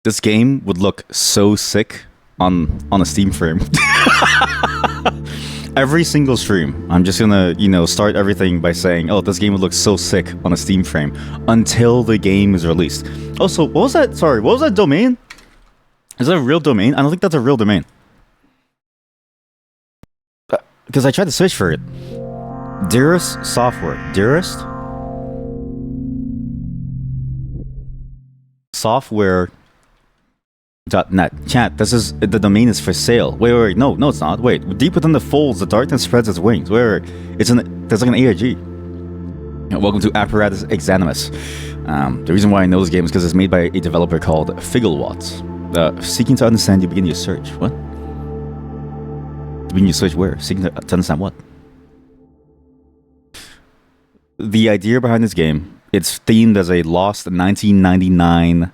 This game would look so sick on a Steam frame. Every single stream, I'm just gonna, start everything by saying, oh, this game would look so sick on a Steam frame until the game is released. Also, what was that? Sorry, what was that domain? Is that a real domain? I don't think that's a real domain. Because I tried to search for it. Dearest software. Dearest? Software.net. Chat, the domain is for sale. Wait, no, it's not. Wait, deep within the folds, the darkness spreads its wings. Wait, there's like an ARG. Welcome to Apparatus Exanimus. The reason why I know this game is because it's made by a developer called Figglewatts. Seeking to understand, you begin your search. What? Begin your search where? Seeking to understand what? The idea behind this game, it's themed as a lost 1999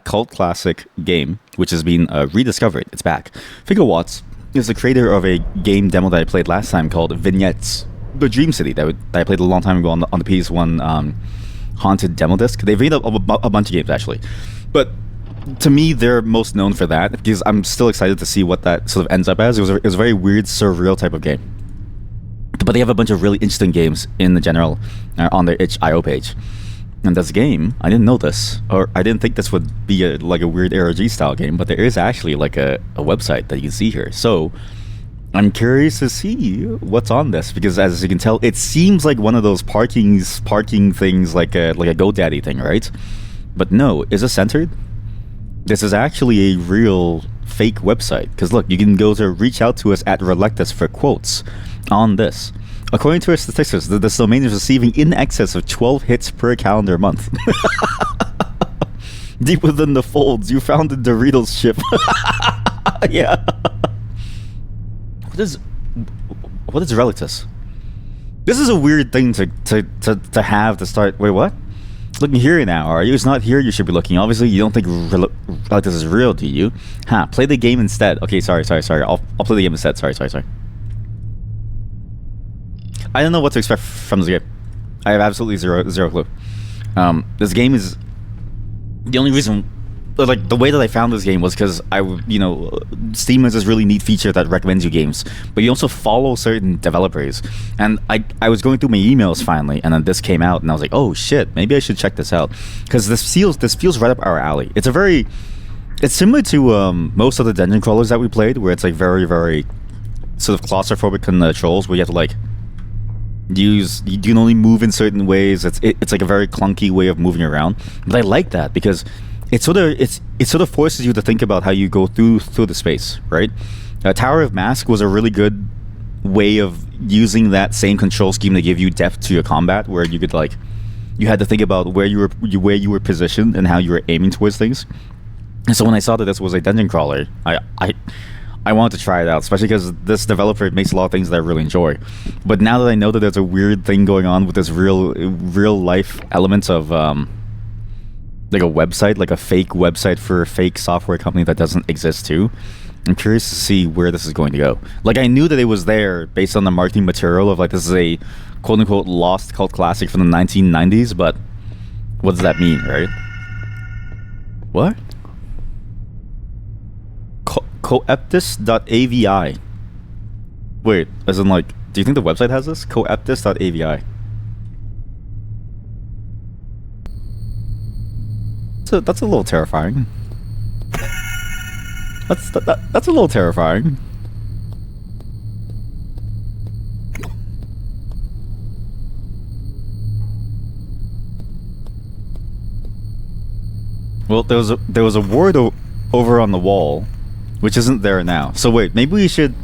cult classic game, which has been rediscovered. It's back. Figglewatts is the creator of a game demo that I played last time called Vignettes, the Dream City that I played a long time ago on the PS1 haunted demo disc. They've made a bunch of games actually, but to me they're most known for that because I'm still excited to see what that sort of ends up as. It was a very weird, surreal type of game. But they have a bunch of really interesting games in the general on their itch.io page. And this game, I didn't know this, or I didn't think this would be like a weird ARG style game, but there is actually like a website that you can see here. So I'm curious to see what's on this, because as you can tell, it seems like one of those parking things, like a GoDaddy thing, right? But no, is it centered? This is actually a real fake website, because look, you can go to reach out to us at Relectus for quotes on this. According to our statistics, this domain is receiving in excess of 12 hits per calendar month. Deep within the folds, you found the Doritos ship. Yeah. What is Relectus? This is a weird thing to have to start. Wait, what? Looking here now, are you? It's not here you should be looking. Obviously, you don't think Relectus is real, do you? Play the game instead. Okay, sorry. I'll play the game instead. Sorry. I don't know what to expect from this game. I have absolutely zero clue. This game is the only reason, like the way that I found this game was because Steam has this really neat feature that recommends you games, but you also follow certain developers. And I was going through my emails finally, and then this came out, and I was like, oh shit, maybe I should check this out because this feels right up our alley. It's similar to most of the dungeon crawlers that we played, where it's like very, very sort of claustrophobic controls, where you have to like you can only move in certain ways. It's like a very clunky way of moving around, but I like that because it sort of forces you to think about how you go through the space, right? Tower of Mask was a really good way of using that same control scheme to give you depth to your combat, where you could you had to think about where you were positioned and how you were aiming towards things. And so when I saw that this was a dungeon crawler, I wanted to try it out, especially because this developer makes a lot of things that I really enjoy. But now that I know that there's a weird thing going on with this real life element of like a website, like a fake website for a fake software company that doesn't exist too, I'm curious to see where this is going to go. Like, I knew that it was there based on the marketing material of like, this is a quote unquote lost cult classic from the 1990s, but what does that mean, right? What? Coeptus.avi. Wait, as in like, do you think the website has this? Coeptus.avi. So that's a little terrifying. That's a little terrifying. Well, there was a word over on the wall, which isn't there now. So wait, maybe we should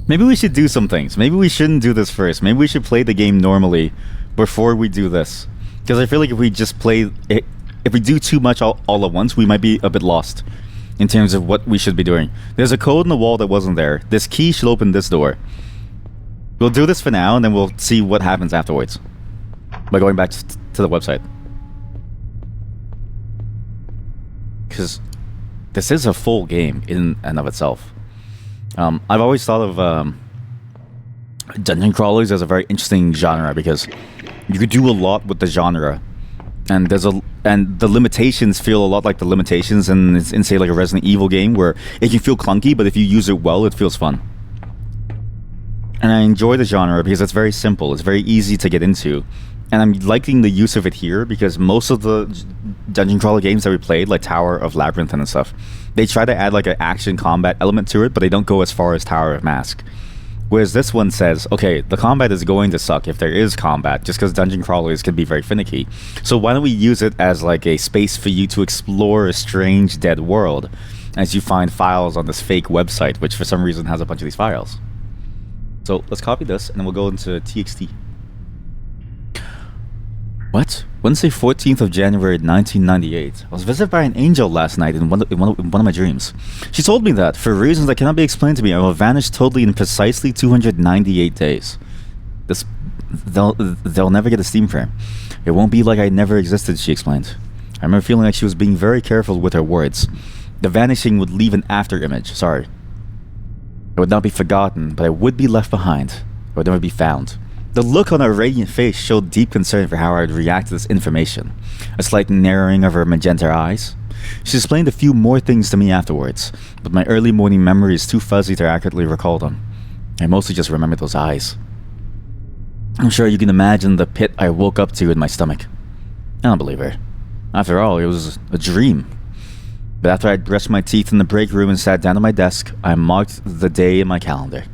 do some things. Maybe we shouldn't do this first. Maybe we should play the game normally before we do this. Because I feel like if we just play it, if we do too much all at once, we might be a bit lost in terms of what we should be doing. There's a code in the wall that wasn't there. This key should open this door. We'll do this for now, and then we'll see what happens afterwards by going back to the website. Because this is a full game in and of itself. I've always thought of dungeon crawlers as a very interesting genre because you could do a lot with the genre, and and the limitations feel a lot like the limitations in say like a Resident Evil game, where it can feel clunky, but if you use it well, it feels fun. And I enjoy the genre because it's very simple, it's very easy to get into, and I'm liking the use of it here because most of the dungeon crawler games that we played, like Tower of Labyrinth and stuff, they try to add like an action combat element to it, but they don't go as far as Tower of Mask. Whereas this one says, okay, the combat is going to suck if there is combat, just because dungeon crawlers can be very finicky. So why don't we use it as like a space for you to explore a strange dead world as you find files on this fake website, which for some reason has a bunch of these files. So let's copy this and then we'll go into TXT. What? Wednesday, 14th of January, 1998. I was visited by an angel last night in one of my dreams. She told me that, for reasons that cannot be explained to me, I will vanish totally in precisely 298 days. They'll never get a Steam frame. It won't be like I never existed, she explained. I remember feeling like she was being very careful with her words. The vanishing would leave an after image, sorry. I would not be forgotten, but I would be left behind. I would never be found. The look on her radiant face showed deep concern for how I would react to this information. A slight narrowing of her magenta eyes. She explained a few more things to me afterwards, but my early morning memory is too fuzzy to accurately recall them. I mostly just remember those eyes. I'm sure you can imagine the pit I woke up to in my stomach. I don't believe her. After all, it was a dream. But after I'd brushed my teeth in the break room and sat down at my desk, I marked the day in my calendar.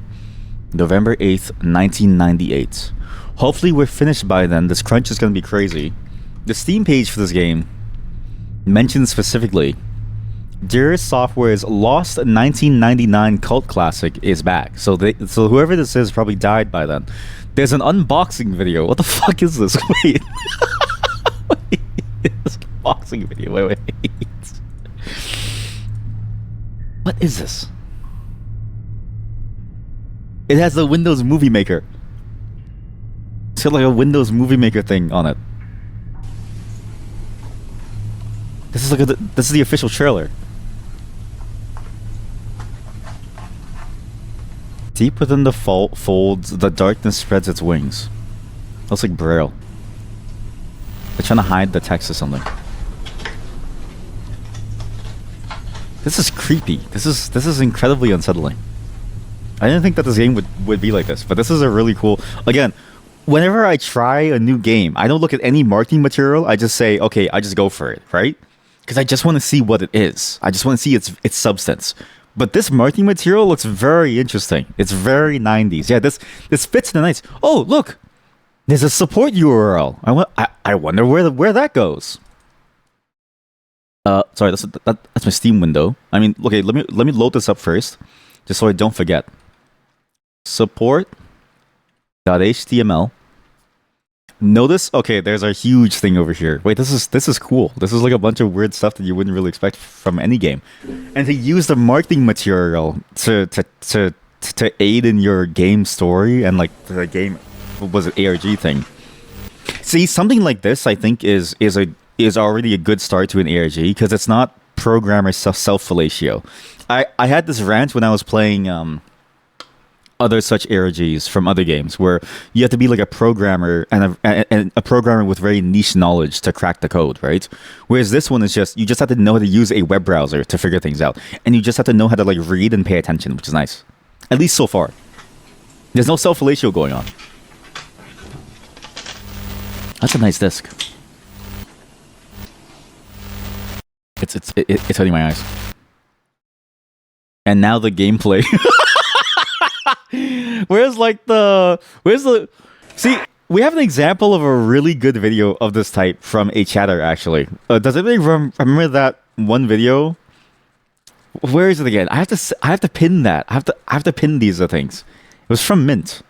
November 8th, 1998. Hopefully we're finished by then. This crunch is going to be crazy. The Steam page for this game mentions specifically, Dearest Software's lost 1999 cult classic is back. So whoever this is probably died by then. There's an unboxing video. What the fuck is this? Wait. Wait. This unboxing video. Wait. What is this? It has the Windows Movie Maker. It's got like a Windows Movie Maker thing on it. This is the official trailer. Deep within the folds, the darkness spreads its wings. Looks like Braille. They're trying to hide the text or something. This is creepy. This is incredibly unsettling. I didn't think that this game would be like this, but this is a really cool... Again, whenever I try a new game, I don't look at any marketing material. I just say, okay, I just go for it, right? Because I just want to see what it is. I just want to see its substance. But this marketing material looks very interesting. It's very 90s. Yeah, this fits the nights. Oh, look! There's a support URL. I wonder where that goes. Sorry, that's my Steam window. I mean, okay, let me load this up first, just so I don't forget. Support.html. Notice, okay, there's a huge thing over here. Wait, this is cool. This is like a bunch of weird stuff that you wouldn't really expect from any game. And to use the marketing material to aid in your game story and like the game, what was it, ARG thing. See, something like this, I think, is already a good start to an ARG because it's not programmer self-fellatio. I had this rant when I was playing other such ARGs from other games where you have to be like a programmer and a programmer with very niche knowledge to crack the code, right? Whereas this one is you just have to know how to use a web browser to figure things out, and you just have to know how to like read and pay attention, which is nice. At least so far. There's no self-fellatio going on. That's a nice disc. It's hurting my eyes. And now the gameplay. Where's the see, we have an example of a really good video of this type from a chatter actually. Does anybody remember that one video? Where is it again? I have to pin that. I have to pin these things. It was from Mint.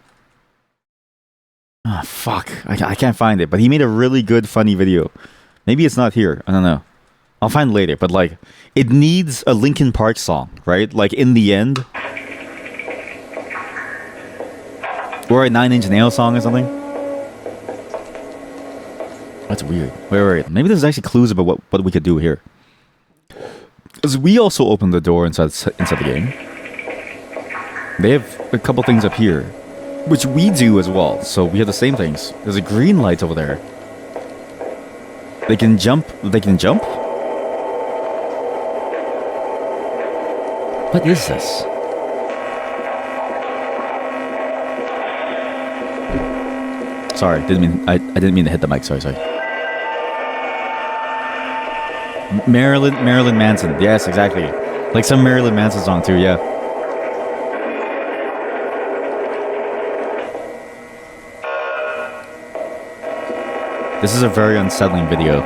Ah, fuck. I can't find it, but he made a really good funny video. Maybe it's not here. I don't know. I'll find it later, but like it needs a Linkin Park song, right? Like in the end. Or a 9 Inch Nails song or something. That's weird. Wait. Maybe there's actually clues about what we could do here. Because we also opened the door inside the game. They have a couple things up here, which we do as well. So we have the same things. There's a green light over there. They can jump. They can jump? What is this? Sorry, I didn't mean to hit the mic. Sorry. Marilyn Manson. Yes, exactly. Like some Marilyn Manson song too. Yeah. This is a very unsettling video.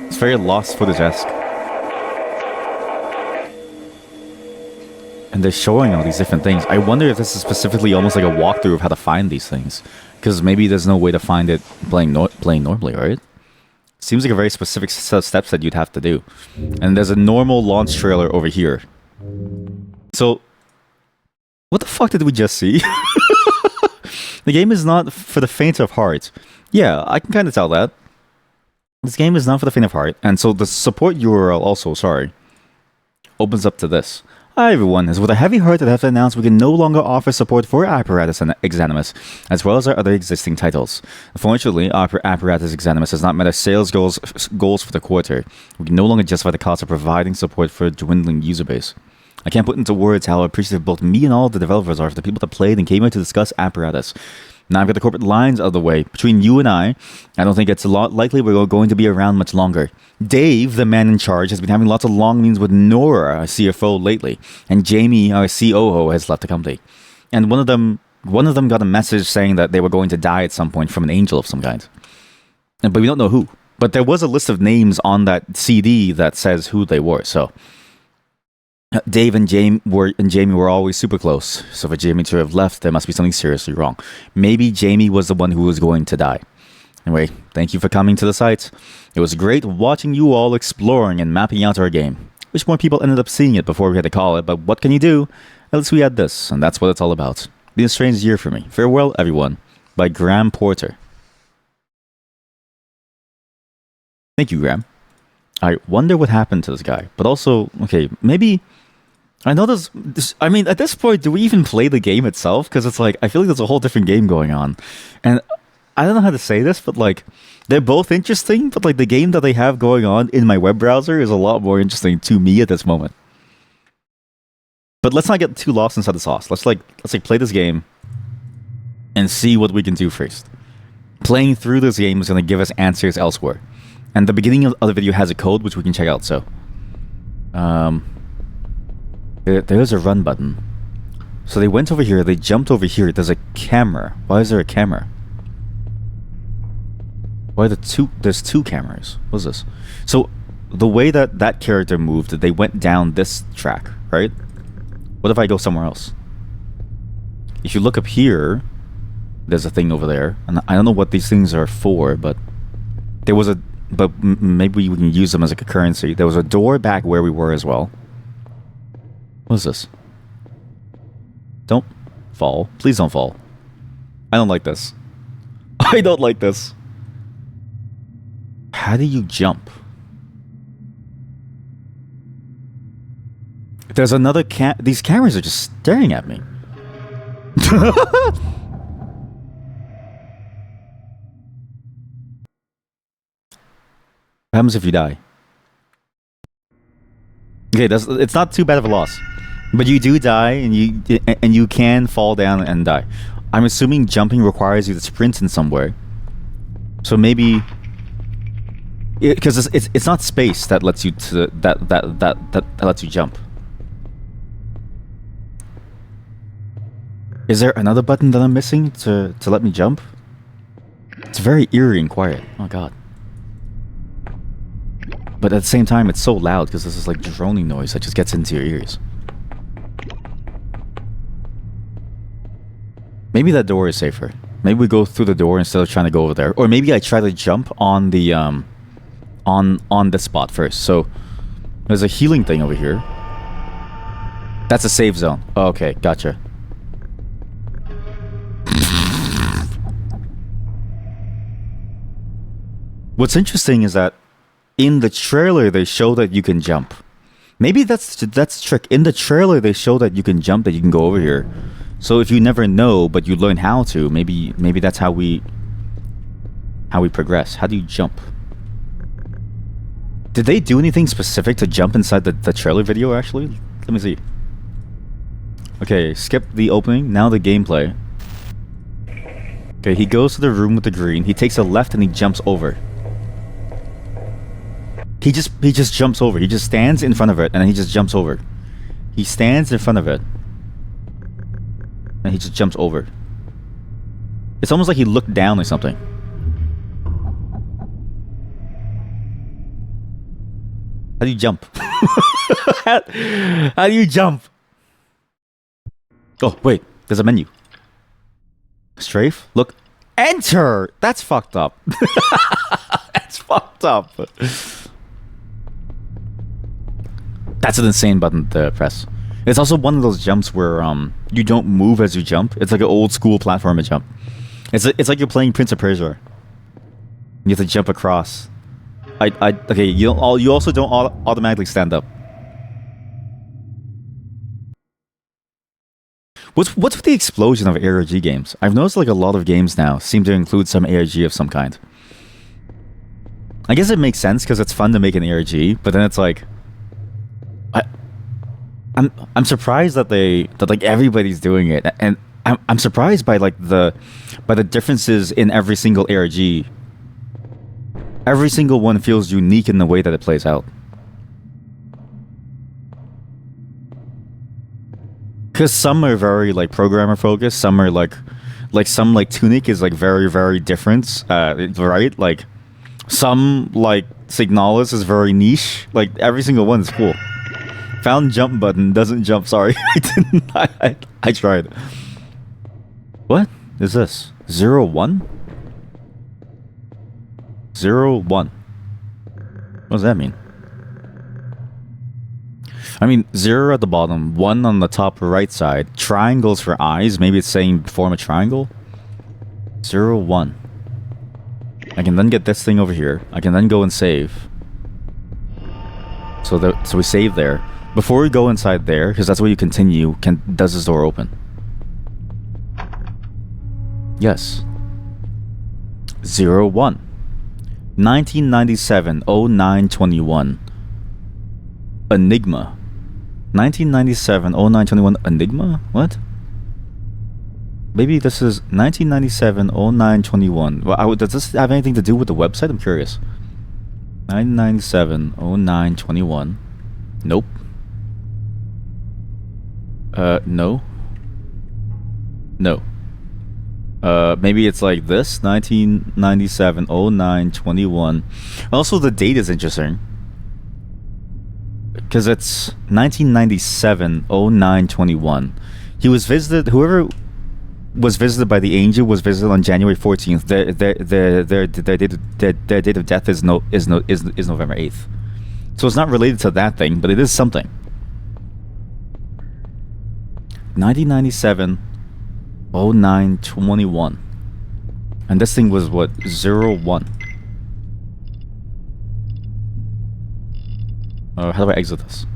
It's very lost footage-esque. And they're showing all these different things. I wonder if this is specifically almost like a walkthrough of how to find these things. Because maybe there's no way to find it playing normally, right? Seems like a very specific set of steps that you'd have to do. And there's a normal launch trailer over here. So, what the fuck did we just see? The game is not for the faint of heart. Yeah, I can kind of tell that. This game is not for the faint of heart. And so the support URL also, opens up to this. Hi everyone, it's with a heavy heart that I have to announce we can no longer offer support for Apparatus and Exanimus, as well as our other existing titles. Unfortunately, Apparatus Exanimus has not met our sales goals for the quarter. We can no longer justify the cost of providing support for a dwindling user base. I can't put into words how appreciative both me and all the developers are for the people that played and came here to discuss Apparatus. Now I've got the corporate lines out of the way. Between you and I don't think it's a lot likely we're going to be around much longer. Dave, the man in charge, has been having lots of long meetings with Nora, our CFO, lately. And Jamie, our COO, has left the company. And one of them got a message saying that they were going to die at some point from an angel of some kind. But we don't know who. But there was a list of names on that CD that says who they were, so... Dave and Jamie were always super close, so for Jamie to have left, there must be something seriously wrong. Maybe Jamie was the one who was going to die. Anyway, thank you for coming to the site. It was great watching you all exploring and mapping out our game. Wish more people ended up seeing it before we had to call it, but what can you do? At least we had this, and that's what it's all about. Been a strange year for me. Farewell, everyone. By Graham Porter. Thank you, Graham. I wonder what happened to this guy, but also, okay, maybe... I know this. I mean, at this point, do we even play the game itself? Because it's like, I feel like there's a whole different game going on. And I don't know how to say this, but like, they're both interesting, but like the game that they have going on in my web browser is a lot more interesting to me at this moment. But let's not get too lost inside the sauce. Let's play this game and see what we can do first. Playing through this game is going to give us answers elsewhere. And the beginning of the video has a code which we can check out, so... There's a run button. So they went over here, they jumped over here. There's a camera. Why is there a camera? Why there's two cameras? What's this? So the way that character moved, they went down this track, right? What if I go somewhere else? If you look up here, there's a thing over there. And I don't know what these things are for, but there was maybe we can use them as like a currency. There was a door back where we were as well. What is this? Don't fall. Please don't fall. I don't like this. I don't like this. How do you jump? There's another these cameras are just staring at me. What happens if you die? Okay, it's not too bad of a loss. But you do die, and you can fall down and die. I'm assuming jumping requires you to sprint in some way. So maybe, because it's not space that lets you that lets you jump. Is there another button that I'm missing to let me jump? It's very eerie and quiet. Oh god. But at the same time, it's so loud because this is like droning noise that just gets into your ears. Maybe that door is safer. Maybe we go through the door instead of trying to go over there. Or maybe I try to jump on the on this spot first. So there's a healing thing over here. That's a safe zone. Oh, okay, gotcha. What's interesting is that in the trailer they show that you can jump. Maybe that's the trick. In the trailer they show that you can jump, that you can go over here. So if you never know, but you learn how to, maybe that's how we progress. How do you jump? Did they do anything specific to jump inside the trailer video, actually? Let me see. Okay, skip the opening, now the gameplay. Okay, he goes to the room with the green, he takes a left and he jumps over. He just jumps over. He just stands in front of it and then he just jumps over. He stands in front of it and he just jumps over. It's almost like he looked down or something. How do you jump? How do you jump? Oh, wait. There's a menu. Strafe? Look. Enter! That's fucked up. That's fucked up. That's an insane button to press. It's also one of those jumps where you don't move as you jump. It's like an old school platformer jump. It's like you're playing Prince of Persia. You have to jump across. Okay, you also don't automatically stand up. What's with the explosion of ARG games? I've noticed like a lot of games now seem to include some ARG of some kind. I guess it makes sense because it's fun to make an ARG, but then it's like, I'm surprised that like everybody's doing it, and I'm surprised by like the differences in every single ARG. Every single one feels unique in the way that it plays out. Because some are very like programmer focused, some are like some like Tunic is like very different, right? Like some like Signalis is very niche. Like every single one is cool. Found jump button, doesn't jump. Sorry, I didn't. I tried. What is this? 0-1? 0-1. What does that mean? I mean, 0 at the bottom, 1 on the top right side. Triangles for eyes. Maybe it's saying form a triangle. 0-1. I can then get this thing over here. I can then go and save. So we save there. Before we go inside there, because that's where you continue, does this door open? Yes. 0-1. 1997 0921. Enigma. 1997 0921 Enigma? What? Maybe this is 1997 0921. Well, does this have anything to do with the website? I'm curious. 1997 0921. Nope. No. No. Maybe it's like this, 1997 0921. Also, the date is interesting. Because it's 1997 0921. He was visited, whoever was visited by the angel was visited on January 14th. Their date of death is November 8th. So it's not related to that thing, but it is something. 1997 0921. And this thing was what? 01. How do I exit this?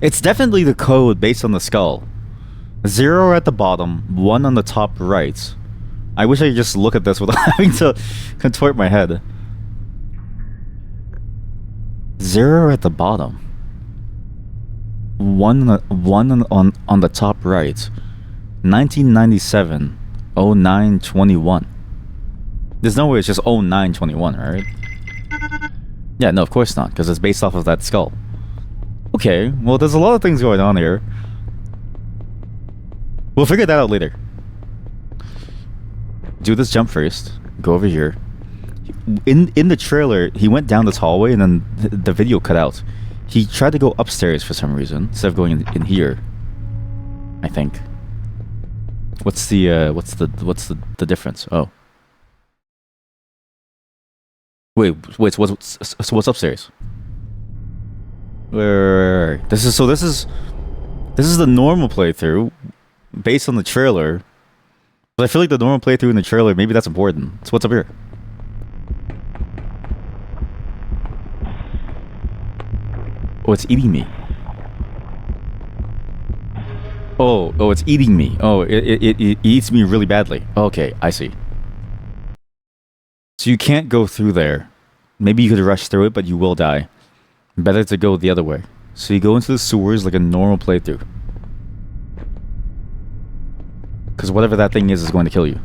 It's definitely the code based on the skull. 0 at the bottom, 1 on the top right. I wish I could just look at this without having to contort my head. 0 at the bottom. 1 on the top right. 1997 0921. There's no way it's just 0921, right? Yeah, no, of course not, because it's based off of that skull. Okay, well, there's a lot of things going on here. We'll figure that out later. Do this jump first. Go over here. In the trailer, he went down this hallway and then the video cut out. He tried to go upstairs for some reason instead of going in here. I think. What's the difference? Oh. Wait. So what's upstairs? Where? This is the normal playthrough based on the trailer. But I feel like the normal playthrough in the trailer, maybe that's important. So what's up here? Oh, it's eating me. Oh, it's eating me. Oh, it eats me really badly. Okay, I see. So you can't go through there. Maybe you could rush through it, but you will die. Better to go the other way. So you go into the sewers like a normal playthrough. Because whatever that thing is going to kill you.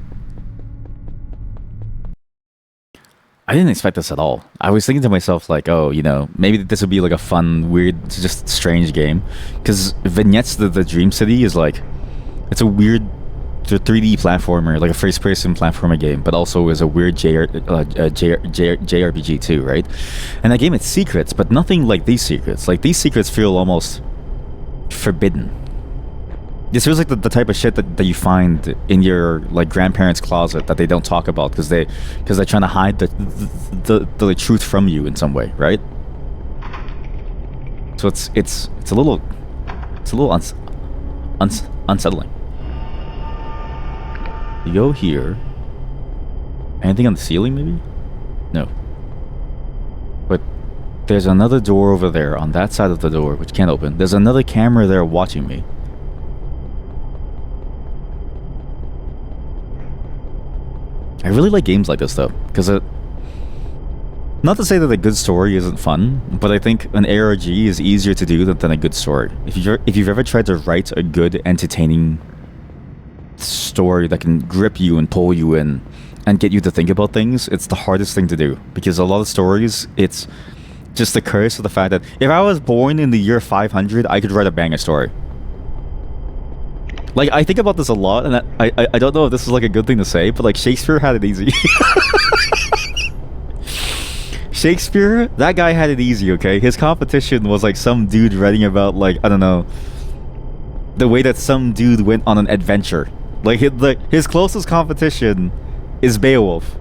I didn't expect this at all. I was thinking to myself, like, oh, you know, maybe this would be like a fun, weird, just strange game. Because Vignettes, the Dream City, is like, it's a weird 3D platformer, like a first-person platformer game, but also is a weird JRPG too, right? And that game, it's secrets, but nothing like these secrets. Like, these secrets feel almost forbidden. This feels like the type of shit that you find in your like grandparents' closet that they don't talk about because they're trying to hide the truth from you in some way, right? So it's a little unsettling. You go here. Anything on the ceiling, maybe? No. But there's another door over there on that side of the door which can't open. There's another camera there watching me. I really like games like this though, because not to say that a good story isn't fun, but I think an ARG is easier to do than a good story. If you've ever tried to write a good, entertaining story that can grip you and pull you in and get you to think about things, it's the hardest thing to do, because a lot of stories, it's just the curse of the fact that if I was born in the year 500, I could write a banger story. Like, I think about this a lot, and I don't know if this is like a good thing to say, but like Shakespeare had it easy. Shakespeare, that guy had it easy, okay? His competition was like some dude writing about like, I don't know, the way that some dude went on an adventure. Like his closest competition is Beowulf.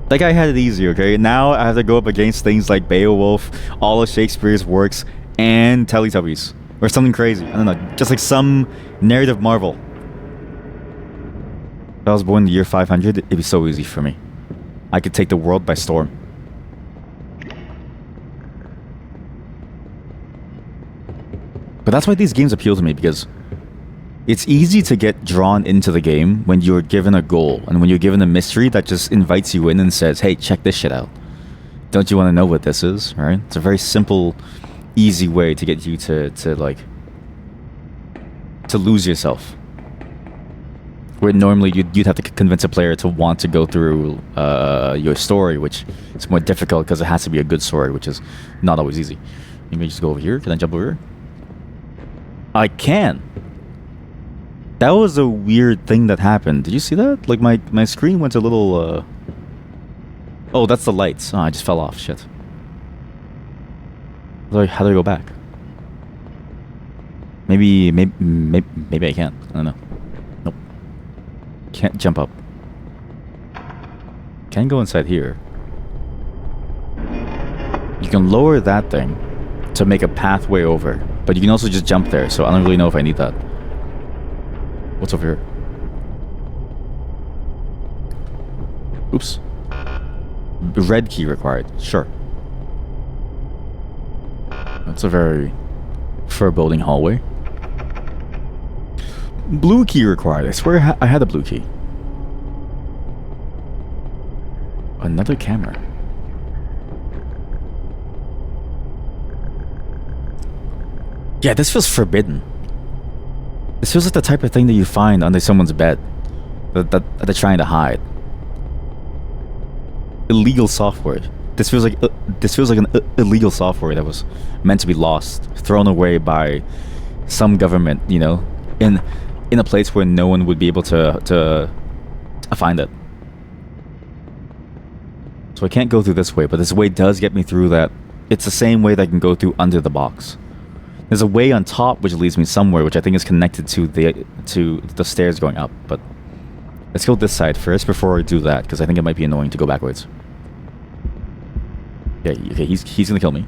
That guy had it easy, okay? Now I have to go up against things like Beowulf, all of Shakespeare's works, and Teletubbies. Or something crazy. I don't know. Just like some narrative marvel. If I was born in the year 500, it'd be so easy for me. I could take the world by storm. But that's why these games appeal to me, because it's easy to get drawn into the game when you're given a goal and when you're given a mystery that just invites you in and says, hey, check this shit out. Don't you want to know what this is, right? It's a very simple, easy way to get you to lose yourself. Where normally you'd have to convince a player to want to go through your story, which is more difficult because it has to be a good story, which is not always easy. You may just go over here. Can I jump over here? I can. That was a weird thing that happened. Did you see that? Like my screen went a little Oh, that's the lights. Oh, I just fell off. Shit. How do I go back? Maybe I can't. I don't know. Nope. Can't jump up. Can go inside here. You can lower that thing to make a pathway over, but you can also just jump there, so I don't really know if I need that. What's over here? Oops. Red key required. Sure. That's a very foreboding hallway. Blue key required. I swear I had a blue key. Another camera. Yeah, this feels forbidden. This feels like the type of thing that you find under someone's bed that they're trying to hide. Illegal software. This feels like an illegal software that was meant to be lost, thrown away by some government, you know, in a place where no one would be able to find it. So I can't go through this way, but this way does get me through that. It's the same way that I can go through under the box. There's a way on top which leads me somewhere, which I think is connected to the stairs going up. But let's go this side first before I do that, because I think it might be annoying to go backwards. Okay, he's gonna kill me.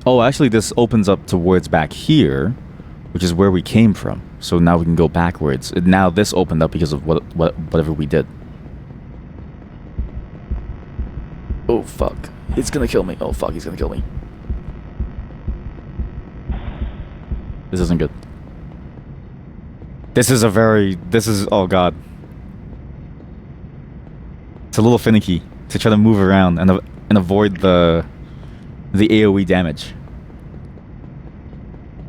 Oh, actually, this opens up towards back here, which is where we came from. So now we can go backwards. Now this opened up because of whatever we did. Oh fuck, he's gonna kill me. Oh fuck, he's gonna kill me. This isn't good. This is oh god. It's a little finicky to try to move around and avoid the AoE damage.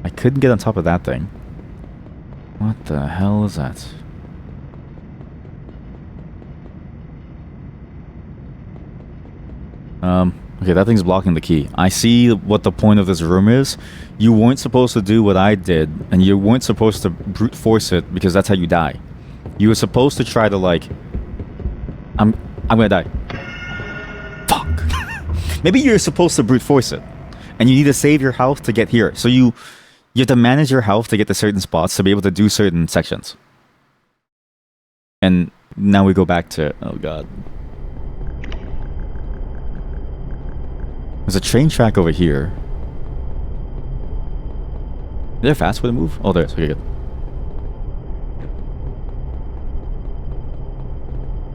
I couldn't get on top of that thing. What the hell is that? Okay, that thing's blocking the key. I see what the point of this room is. You weren't supposed to do what I did, and you weren't supposed to brute force it because that's how you die. You were supposed to try to like... I'm gonna die. Fuck. Maybe you're supposed to brute force it, and you need to save your health to get here. So you have to manage your health to get to certain spots to be able to do certain sections. And now we go back to... Oh god. There's a train track over here. Is there a fast way to move? Oh, there it is. Okay, good.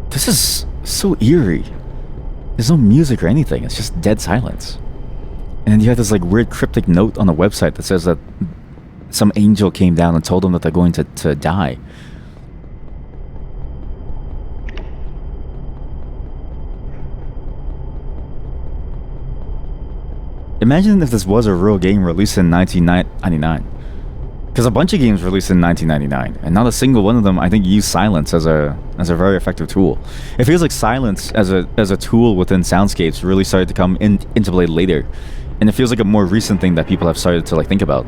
This is so eerie. There's no music or anything. It's just dead silence. And then you have this like weird cryptic note on the website that says that some angel came down and told them that they're going to die. Imagine if this was a real game released in 1999. Because a bunch of games released in 1999, and not a single one of them, I think, used silence as a very effective tool. It feels like silence as a tool within soundscapes really started to come into play later, and it feels like a more recent thing that people have started to like think about.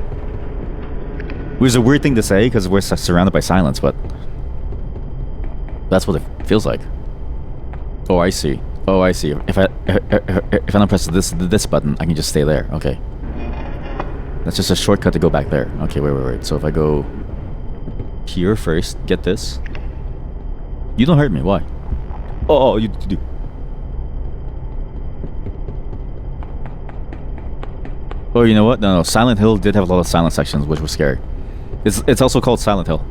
Which is a weird thing to say because we're surrounded by silence, but that's what it feels like. Oh, I see. Oh, I see. If I don't press this button, I can just stay there. Okay. That's just a shortcut to go back there. Okay, wait. So if I go here first, get this. You don't hurt me. Why? Oh, you do. Oh, you know what? No. Silent Hill did have a lot of silent sections, which was scary. It's also called Silent Hill.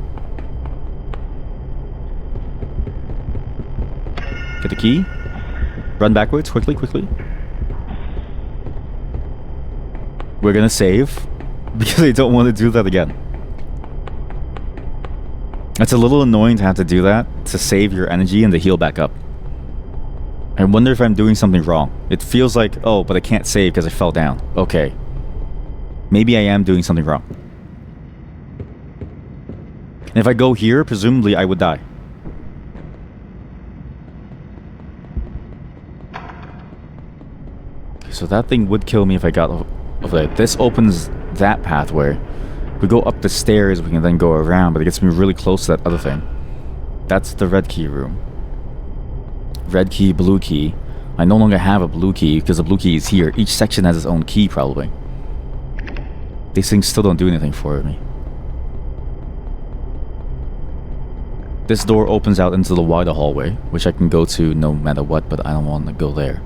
Get the key. Run backwards, quickly. We're gonna save, because I don't want to do that again. It's a little annoying to have to do that, to save your energy and to heal back up. I wonder if I'm doing something wrong. It feels like, oh, but I can't save because I fell down. Okay. Maybe I am doing something wrong. And if I go here, presumably I would die. So that thing would kill me if I got over there. This opens that pathway. If we go up the stairs, we can then go around, but it gets me really close to that other thing. That's the red key room. Red key, blue key. I no longer have a blue key because the blue key is here. Each section has its own key, probably. These things still don't do anything for me. This door opens out into the wider hallway, which I can go to no matter what, but I don't want to go there.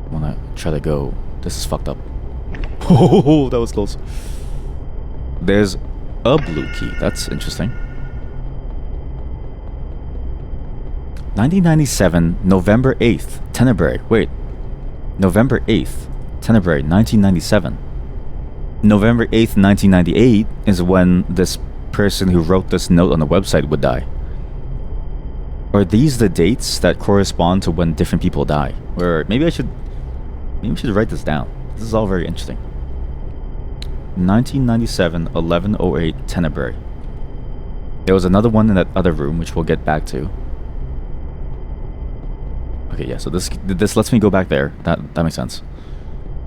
I want to try to go... This is fucked up. Oh, that was close. There's a blue key. That's interesting. 1997, November 8th, Tenebrae. Wait. November 8th, Tenebrae, 1997. November 8th, 1998 is when this person who wrote this note on the website would die. Are these the dates that correspond to when different people die? Or maybe we should write this down. This is all very interesting. 1997, 1108, Tenebrae. There was another one in that other room, which we'll get back to. Okay, yeah, so this lets me go back there. That makes sense.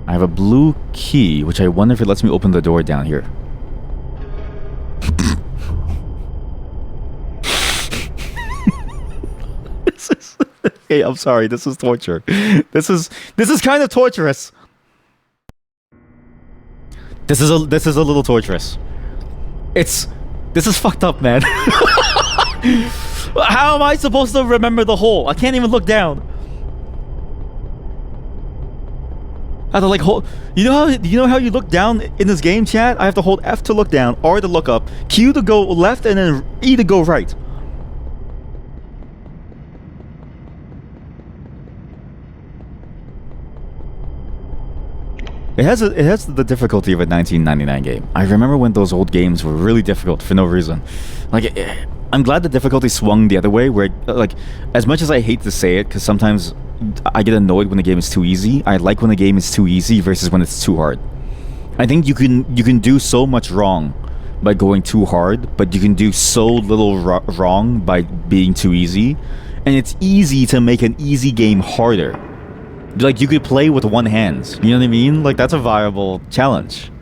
I have a blue key, which I wonder if it lets me open the door down here. Hey, I'm sorry. This is torture. This is kind of torturous. This is a little torturous. This is fucked up, man. How am I supposed to remember the hole? I can't even look down. I have to like hold. You know how you look down in this game, chat? I have to hold F to look down, R to look up, Q to go left, and then E to go right. It has the difficulty of a 1999 game. I remember when those old games were really difficult for no reason. Like, I'm glad the difficulty swung the other way. Where like, as much as I hate to say it, because sometimes I get annoyed when the game is too easy. I like when the game is too easy versus when it's too hard. I think you can do so much wrong by going too hard, but you can do so little wrong by being too easy. And it's easy to make an easy game harder. Like, you could play with one hand. You know what I mean? Like, that's a viable challenge.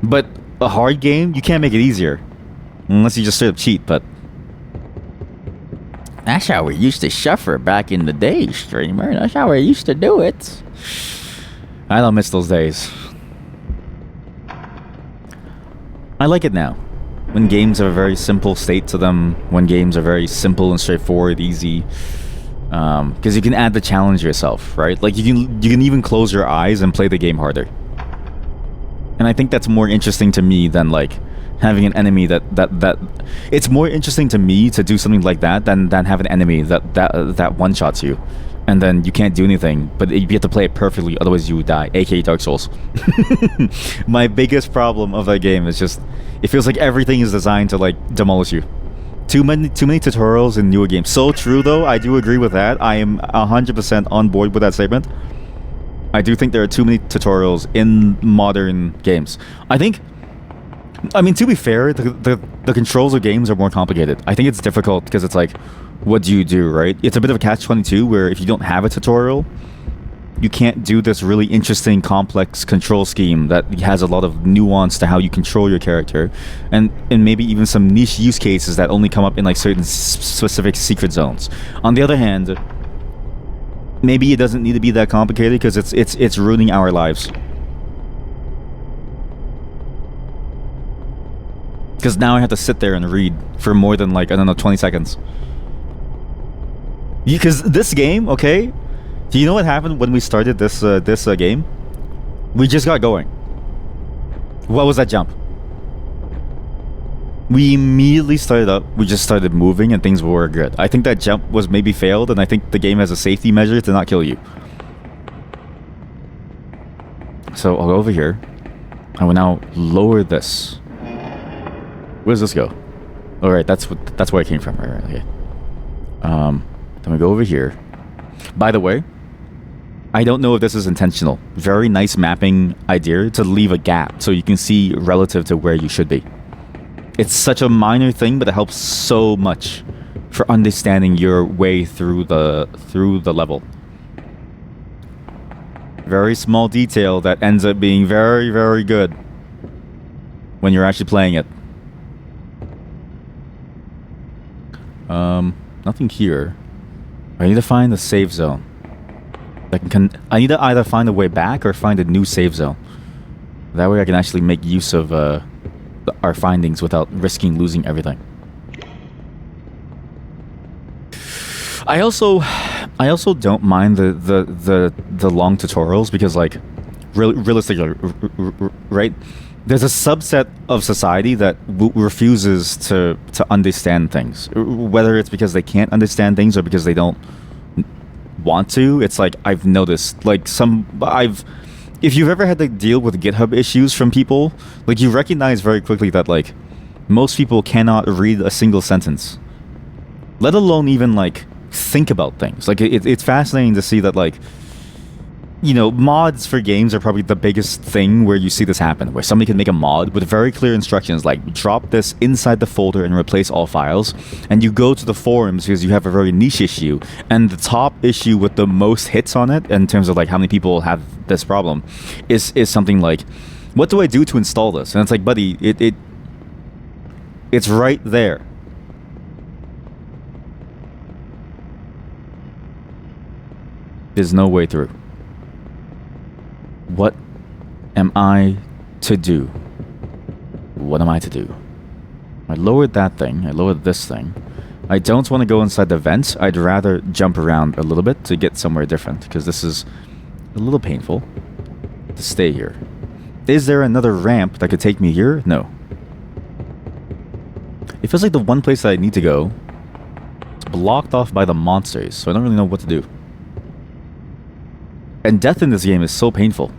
But a hard game, you can't make it easier. Unless you just straight up cheat, but... That's how we used to suffer back in the day, streamer. That's how we used to do it. I don't miss those days. I like it now. When games have a very simple state to them. When games are very simple and straightforward, easy. Because you can add the challenge yourself, right? Like, you can even close your eyes and play the game harder. And I think that's more interesting to me than, like, having an enemy that it's more interesting to me to do something like that than have an enemy that one-shots you. And then you can't do anything, but you have to play it perfectly, otherwise you would die, aka Dark Souls. My biggest problem of that game is just, it feels like everything is designed to, like, demolish you. Too many tutorials in newer games. So true, though. I do agree with that. I am 100% on board with that statement. I do think there are too many tutorials in modern games. I mean, to be fair, the controls of games are more complicated. I think it's difficult because it's like, what do you do, right? It's a bit of a catch-22 where if you don't have a tutorial, you can't do this really interesting, complex control scheme that has a lot of nuance to how you control your character, and maybe even some niche use cases that only come up in, like, certain specific secret zones. On the other hand, maybe it doesn't need to be that complicated because it's ruining our lives. Because now I have to sit there and read for more than, like, I don't know, 20 seconds. Because this game, okay? Do you know what happened when we started this game? We just got going. What was that jump? We immediately started up, we just started moving, and things were good. I think that jump was maybe failed, and I think the game has a safety measure to not kill you. So I'll go over here. I will now lower this. Where does this go? Alright, that's where I came from. Right, okay. Then we go over here. By the way, I don't know if this is intentional. Very nice mapping idea to leave a gap so you can see relative to where you should be. It's such a minor thing, but it helps so much for understanding your way through the level. Very small detail that ends up being very, very good when you're actually playing it. Nothing here. I need to find the save zone. I need to either find a way back or find a new save zone. That way I can actually make use of our findings without risking losing everything. I also don't mind the long tutorials because, like, realistically, right? There's a subset of society that refuses to understand things, whether it's because they can't understand things or because they don't want to. It's like, I've noticed, like, if you've ever had to deal with GitHub issues from people, like, you recognize very quickly that, like, most people cannot read a single sentence, let alone even, like, think about things. Like, it's fascinating to see that, like, you know, mods for games are probably the biggest thing where you see this happen, where somebody can make a mod with very clear instructions like, drop this inside the folder and replace all files, and you go to the forums because you have a very niche issue, and the top issue with the most hits on it in terms of, like, how many people have this problem is something like, what do I do to install this? And it's like, buddy, it's right there. There's no way through. What am I to do? What am I to do? I lowered that thing. I lowered this thing. I don't want to go inside the vent. I'd rather jump around a little bit to get somewhere different, because this is a little painful to stay here. Is there another ramp that could take me here? No. It feels like the one place that I need to go is blocked off by the monsters, so I don't really know what to do. And death in this game is so painful.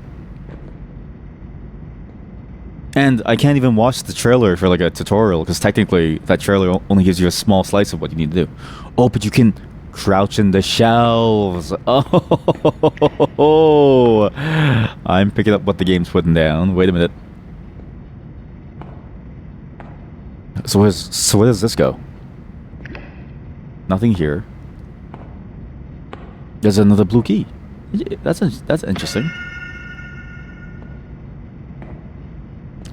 And I can't even watch the trailer for like a tutorial because technically that trailer only gives you a small slice of what you need to do. Oh, but you can crouch in the shelves. Oh, I'm picking up what the game's putting down. Wait a minute. So where does this go? Nothing here. There's another blue key. That's interesting.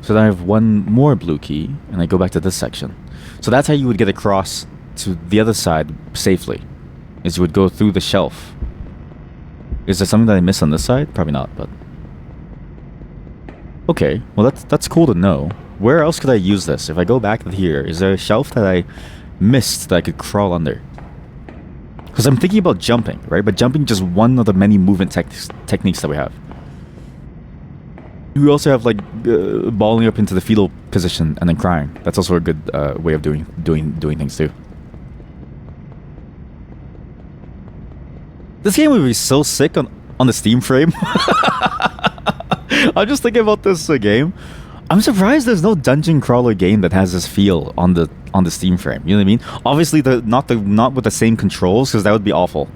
So then I have one more blue key, and I go back to this section. So that's how you would get across to the other side safely, is you would go through the shelf. Is there something that I missed on this side? Probably not, but... Okay, well that's cool to know. Where else could I use this? If I go back here, is there a shelf that I missed that I could crawl under? Because I'm thinking about jumping, right? But jumping just one of the many movement techniques that we have. We also have like balling up into the fetal position and then crying. That's also a good way of doing things too. This game would be so sick on the Steam frame. I'm just thinking about this game. I'm surprised there's no dungeon crawler game that has this feel on the Steam frame. You know what I mean? Obviously, not with the same controls, because that would be awful.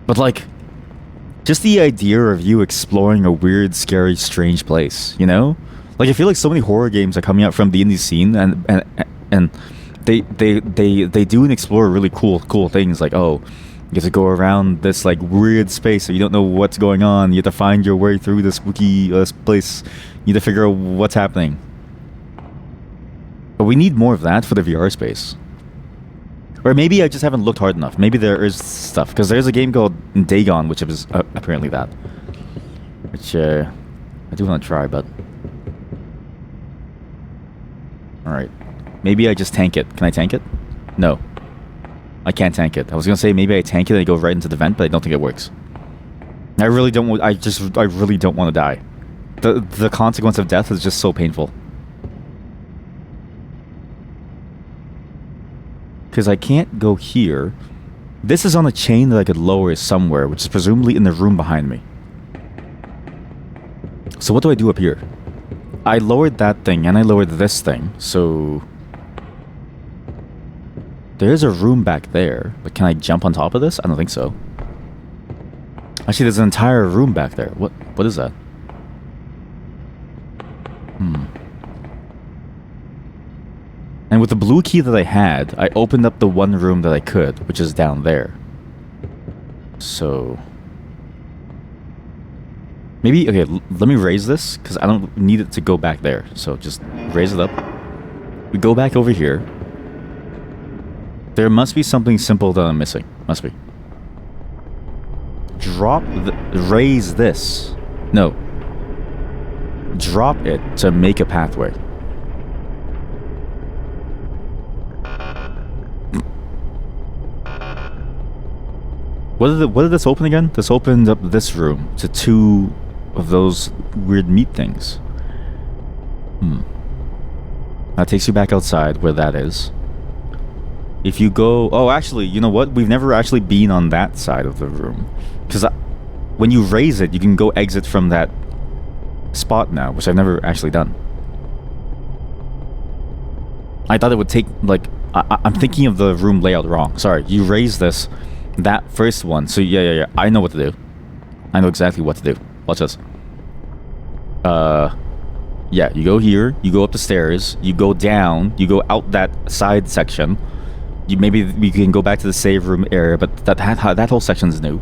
But like, just the idea of you exploring a weird, scary, strange place. You know? Like I feel like so many horror games are coming out from the indie scene, and they do and explore really cool things. Like, oh, you have to go around this like weird space, so you don't know what's going on. You have to find your way through this spooky place. You need to figure out what's happening. But we need more of that for the VR space. Or maybe I just haven't looked hard enough. Maybe there is stuff. Because there's a game called Dagon, which is apparently that. Which I do want to try, but... Alright. Maybe I just tank it. Can I tank it? No. I can't tank it. I was going to say maybe I tank it and I go right into the vent, but I don't think it works. I really don't want... I really don't want to die. The consequence of death is just so painful. Because I can't go here. This is on a chain that I could lower somewhere, which is presumably in the room behind me. So what do I do up here? I lowered that thing and I lowered this thing, so... There's a room back there, but can I jump on top of this? I don't think so. Actually, there's an entire room back there. What is that? And with the blue key that I had, I opened up the one room that I could, which is down there. So... Maybe, okay, let me raise this, because I don't need it to go back there. So just raise it up. We go back over here. There must be something simple that I'm missing. Must be. Raise this. No. Drop it to make a pathway. What did this open again? This opened up this room to two of those weird meat things. That takes you back outside where that is. If you go... Oh, actually, you know what? We've never actually been on that side of the room. Because when you raise it, you can go exit from that spot now, which I've never actually done. I thought it would take, like... I'm thinking of the room layout wrong. Sorry, you raise this... That first one. So yeah. I know what to do. I know exactly what to do. Watch this. Yeah, you go here, you go up the stairs, you go down, you go out that side section. Maybe we can go back to the save room area, but that whole section's new.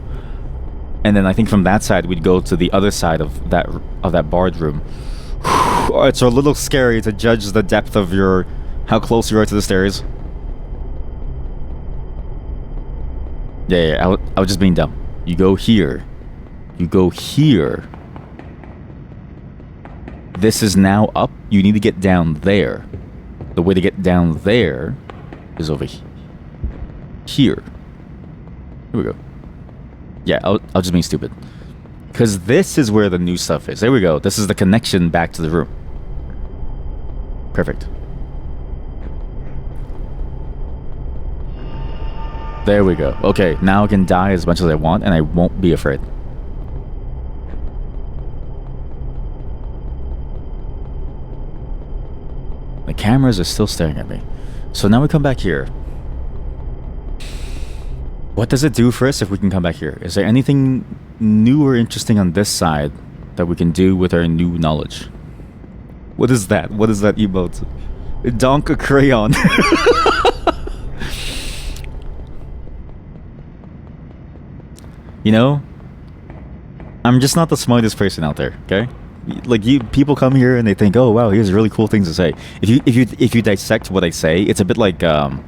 And then I think from that side we'd go to the other side of that barred room. It's a little scary to judge the depth of how close you are to the stairs. Yeah, I was just being dumb. You go here. You go here. This is now up. You need to get down there. The way to get down there is over here. Here we go. Yeah, I was just being stupid. Because this is where the new stuff is. There we go. This is the connection back to the room. Perfect. There we go. Okay, now I can die as much as I want, and I won't be afraid. The cameras are still staring at me. So now we come back here. What does it do for us if we can come back here? Is there anything new or interesting on this side that we can do with our new knowledge? What is that? What is that emote? Donk a crayon. You know, I'm just not the smartest person out there, okay? Like, people come here and they think, oh wow, he has really cool things to say. If you dissect what I say, it's a bit like I'm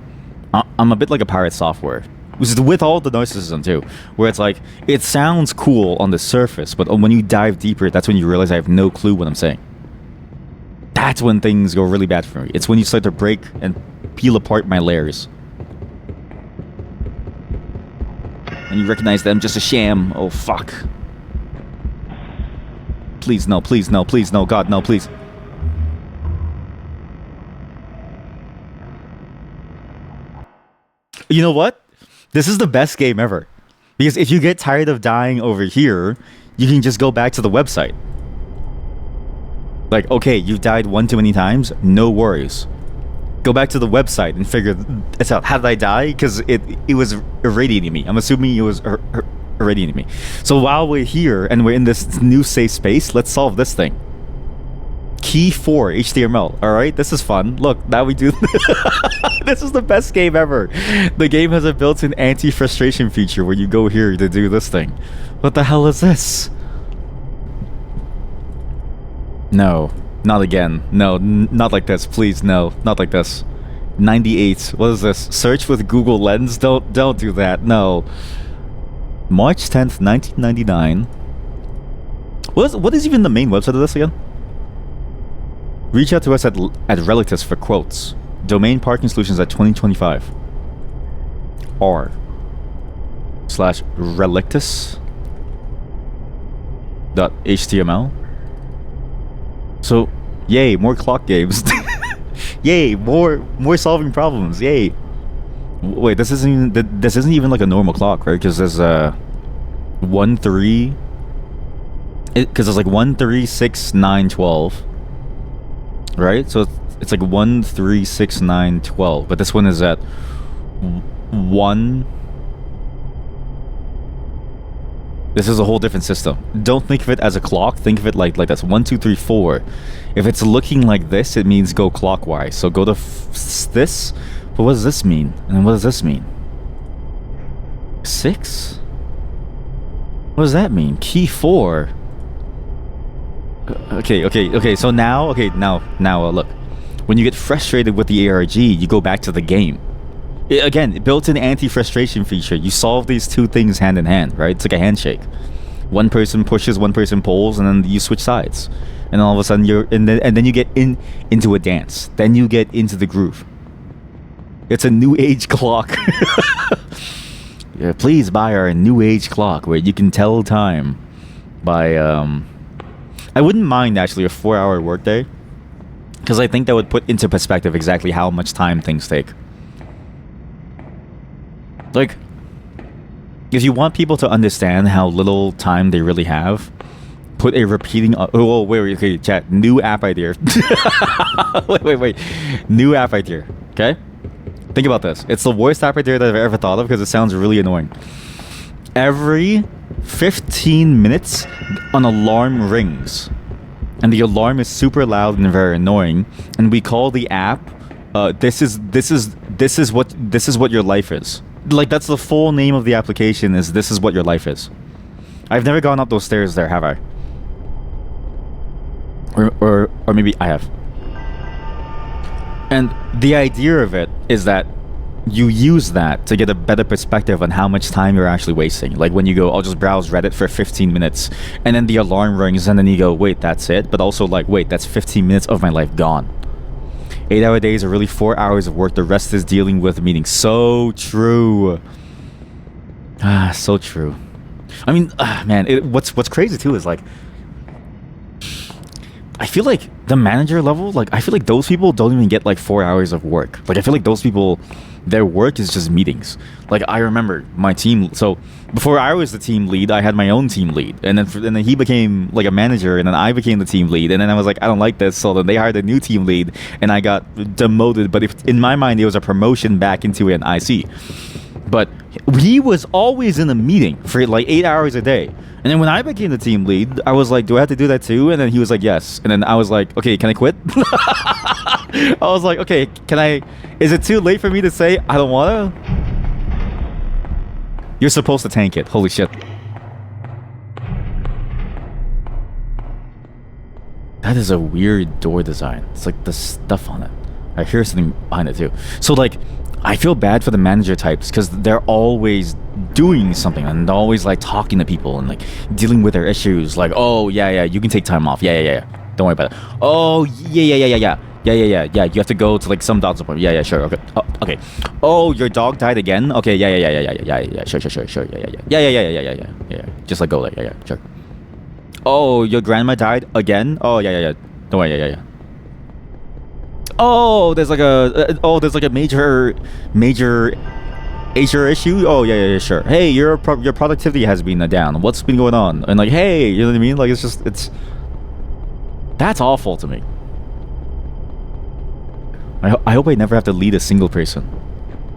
a bit like Apparatus software, which is with all the narcissism too, where it's like it sounds cool on the surface, but when you dive deeper, that's when you realize I have no clue what I'm saying. That's when things go really bad for me. It's when you start to break and peel apart my layers. And you recognize that I'm just a sham. Oh, fuck. Please, no, please, no, please, no, God, no, please. You know what? This is the best game ever. Because if you get tired of dying over here, you can just go back to the website. Like, okay, you've died one too many times, no worries. Go back to the website and figure it's out. How did I die? Because it was irradiating me. I'm assuming it was irradiating me. So while we're here and we're in this new safe space, let's solve this thing. Key 4 HTML. All right, this is fun. Look, now we do. This is the best game ever. The game has a built-in anti-frustration feature where you go here to do this thing. What the hell is this? No, not again. No, not like this. Please, no, not like this. 98. What is this? Search with Google Lens. Don't do that. No. March 10th, 1999. What is even the main website of this again? Reach out to us at Relatus for quotes. Domain parking solutions at 2025. r/relictus.html. So, yay, more clock games. Yay, more solving problems. Yay. Wait, this isn't even like a normal clock, right? Because there's 1 3. Because there's like 1 3 6 9 12. Right? So it's like 1 3 6 9 12. But this one is at 1. This is a whole different system. Don't think of it as a clock. Think of it like that's 1 2 3 4. If it's looking like this, it means go clockwise. So go to this. But what does this mean? And what does this mean? 6? What does that mean? Key 4. Okay. So now, look. When you get frustrated with the ARG, you go back to the game. Again, built-in anti-frustration feature. You solve these two things hand in hand, right? It's like a handshake. One person pushes, one person pulls, and then you switch sides. And all of a sudden and then you get into a dance. Then you get into the groove. It's a new age clock. Yeah, please buy our new age clock where you can tell time by I wouldn't mind actually a 4-hour workday, because I think that would put into perspective exactly how much time things take. Like, if you want people to understand how little time they really have, put a repeating... Oh, wait, okay, chat. New app idea. wait. New app idea, okay? Think about this. It's the worst app idea that I've ever thought of because it sounds really annoying. Every 15 minutes, an alarm rings. And the alarm is super loud and very annoying. And we call the app, this is what your life is. Like, that's the full name of the application, is this is what your life is. I've never gone up those stairs there, have I? Or maybe I have. And the idea of it is that you use that to get a better perspective on how much time you're actually wasting. Like when you go, I'll just browse Reddit for 15 minutes, and then the alarm rings, and then you go, wait, that's it? But also like, wait, that's 15 minutes of my life gone. 8-hour days are really 4 hours of work. The rest is dealing with meetings. So true. So true. I mean, man, what's crazy too is like, I feel like the manager level, like I feel like those people don't even get like 4 hours of work. Like I feel like those people, their work is just meetings. Like I remember my team. So before I was the team lead, I had my own team lead, and then he became like a manager, and then I became the team lead, and then I was like, I don't like this, so then they hired a new team lead, and I got demoted. But if in my mind it was a promotion back into an IC. But he was always in a meeting for like 8 hours a day. And then when I became the team lead, I was like, do I have to do that too? And then he was like, yes. And then I was like, okay, can I quit? I was like, okay, is it too late for me to say I don't want to? You're supposed to tank it. Holy shit. That is a weird door design. It's like the stuff on it. I hear something behind it too. So like, I feel bad for the manager types because they're always doing something and they're always like talking to people and like dealing with their issues. Like, oh yeah, you can take time off. Yeah. Don't worry about it. Oh yeah. You have to go to like some doctor's appointment. Yeah, sure. Okay. Oh, okay. Oh, your dog died again. Okay. Yeah. Sure. Yeah. Just like go like yeah. Sure. Oh, your grandma died again. Oh yeah. Don't worry. Yeah. Oh, there's like a major HR issue. Oh yeah, sure. Hey, your productivity has been down. What's been going on? And like, hey, you know what I mean? Like, that's awful to me. I hope I never have to lead a single person,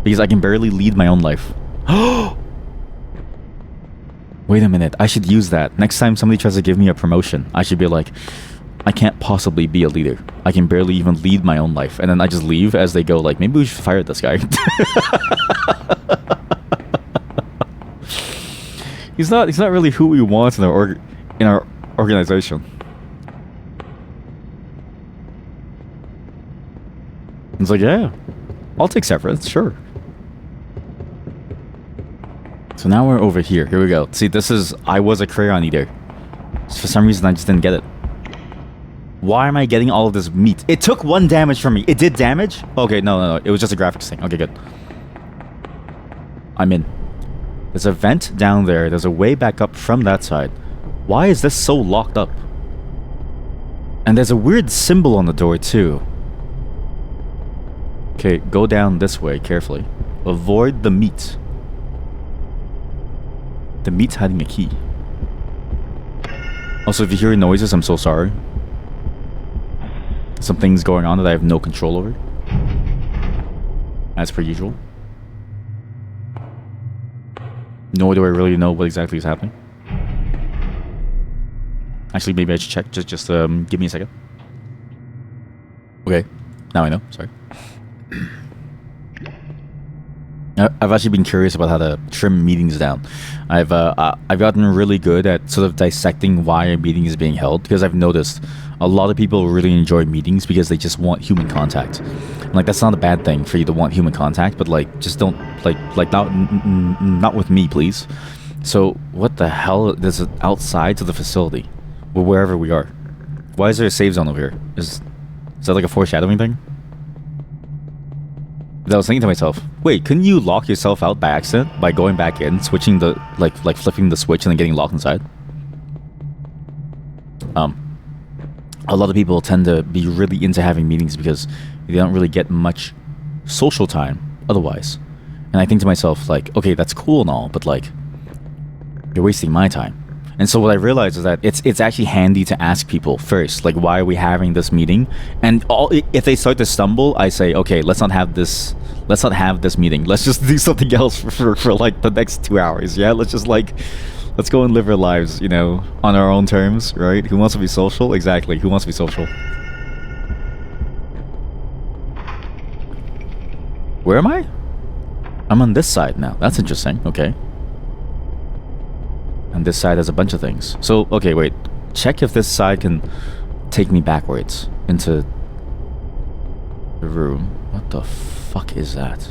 because I can barely lead my own life. Wait a minute, I should use that next time somebody tries to give me a promotion. I should be like, I can't possibly be a leader. I can barely even lead my own life. And then I just leave as they go, like, maybe we should fire this guy. He's not really who we want in our organization. It's like, yeah, I'll take severance, sure. So now we're over here. Here we go. See, I was a crayon eater. For some reason, I just didn't get it. Why am I getting all of this meat? It took 1 damage from me. It did damage? Okay, no. It was just a graphics thing. Okay, good. I'm in. There's a vent down there. There's a way back up from that side. Why is this so locked up? And there's a weird symbol on the door, too. Okay, go down this way, carefully. Avoid the meat. The meat's hiding a key. Also, if you hear noises, I'm so sorry. Some things going on that I have no control over. As per usual. Nor do I really know what exactly is happening. Actually, maybe I should check. Just give me a second. Okay. Now I know. Sorry. I've actually been curious about how to trim meetings down. I've gotten really good at sort of dissecting why a meeting is being held, because I've noticed a lot of people really enjoy meetings because they just want human contact. And, like, that's not a bad thing for you to want human contact, but like, just don't like not with me, please. So what the hell is it outside to the facility, or wherever we are? Why is there a save zone over here? Is that like a foreshadowing thing? I was thinking to myself, wait, couldn't you lock yourself out by accident by going back in, switching the like flipping the switch and then getting locked inside? A lot of people tend to be really into having meetings because they don't really get much social time otherwise. And I think to myself, like, okay, that's cool and all, but like, you're wasting my time. And so what I realized is that it's actually handy to ask people first, like, why are we having this meeting? And if they start to stumble, I say, okay, let's not have this meeting. Let's just do something else for like the next 2 hours. Yeah, let's go and live our lives, you know, on our own terms, right? Who wants to be social? Exactly. Who wants to be social? Where am I? I'm on this side now. That's interesting. Okay. And this side has a bunch of things. So, okay, wait. Check if this side can take me backwards into the room. What the fuck is that?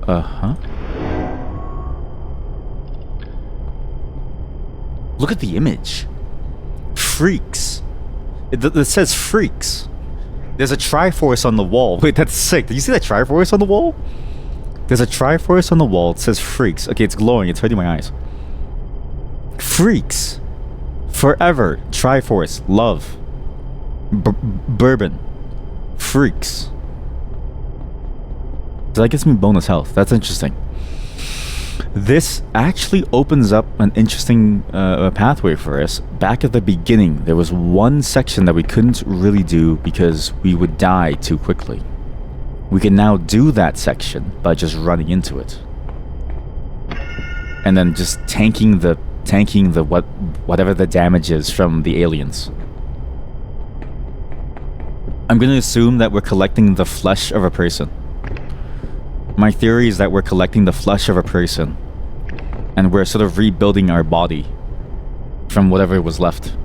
Uh-huh. Look at the image. Freaks. It says freaks. There's a Triforce on the wall. Wait, that's sick. Did you see that Triforce on the wall? There's a Triforce on the wall. It says freaks. Okay, it's glowing. It's hurting my eyes. Freaks. Forever. Triforce. Love. Bourbon. Freaks. So that gives me bonus health. That's interesting. This actually opens up an interesting pathway for us. Back at the beginning, there was one section that we couldn't really do because we would die too quickly. We can now do that section by just running into it. And then just tanking the whatever the damage is from the aliens. I'm gonna assume that we're collecting the flesh of a person. My theory is that we're collecting the flesh of a person, and we're sort of rebuilding our body from whatever was left.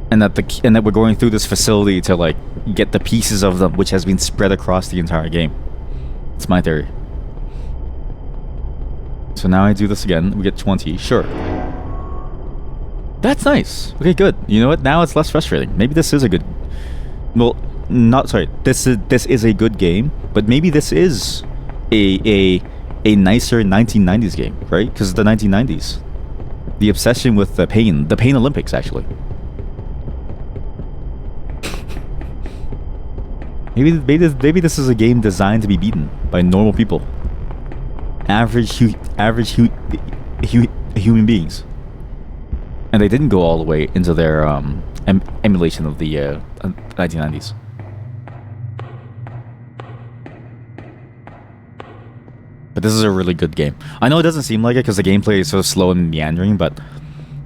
And that we're going through this facility to like get the pieces of them, which has been spread across the entire game. It's my theory. So now I do this again. We get 20. Sure. That's nice. Okay, good. You know what? Now it's less frustrating. Maybe this is a good. Well, not sorry. This is a good game, but maybe this is a nicer 1990s game, right? Because the 1990s, the obsession with the pain Olympics actually. Maybe this is a game designed to be beaten by normal people, average human beings, and they didn't go all the way into their emulation of the 1990s. But this is a really good game. I know it doesn't seem like it because the gameplay is so slow and meandering, but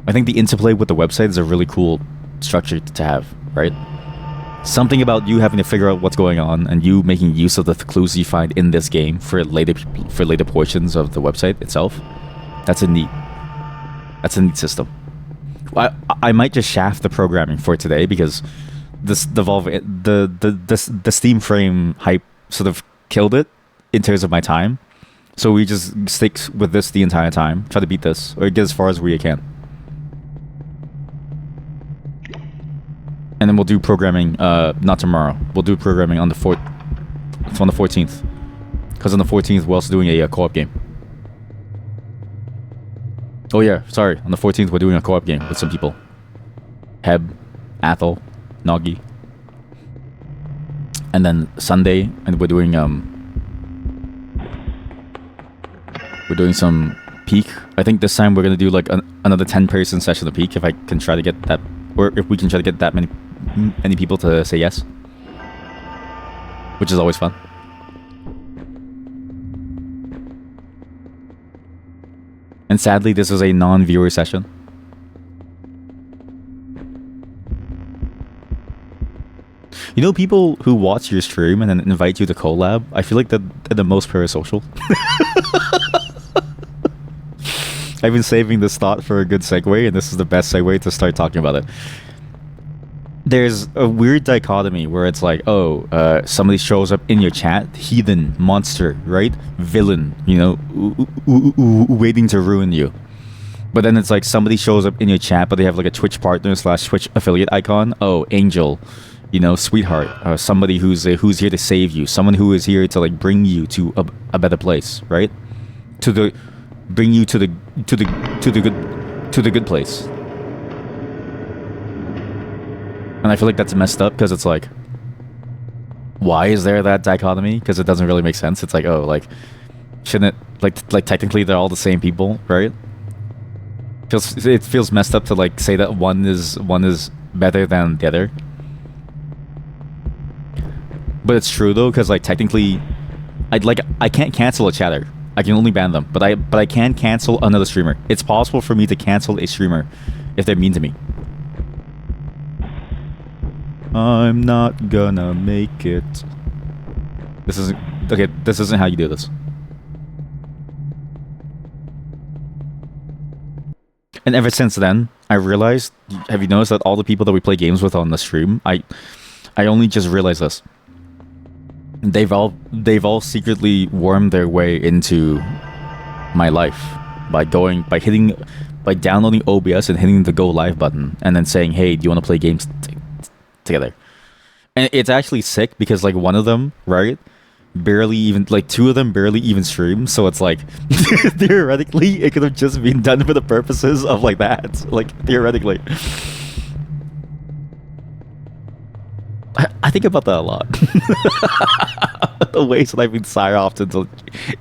I think the interplay with the website is a really cool structure to have, right? Something about you having to figure out what's going on and you making use of the clues you find in this game for later portions of the website itself. That's a neat system. I might just shaft the programming for today because the Steam frame hype sort of killed it in terms of my time. So we just stick with this the entire time, try to beat this, or get as far as we can. And then we'll do programming, not tomorrow. We'll do programming on the 14th. Because on the 14th, we're also doing a co-op game. Oh yeah, sorry. On the 14th, we're doing a co-op game with some people. Heb, Athel, Noggy. And then Sunday, and we're doing some Peak. I think this time we're gonna do like another 10-person session of Peak if I can try to get that, or if we can try to get that many people to say yes, which is always fun. And sadly, this is a non-viewer session. You know, people who watch your stream and then invite you to collab, I feel like they're the most parasocial. I've been saving this thought for a good segue, and this is the best segue to start talking about it. There's a weird dichotomy where it's like, somebody shows up in your chat, heathen, monster, right? Villain, you know, waiting to ruin you. But then it's like somebody shows up in your chat, but they have like a Twitch partner / Twitch affiliate icon. Oh, angel, you know, sweetheart, somebody who's here to save you, someone who is here to like bring you to a better place, right? Bring you to the good place. And I feel like that's messed up because it's like, why is there that dichotomy? Because it doesn't really make sense. It's like, oh, like, shouldn't it, like technically they're all the same people, right? It feels messed up to like say that one is better than the other. But it's true though, because like technically, I can't cancel a chatter. I can only ban them, but I can cancel another streamer. It's possible for me to cancel a streamer if they're mean to me. I'm not gonna make it. This isn't how you do this. And ever since then, I realized, have you noticed that all the people that we play games with on the stream, I only just realized this. They've all secretly wormed their way into my life by downloading OBS and hitting the go live button and then saying, hey, do you want to play games together? And it's actually sick because like one of them, right, barely even, like, 2 of them barely even stream, so it's like theoretically it could have just been done for the purposes of like that, like theoretically. I think about that a lot. The ways that I've been psyoped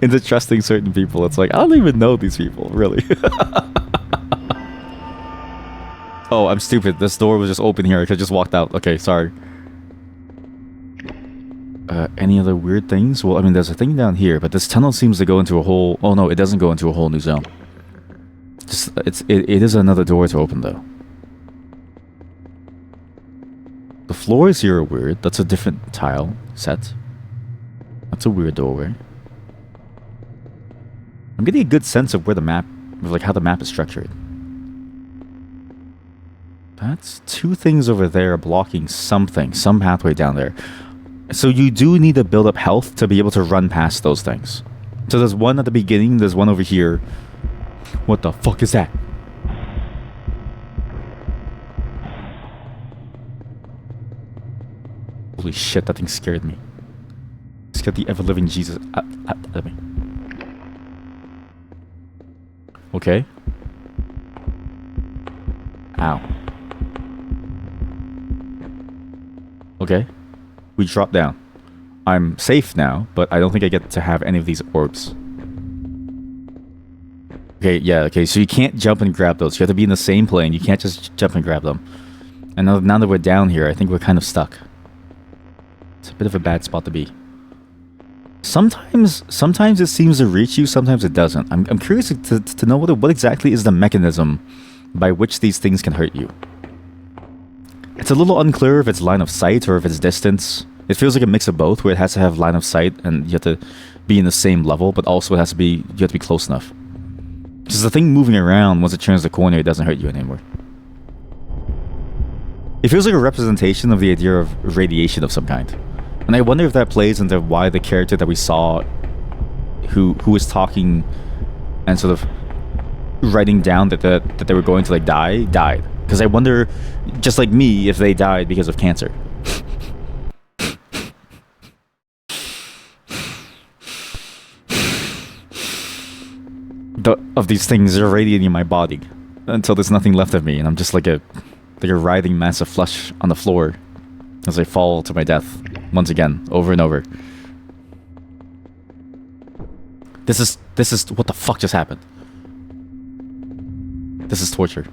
into trusting certain people. It's like, I don't even know these people, really. Oh, I'm stupid. This door was just open here. I could just walked out. Okay, sorry. Any other weird things? Well, I mean, there's a thing down here, but this tunnel seems to go into a whole... Oh, no, it doesn't go into a whole new zone. Just, it is another door to open, though. The floors here are weird. That's a different tile set. That's a weird doorway. I'm getting a good sense of where the map... of like, how the map is structured. That's 2 things over there blocking something. Some pathway down there. So you do need to build up health to be able to run past those things. So there's one at the beginning, there's one over here. What the fuck is that? Holy shit, that thing scared me. It scared the ever-living Jesus out of me. Okay. Ow. Okay. We drop down. I'm safe now, but I don't think I get to have any of these orbs. Okay, yeah, okay, so you can't jump and grab those. You have to be in the same plane. You can't just jump and grab them. And now that we're down here, I think we're kind of stuck. It's a bit of a bad spot to be. Sometimes it seems to reach you, sometimes it doesn't. I'm curious to know what exactly is the mechanism by which these things can hurt you. It's a little unclear if it's line of sight or if it's distance. It feels like a mix of both, where it has to have line of sight and you have to be in the same level, but also you have to be close enough. Because the thing moving around, once it turns the corner, it doesn't hurt you anymore. It feels like a representation of the idea of radiation of some kind. And I wonder if that plays into why the character that we saw, who was talking and sort of writing down that they were going to like died. Because I wonder, just like me, if they died because of cancer. Of these things irradiating my body until there's nothing left of me, and I'm just like a writhing mass of flesh on the floor as I fall to my death once again, over and over. This is what the fuck just happened? This is torture.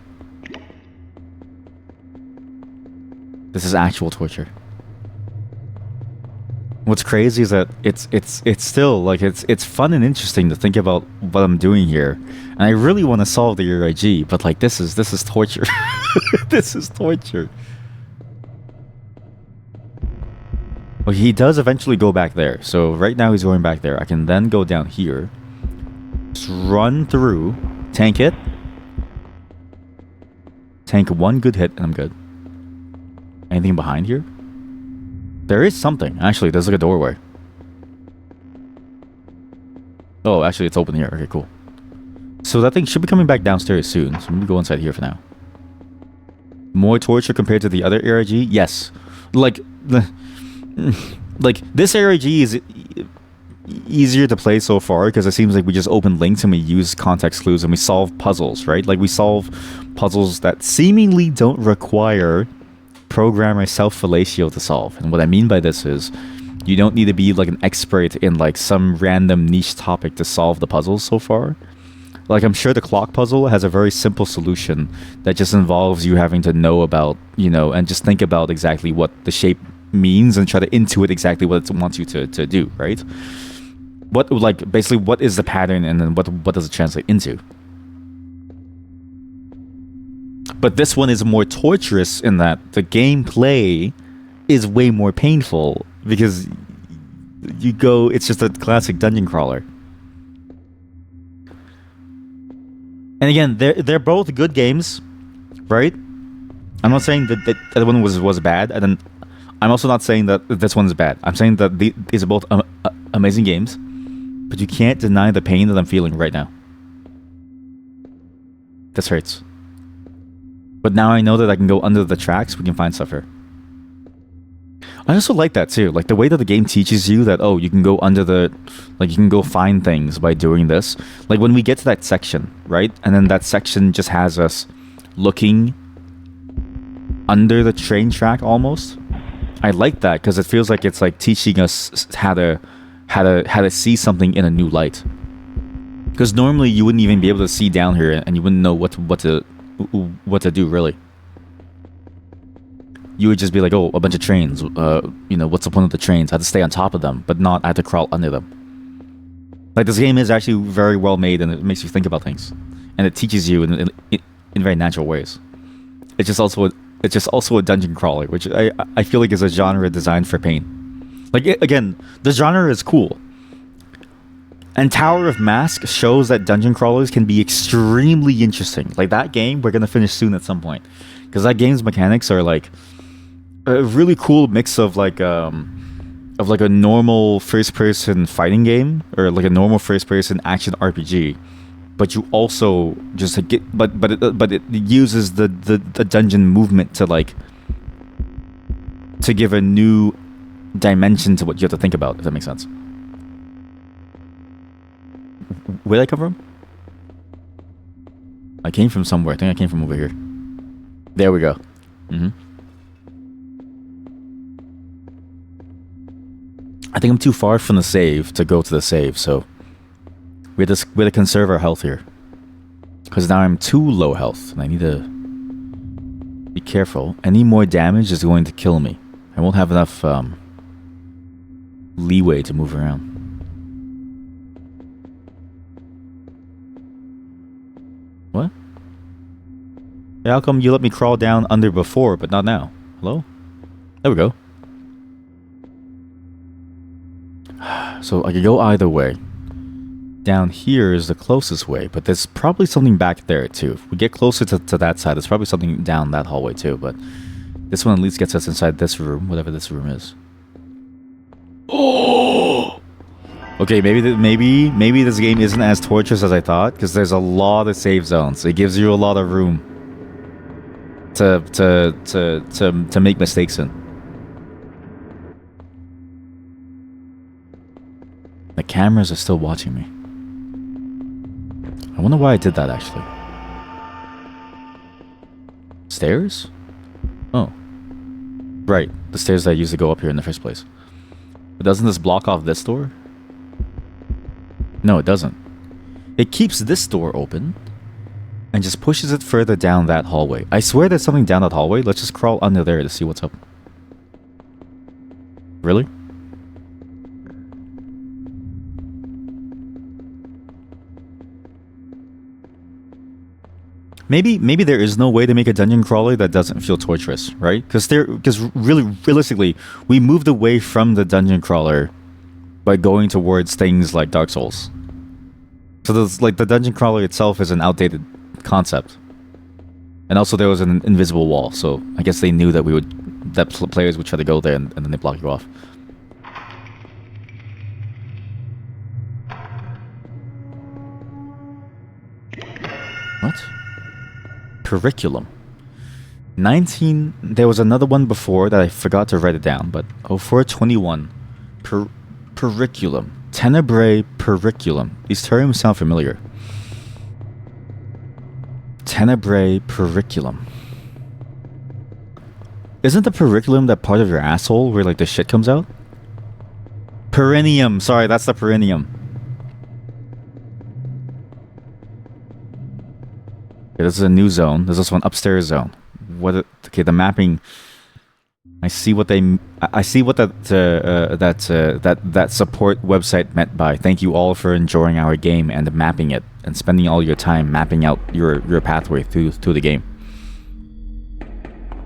This is actual torture. What's crazy is that it's still like it's fun and interesting to think about what I'm doing here, and I really want to solve the ERG, but like this is torture. This is torture. Well, he does eventually go back there, so right now he's going back there. I can then go down here, just run through, tank it, tank 1 good hit, and I'm good. Anything behind here? There is something. Actually, there's like a doorway. Oh, actually, it's open here. Okay, cool. So that thing should be coming back downstairs soon. So I'm gonna go inside here for now. More torture compared to the other ARG? Yes. Like this ARG is easier to play so far because it seems like we just open links and we use context clues and we solve puzzles, right? Like we solve puzzles that seemingly don't require programmer self-fellatio to solve. And what I mean by this is you don't need to be like an expert in like some random niche topic to solve the puzzles so far. Like I'm sure the clock puzzle has a very simple solution that just involves you having to know about, you know, and just think about exactly what the shape means and try to intuit exactly what it wants you to do, right? What, like, basically what is the pattern and then what does it translate into? But this one is more torturous in that the gameplay is way more painful because it's just a classic dungeon crawler. And again, they're both good games, right? I'm not saying that the other one was bad, and then I'm also not saying that this one's bad. I'm saying that these are both amazing games, but you can't deny the pain that I'm feeling right now. This hurts. But now I know that I can go under the tracks, we can find stuff here. I also like that too. Like the way that the game teaches you that, oh, you can go under the, like you can go find things by doing this. Like when we get to that section, right? And then that section just has us looking under the train track almost. I like that because it feels like it's like teaching us how to see something in a new light. Because normally you wouldn't even be able to see down here, and you wouldn't know what to do really. You would just be like, oh, a bunch of trains. You know, what's the point of the trains? I have to stay on top of them, but not I have to crawl under them. Like this game is actually very well made, and it makes you think about things, and it teaches you in very natural ways. It's just also a dungeon crawler, which I feel like is a genre designed for pain. Like again, the genre is cool. And Tower of Mask shows that dungeon crawlers can be extremely interesting. Like that game, we're gonna finish soon at some point, because that game's mechanics are like a really cool mix of like a normal first-person fighting game or like a normal first-person action RPG, but you also just get but it uses the dungeon movement to like to give a new dimension to what you have to think about, if that makes sense. Where did I come from? I came from somewhere. I think I came from over here. There we go. I think I'm too far from the save to go to the save, so we have to conserve our health here. Because now I'm too low health, and I need to be careful. Any more damage is going to kill me. I won't have enough leeway to move around. What? Yeah, how come you let me crawl down under before, but not now? Hello? There we go. So I could go either way. Down here is the closest way, but there's probably something back there too. If we get closer to that side, there's probably something down that hallway too, but this one at least gets us inside this room, whatever this room is. Oh! Okay, maybe this game isn't as torturous as I thought, because there's a lot of save zones. It gives you a lot of room to make mistakes in. The cameras are still watching me. I wonder why I did that, actually. Stairs? Oh. Right, the stairs that I used to go up here in the first place. But doesn't this block off this door? No, it doesn't. It keeps this door open and just pushes it further down that hallway. I swear there's something down that hallway. Let's just crawl under there to see what's up. Really? Maybe there is no way to make a dungeon crawler that doesn't feel torturous, right? Because really, realistically, we moved away from the dungeon crawler by going towards things like Dark Souls. So there's, like, the dungeon crawler itself is an outdated concept, and also there was an invisible wall. So I guess they knew that players would try to go there, and then they block you off. What? Curriculum. 19. There was another one before that I forgot to write it down, but 0421. Curriculum. Tenebrae Curriculum. These terms sound familiar. Tenebrae Curriculum. Isn't the periculum that part of your asshole where like the shit comes out? Perineum. Sorry, that's the perineum. Okay, this is a new zone. There's also an upstairs zone. Okay, the mapping. I see what that support website meant by thank you all for enjoying our game and mapping it and spending all your time mapping out your pathway through the game.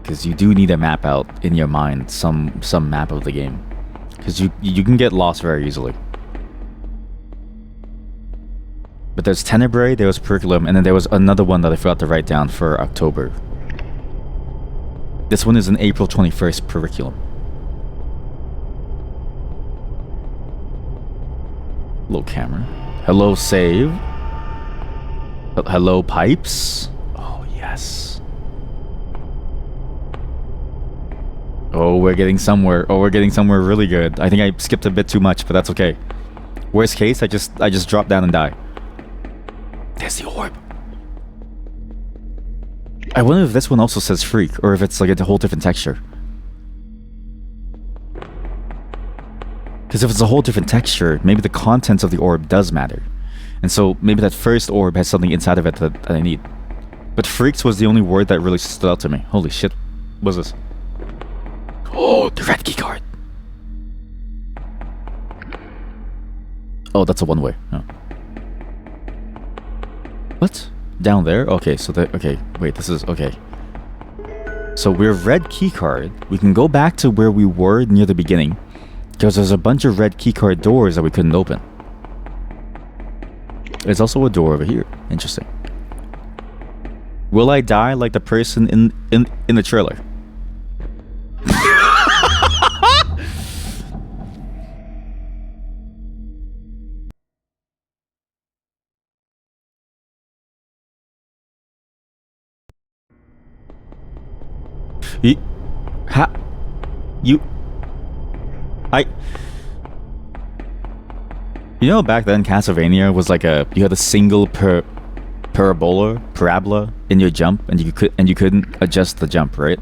Because you do need to map out in your mind some map of the game. Because you can get lost very easily. But there's Tenebrae, there was Periculum, and then there was another one that I forgot to write down for October. This one is an April 21st Periculum. Hello, camera. Hello, save. Hello, pipes. Oh, yes. Oh, we're getting somewhere. Oh, we're getting somewhere really good. I think I skipped a bit too much, but that's okay. Worst case, I just drop down and die. There's the orb. I wonder if this one also says freak, or if it's like a whole different texture. Because if it's a whole different texture, maybe the contents of the orb does matter. And so maybe that first orb has something inside of it that I need. But freaks was the only word that really stood out to me. Holy shit. What's this? Oh, the red key card. Oh, that's a one-way. Oh. What? Down there? Okay, so that... Okay, wait, this is... Okay. So we're red key card. We can go back to where we were near the beginning. Because there's a bunch of red keycard doors that we couldn't open. There's also a door over here. Interesting. Will I die like the person in the trailer? You know, back then Castlevania was like you had a single parabola in your jump, and you couldn't adjust the jump, right?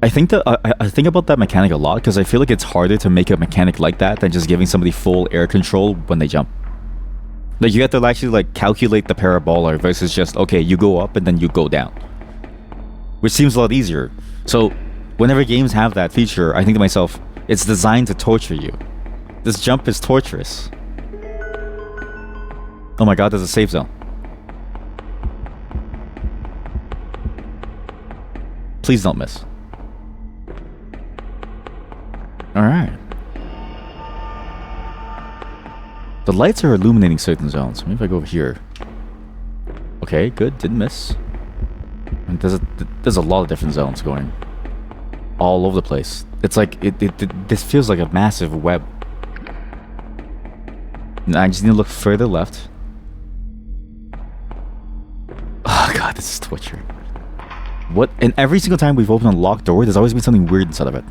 I think that I think about that mechanic a lot because I feel like it's harder to make a mechanic like that than just giving somebody full air control when they jump. Like you have to actually like calculate the parabola versus just okay, you go up and then you go down, which seems a lot easier. So whenever games have that feature, I think to myself, it's designed to torture you. This jump is torturous. Oh my god, there's a save zone. Please don't miss. Alright. The lights are illuminating certain zones. Maybe if I go over here. Okay, good. Didn't miss. And there's a lot of different zones going all over the place. It's like this feels like a massive web. And I just need to look further left. Oh god, this is torture. What? And every single time we've opened a locked door, there's always been something weird inside of it.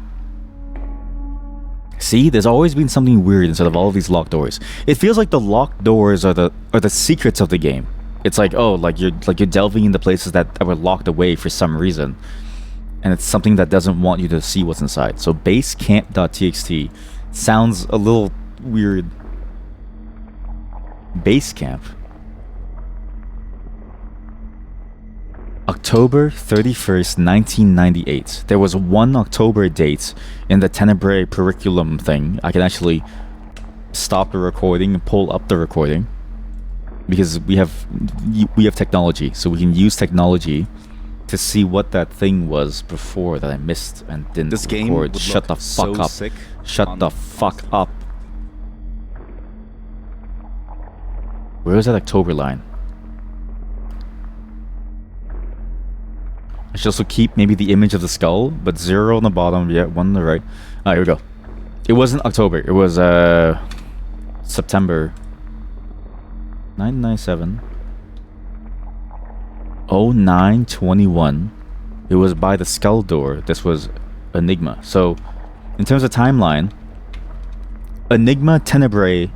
See, there's always been something weird inside of all of these locked doors. It feels like the locked doors are the secrets of the game. It's like, oh, like you're delving into places that were locked away for some reason, and it's something that doesn't want you to see what's inside. So basecamp.txt sounds a little weird. Basecamp. October 31st, 1998. There was one October date in the Tenebrae curriculum thing. I can actually stop the recording and pull up the recording because we have technology, so we can use technology to see what that thing was before that I missed and didn't record. Game would shut the fuck up. Shut the fuck up. Where is that October line? I should also keep maybe the image of the skull, but 0 on the bottom, yeah, 1 on the right. Ah, here we go. It wasn't October, it was September 997 0921. It was by the skull door. This was Enigma. So in terms of timeline, Enigma Tenebrae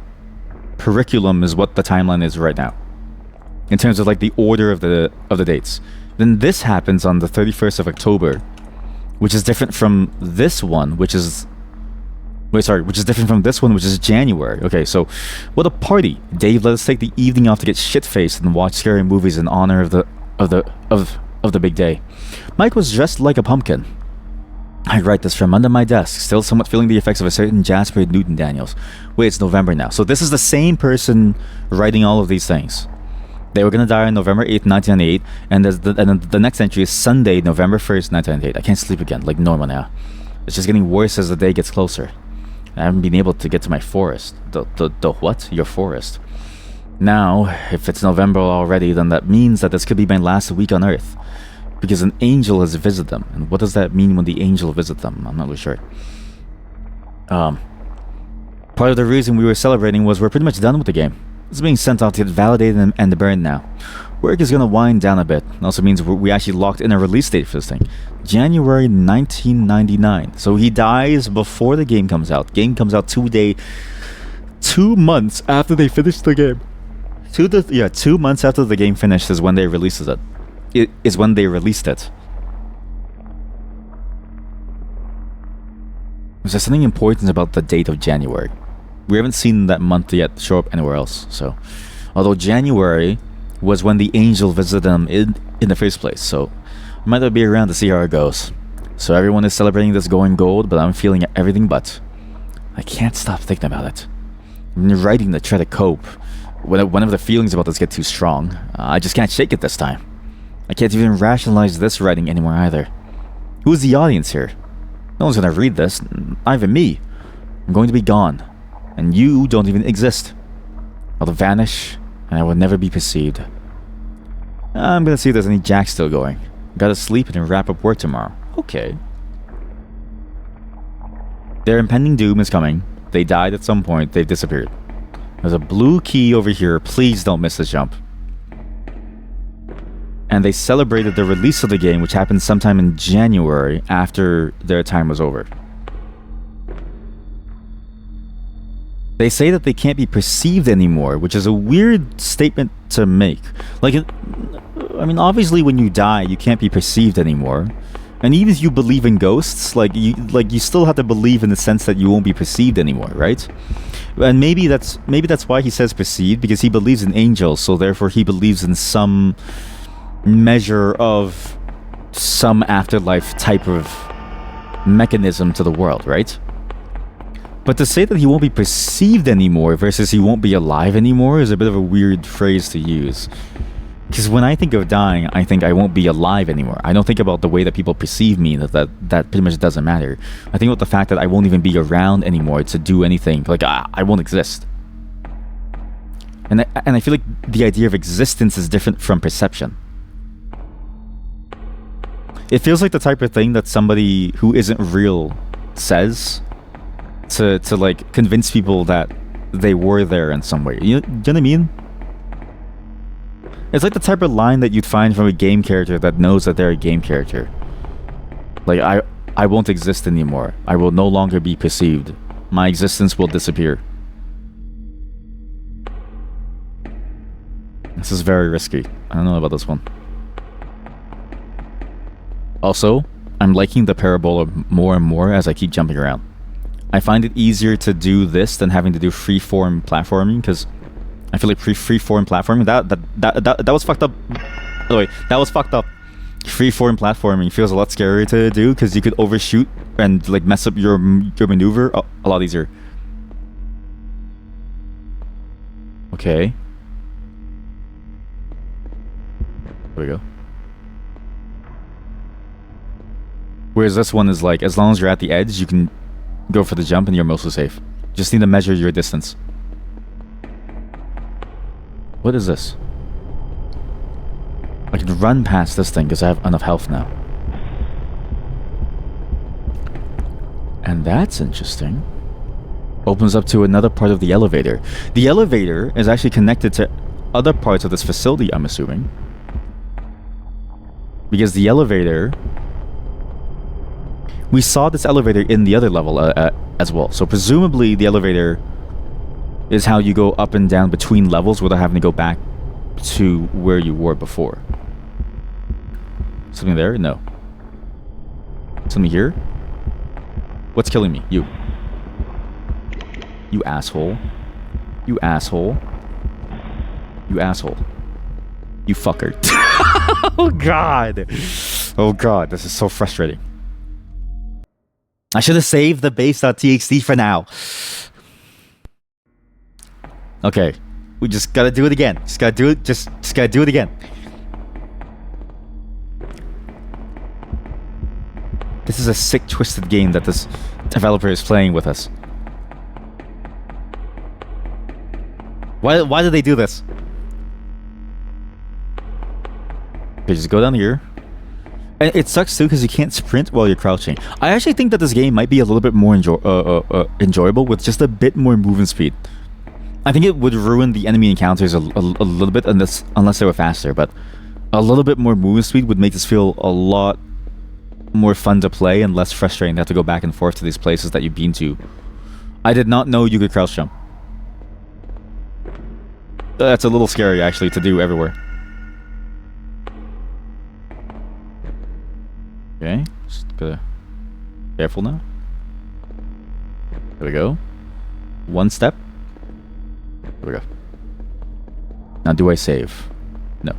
curriculum is what the timeline is right now in terms of like the order of the dates. Then this happens on the 31st of October, which is different from this one, which is which is different from this one, which is January. Okay, so what a party. Dave let us take the evening off to get shit-faced and watch scary movies in honor of the big day. Mike was dressed like a pumpkin. I write this from under my desk, still somewhat feeling the effects of a certain Jasper Newton Daniels. Wait, it's November now. So this is the same person writing all of these things. They were going to die on November 8th, 1998, and the next entry is Sunday, November 1st, 1998. I can't sleep again, like normal now. It's just getting worse as the day gets closer. I haven't been able to get to my forest. The what? Your forest. Now, if it's November already, then that means that this could be my last week on Earth. Because an angel has visited them. And what does that mean when the angel visits them? I'm not really sure. Part of the reason we were celebrating was we're pretty much done with the game. It's being sent off to get validated and burned now. Work is gonna wind down a bit. It also means we actually locked in a release date for this thing. January 1999. So he dies before the game comes out. Game comes out 2 months after they finished the game. 2 months after the game finished is when they released it. It is when they released it. Is there something important about the date of January? We haven't seen that month yet show up anywhere else. So, although January was when the angel visited them in the first place, so I might not be around to see how it goes. So everyone is celebrating this going gold, but I'm feeling everything but. I can't stop thinking about it. I'm writing to try to cope. Whenever the feelings about this get too strong, I just can't shake it this time. I can't even rationalize this writing anymore either. Who's the audience here? No one's gonna read this, not even me. I'm going to be gone, and you don't even exist. I'll vanish, and I will never be perceived. I'm gonna see if there's any jack still going. Gotta sleep and wrap up work tomorrow. Okay. Their impending doom is coming. They died at some point. They've disappeared. There's a blue key over here. Please don't miss this jump. And they celebrated the release of the game, which happened sometime in January after their time was over. They say that they can't be perceived anymore, which is a weird statement to make. Like, I mean, obviously when you die, you can't be perceived anymore. And even if you believe in ghosts, you still have to believe in the sense that you won't be perceived anymore, right? And maybe that's why he says perceived, because he believes in angels, so therefore he believes in some measure of some afterlife type of mechanism to the world, right? But to say that he won't be perceived anymore versus he won't be alive anymore is a bit of a weird phrase to use. Because when I think of dying, I think I won't be alive anymore. I don't think about the way that people perceive me, that pretty much doesn't matter. I think about the fact that I won't even be around anymore to do anything. Like, I won't exist. And I feel like the idea of existence is different from perception. It feels like the type of thing that somebody who isn't real says to like convince people that they were there in some way. You know what I mean? It's like the type of line that you'd find from a game character that knows that they're a game character. Like, I won't exist anymore. I will no longer be perceived. My existence will disappear. This is very risky. I don't know about this one. Also, I'm liking the parabola more and more as I keep jumping around. I find it easier to do this than having to do freeform platforming, because I feel like freeform platforming, that was fucked up. By the way, that was fucked up. Freeform platforming feels a lot scarier to do because you could overshoot and like mess up your maneuver a lot easier. Okay. There we go. Whereas this one is like, as long as you're at the edge, you can go for the jump and you're mostly safe. Just need to measure your distance. What is this? I can run past this thing because I have enough health now. And that's interesting. Opens up to another part of the elevator. The elevator is actually connected to other parts of this facility, I'm assuming. Because the elevator... We saw this elevator in the other level as well. So presumably the elevator is how you go up and down between levels without having to go back to where you were before. Something there? No. Something here? What's killing me? You. You asshole. You asshole. You asshole. You fucker. Oh god. Oh god, this is so frustrating. I should have saved the base.txt for now. Okay. We just gotta do it again. Just gotta do it. Just gotta do it again. This is a sick, twisted game that this developer is playing with us. Why did they do this? Okay, just go down here. And it sucks too because you can't sprint while you're crouching. I actually think that this game might be a little bit more enjoyable with just a bit more movement speed. I think it would ruin the enemy encounters a little bit unless they were faster, but a little bit more movement speed would make this feel a lot more fun to play and less frustrating to have to go back and forth to these places that you've been to. I did not know you could crouch jump. That's a little scary, actually, to do everywhere. Okay, just gotta... Careful now. There we go. One step. There we go. Now, do I save? No.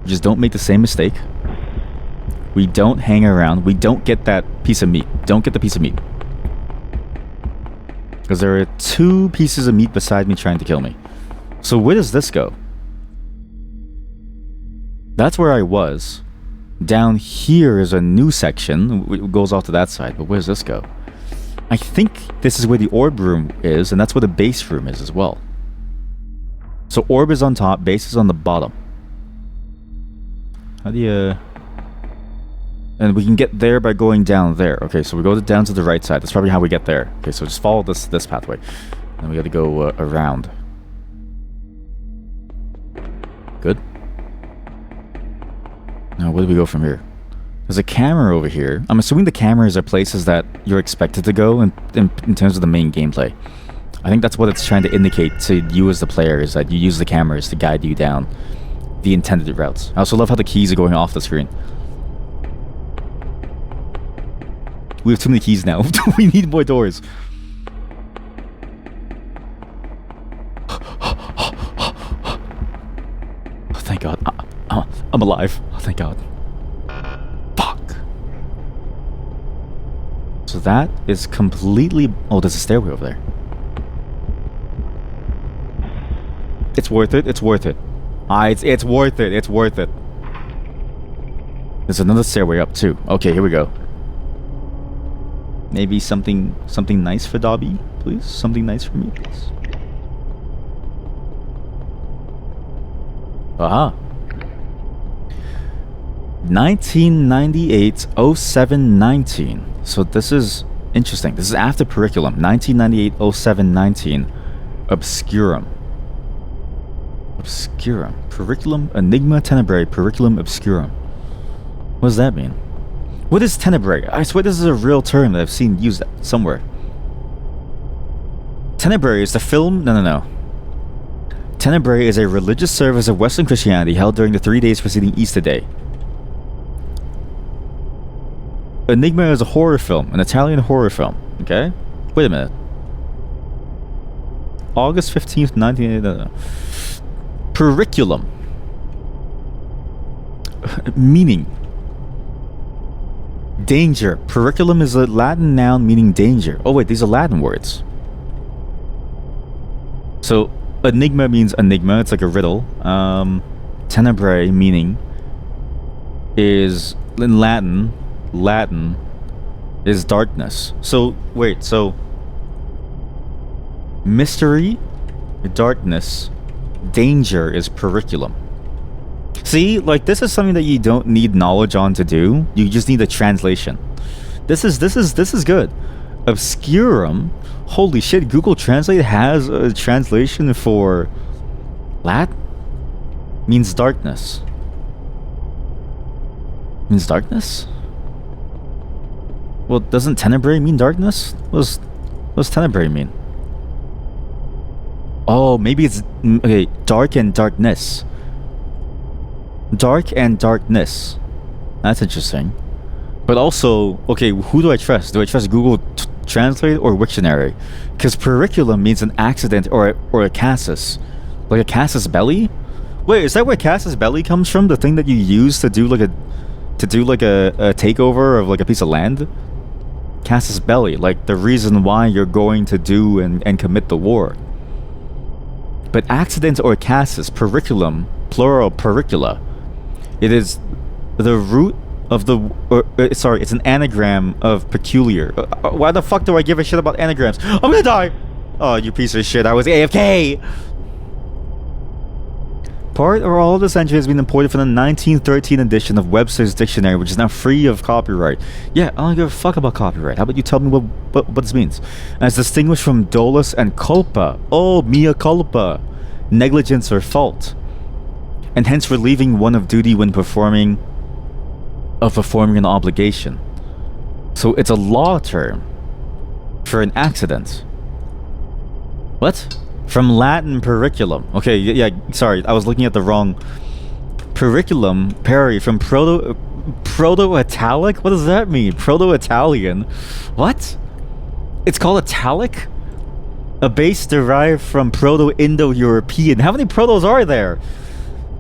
Just don't make the same mistake. We don't hang around. We don't get that piece of meat. Don't get the piece of meat. Because there are 2 pieces of meat beside me trying to kill me. So where does this go? That's where I was. Down here is a new section. It goes off to that side. But where does this go? I think this is where the orb room is, and that's where the base room is as well. So orb is on top, base is on the bottom. How do you... And we can get there by going down there. Okay, so we go down to the right side. That's probably how we get there. Okay, so just follow this pathway. And we gotta go around. Good. Now, where do we go from here? There's a camera over here. I'm assuming the cameras are places that you're expected to go in terms of the main gameplay. I think that's what it's trying to indicate to you as the player, is that you use the cameras to guide you down the intended routes. I also love how the keys are going off the screen. We have too many keys now. We need more doors. Oh, thank God. I'm alive. Oh, thank God. Fuck. So that is completely... Oh, there's a stairway over there. It's worth it. It's worth it. It's worth it. It's worth it. There's another stairway up too. Okay, here we go. Maybe something nice for Dobby, please? Something nice for me, please? Aha. 1998-07-19. So this is interesting. This is after Curriculum. 1998-07-19. Obscurum. Obscurum. Curriculum Enigma Tenebrae Curriculum Obscurum. What does that mean? What is Tenebrae? I swear this is a real term that I've seen used somewhere. Tenebrae is the film... No. Tenebrae is a religious service of Western Christianity held during the 3 days preceding Easter Day. Enigma is a horror film, an Italian horror film. Okay? Wait a minute. August 15th, 1980... Curriculum. Meaning. Danger. Curriculum is a Latin noun meaning danger. Oh wait, these are Latin words. So, enigma means enigma. It's like a riddle. Tenebrae meaning is in Latin. Latin is darkness. So wait. So mystery, darkness, danger is curriculum. See, like this is something that you don't need knowledge on to do. You just need a translation. This is good. Obscurum. Holy shit! Google Translate has a translation for Lat. Means darkness. Means darkness. Well, doesn't Tenebrae mean darkness? What does Tenebrae mean? Oh, maybe it's okay. Dark and darkness. Dark and darkness. That's interesting. But also, okay, who do I trust? Do I trust Google Translate or Wiktionary? Because curriculum means an accident or a casus. Like a casus belli? Wait, is that where casus belli comes from? The thing that you use to do like a takeover of like a piece of land? Casus belli, like the reason why you're going to do and commit the war. But accident or casus, curriculum, plural curricula. It is the root of the... sorry, it's an anagram of peculiar. Why the fuck do I give a shit about anagrams? I'm gonna die! Oh, you piece of shit, I was AFK! Part or all of this entry has been imported from the 1913 edition of Webster's Dictionary, which is now free of copyright. Yeah, I don't give a fuck about copyright. How about you tell me what this means? As distinguished from dolus and culpa. Oh, mea culpa. Negligence or fault. And hence relieving one of duty when performing an obligation. So it's a law term for an accident. What? From Latin periculum. Okay, yeah, sorry, I was looking at the wrong... Periculum, peri, from Proto-Italic? What does that mean? Proto-Italian? What? It's called Italic? A base derived from Proto-Indo-European. How many protos are there?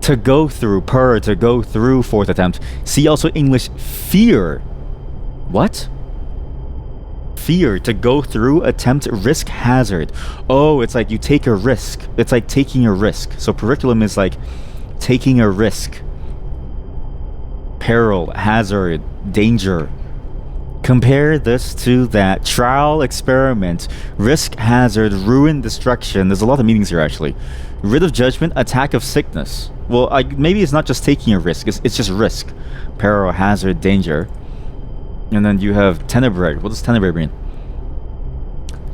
To go through, to go through, fourth attempt. See also English fear. What? Fear, to go through, attempt, risk, hazard. Oh, it's like you take a risk. It's like taking a risk. So periculum is like taking a risk. Peril, hazard, danger. Compare this to that. Trial, experiment, risk, hazard, ruin, destruction. There's a lot of meanings here actually. Writ of judgment, attack of sickness. Well, maybe it's not just taking a risk. It's just risk. Peril, hazard, danger. And then you have tenebrae. What does tenebrae mean?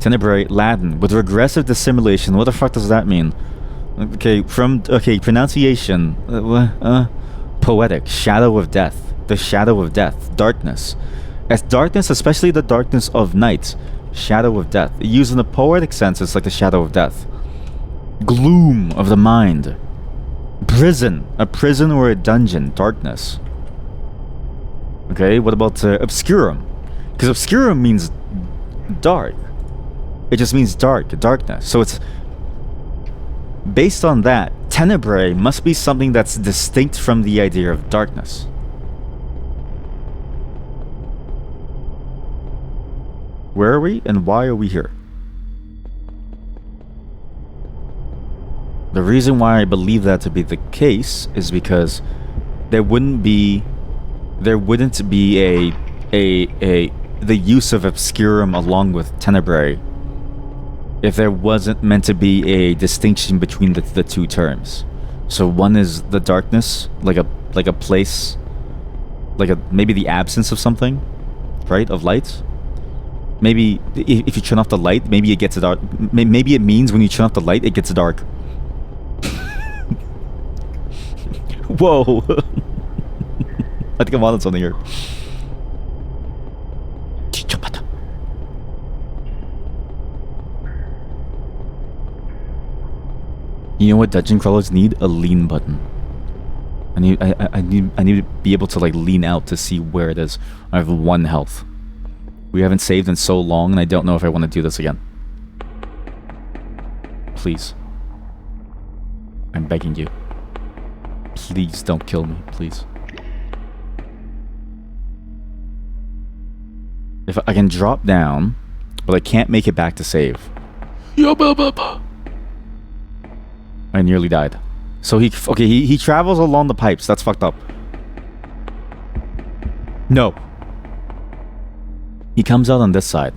Tenebrae, Latin. With regressive dissimulation. What the fuck does that mean? Okay, pronunciation. Poetic. Shadow of death. The shadow of death. Darkness. As darkness, especially the darkness of night. Shadow of death. Used in the poetic sense, it's like the shadow of death. Gloom of the mind. Prison. A prison or a dungeon. Darkness. Okay, what about obscurum? Because obscurum means dark. It just means dark, darkness. So it's... Based on that, tenebrae must be something that's distinct from the idea of darkness. Where are we and why are we here? The reason why I believe that to be the case is because there wouldn't be the use of obscurum along with tenebrae if there wasn't meant to be a distinction between the two terms. So one is the darkness, like a place, maybe the absence of something, right, of light. Maybe if you turn off the light, maybe it gets dark. Maybe it means when you turn off the light, it gets dark. Whoa. I think I'm on something here. You know what dungeon crawlers need? A lean button. I need to be able to like lean out to see where it is. I have 1 health. We haven't saved in so long, and I don't know if I want to do this again. Please. I'm begging you. Please don't kill me, please. If I can drop down, but I can't make it back to save. I nearly died. So he travels along the pipes. That's fucked up. No. He comes out on this side.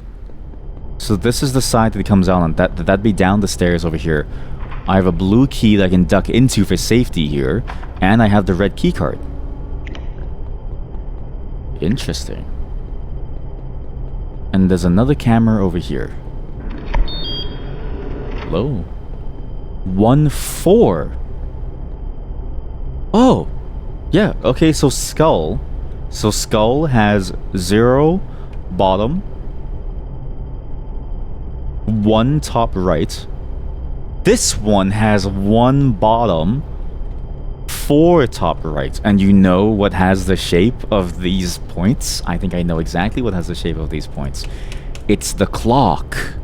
So this is the side that he comes out on. That'd be down the stairs over here. I have a blue key that I can duck into for safety here, and I have the red key card. Interesting. And there's another camera over here. Hello? 1-4. Oh! Yeah, okay, so skull. So skull has 0 bottom, 1 top right. This one has 1 bottom, 4 top right. And you know what has the shape of these points? I think I know exactly what has the shape of these points. It's the clock.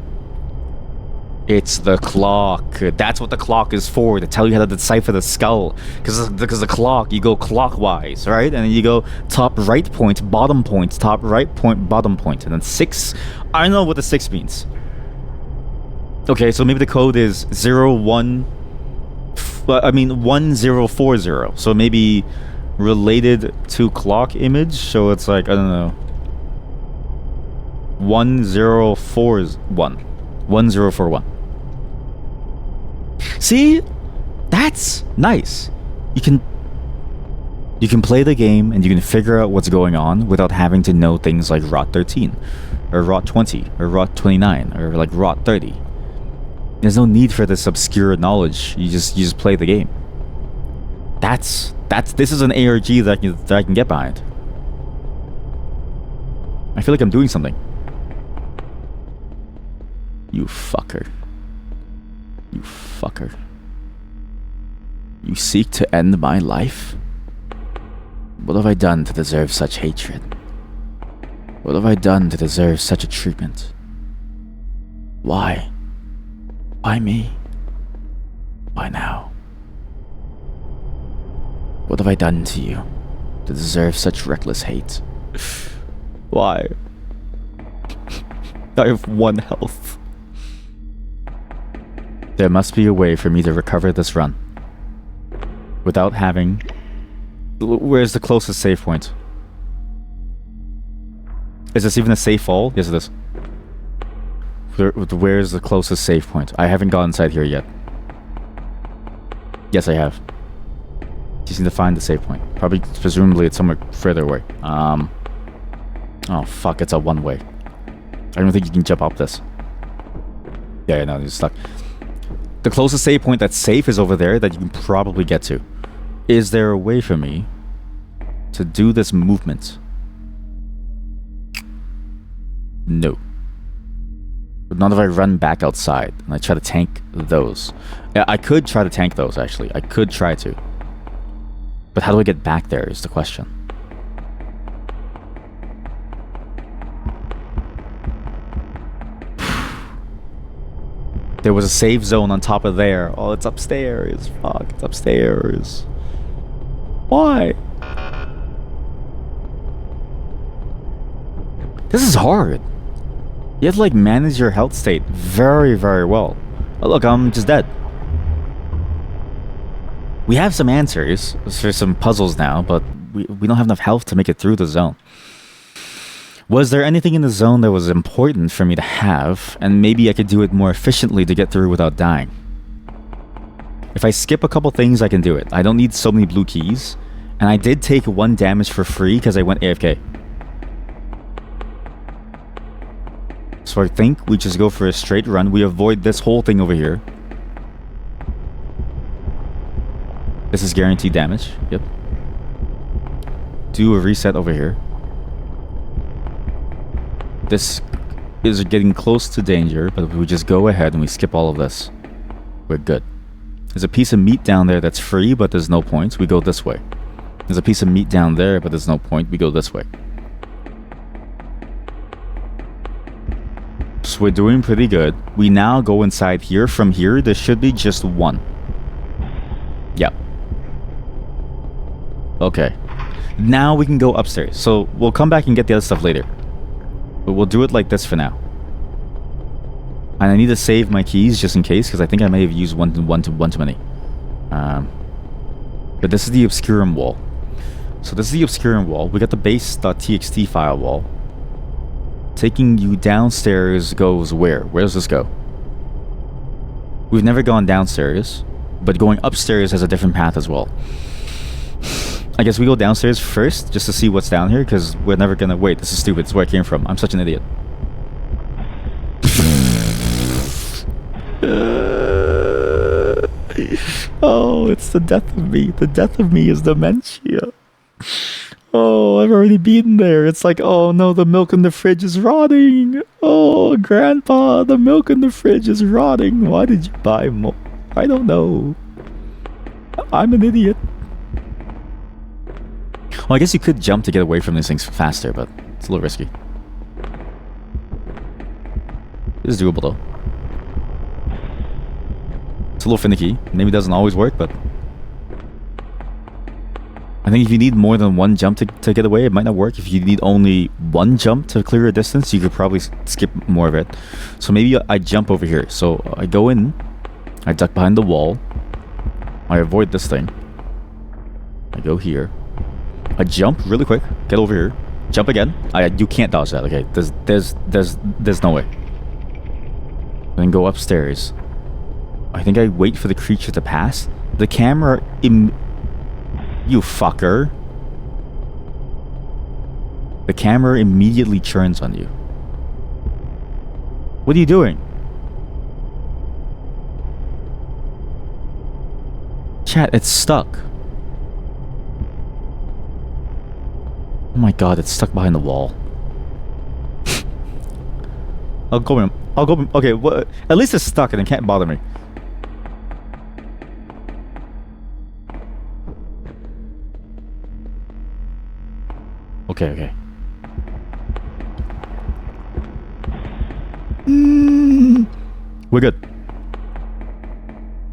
It's the clock. That's what the clock is for, to tell you how to decipher the skull. Because the clock, you go clockwise, right? And then you go top right point, bottom point, top right point, bottom point. And then 6, I don't know what the 6 means. Okay, so maybe the code is 1040. So maybe related to clock image. So it's like, I don't know, 1041. 1041. See? That's nice. You can play the game and you can figure out what's going on without having to know things like Rot 13, or Rot 20, or Rot 29, or like Rot 30. There's no need for this obscure knowledge. You just play the game. This is an ARG that I can get behind. I feel like I'm doing something. You fucker. You fucker. You seek to end my life? What have I done to deserve such hatred? What have I done to deserve such a treatment? Why? Why me? Why now? What have I done to you to deserve such reckless hate? Why? I have 1 health. There must be a way for me to recover this run without having... Where's the closest save point? Is this even a safe fall? Yes, it is. Where's the closest save point? I haven't gone inside here yet. Yes, I have. Just need to find the save point. Presumably it's somewhere further away. Oh fuck, it's a one-way. I don't think you can jump up this. Yeah, no, you're stuck. The closest save point that's safe is over there that you can probably get to. Is there a way for me to do this movement? No. But not if I run back outside and I try to tank those. Yeah, I could try to tank those, actually. I could try to. But how do I get back there is the question. There was a save zone on top of there. Oh, it's upstairs. Fuck, it's upstairs. Why? This is hard. You have to, like, manage your health state very, very well. Oh, look, I'm just dead. We have some answers for some puzzles now, but we don't have enough health to make it through the zone. Was there anything in the zone that was important for me to have, and maybe I could do it more efficiently to get through without dying? If I skip a couple things, I can do it. I don't need so many blue keys, and I did take 1 damage for free because I went AFK. So I think we just go for a straight run. We avoid this whole thing over here. This is guaranteed damage. Yep. Do a reset over here. This is getting close to danger, but if we just go ahead and we skip all of this, we're good. There's a piece of meat down there that's free, but there's no point. We go this way. There's a piece of meat down there, but there's no point. We go this way. So we're doing pretty good. We now go inside here. From here, there should be just 1. Yep. Okay. Now we can go upstairs. So we'll come back and get the other stuff later. But we'll do it like this for now. And I need to save my keys just in case, because I think I may have used one too many. But this is the Obscurum wall. So this is the Obscurum wall. We got the base.txt file wall. Taking you downstairs goes where? Where does this go? We've never gone downstairs, but going upstairs has a different path as well. I guess we go downstairs first, just to see what's down here, because we're never gonna... Wait, this is stupid. It's where I came from. I'm such an idiot. Oh, it's the death of me. The death of me is dementia. Oh, I've already been there. It's like, oh no, the milk in the fridge is rotting. Oh, Grandpa, the milk in the fridge is rotting. Why did you buy more? I don't know. I'm an idiot. Well, I guess you could jump to get away from these things faster, but it's a little risky. It is doable, though. It's a little finicky. Maybe it doesn't always work, but... I think if you need more than 1 jump to get away, it might not work. If you need only 1 jump to clear a distance, you could probably skip more of it. So maybe I jump over here. So I go in, I duck behind the wall, I avoid this thing, I go here, I jump really quick, get over here, jump again. You can't dodge that. Okay, there's no way. Then go upstairs. I think I wait for the creature to pass. The camera You fucker. The camera immediately turns on you. What are you doing? Chat, it's stuck. Oh my god, it's stuck behind the wall. I'll go in. Okay, well, at least it's stuck and it can't bother me. Okay. We're good.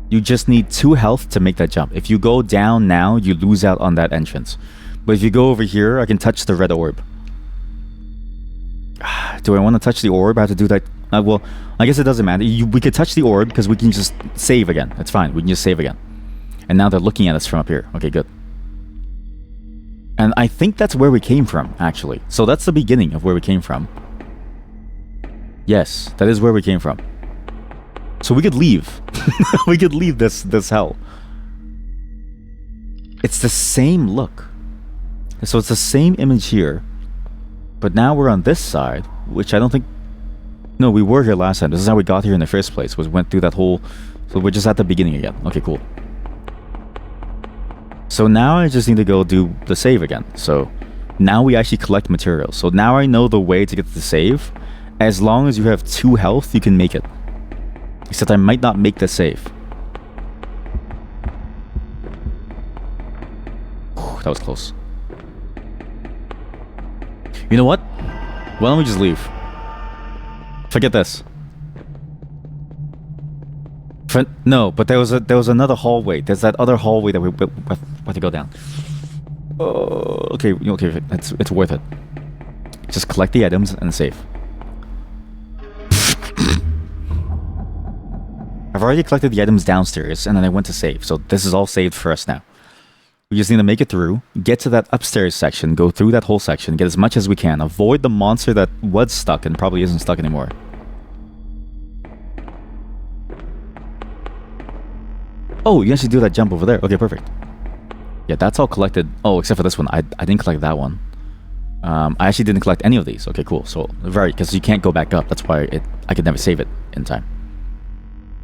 You just need 2 health to make that jump. If you go down now, you lose out on that entrance. But if you go over here, I can touch the red orb. Do I want to touch the orb? I have to do that. Well, I guess it doesn't matter. We could touch the orb because we can just save again. That's fine. We can just save again. And now they're looking at us from up here. Okay, good. And I think that's where we came from, actually. So that's the beginning of where we came from. Yes, that is where we came from. So we could leave. We could leave this hell. It's the same look. So it's the same image here. But now we're on this side, which I don't think... No, we were here last time. This is how we got here in the first place. We went through that whole... So we're just at the beginning again. Okay, cool. So now I just need to go do the save again. So now we actually collect materials. So now I know the way to get to the save. As long as you have 2 health, you can make it. Except I might not make the save. Whew, that was close. You know what? Why don't we just leave? Forget this. No, but there was another hallway. There's that other hallway that we have to go down. Okay, it's worth it. Just collect the items and save. I've already collected the items downstairs, and then I went to save. So this is all saved for us now. We just need to make it through, get to that upstairs section, go through that whole section, get as much as we can, avoid the monster that was stuck and probably isn't stuck anymore. Oh, you actually do that jump over there. Okay, perfect. Yeah, that's all collected. Oh, except for this one. I didn't collect that one. I actually didn't collect any of these. Okay, cool. So, because you can't go back up. That's why I could never save it in time.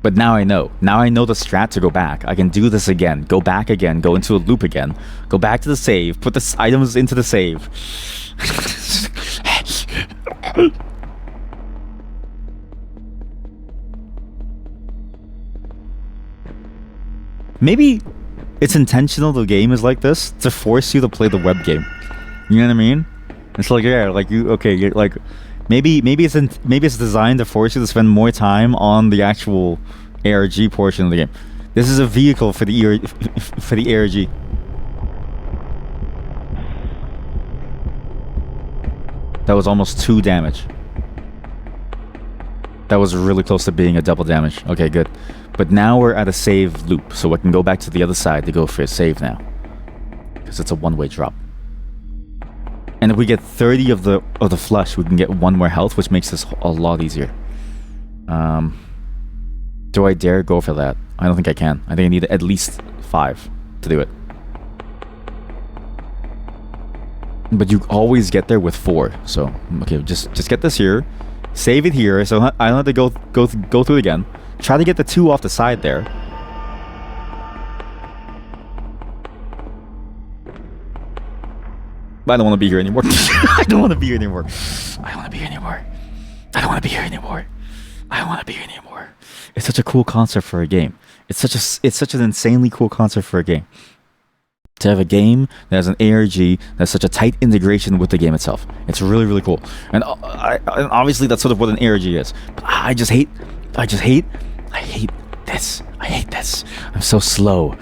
But now I know. Now I know the strat to go back. I can do this again. Go back again. Go into a loop again. Go back to the save. Put the items into the save. Maybe it's intentional the game is like this to force you to play the web game. You know what I mean? It's like, yeah, like you're like maybe it's designed to force you to spend more time on the actual ARG portion of the game. This is a vehicle for the ARG. That was almost 2 damage. That was really close to being a double damage. Okay, good. But now we're at a save loop, so I can go back to the other side to go for a save now. Because it's a one-way drop. And if we get 30 of the flesh, we can get 1 more health, which makes this a lot easier. Do I dare go for that? I don't think I can. I think I need at least 5 to do it. But you always get there with 4. So, okay, just get this here. Save it here, so I don't have to go through it again. Try to get the 2 off the side there. I don't want to be here anymore. I don't want to be here anymore. I don't want to be here anymore. I don't want to be here anymore. I don't want to be here anymore. It's such a cool concept for a game. It's such an insanely cool concept for a game. To have a game that has an ARG that has such a tight integration with the game itself. It's really, really cool. And obviously that's sort of what an ARG is. But I hate this. I hate this. I'm so slow.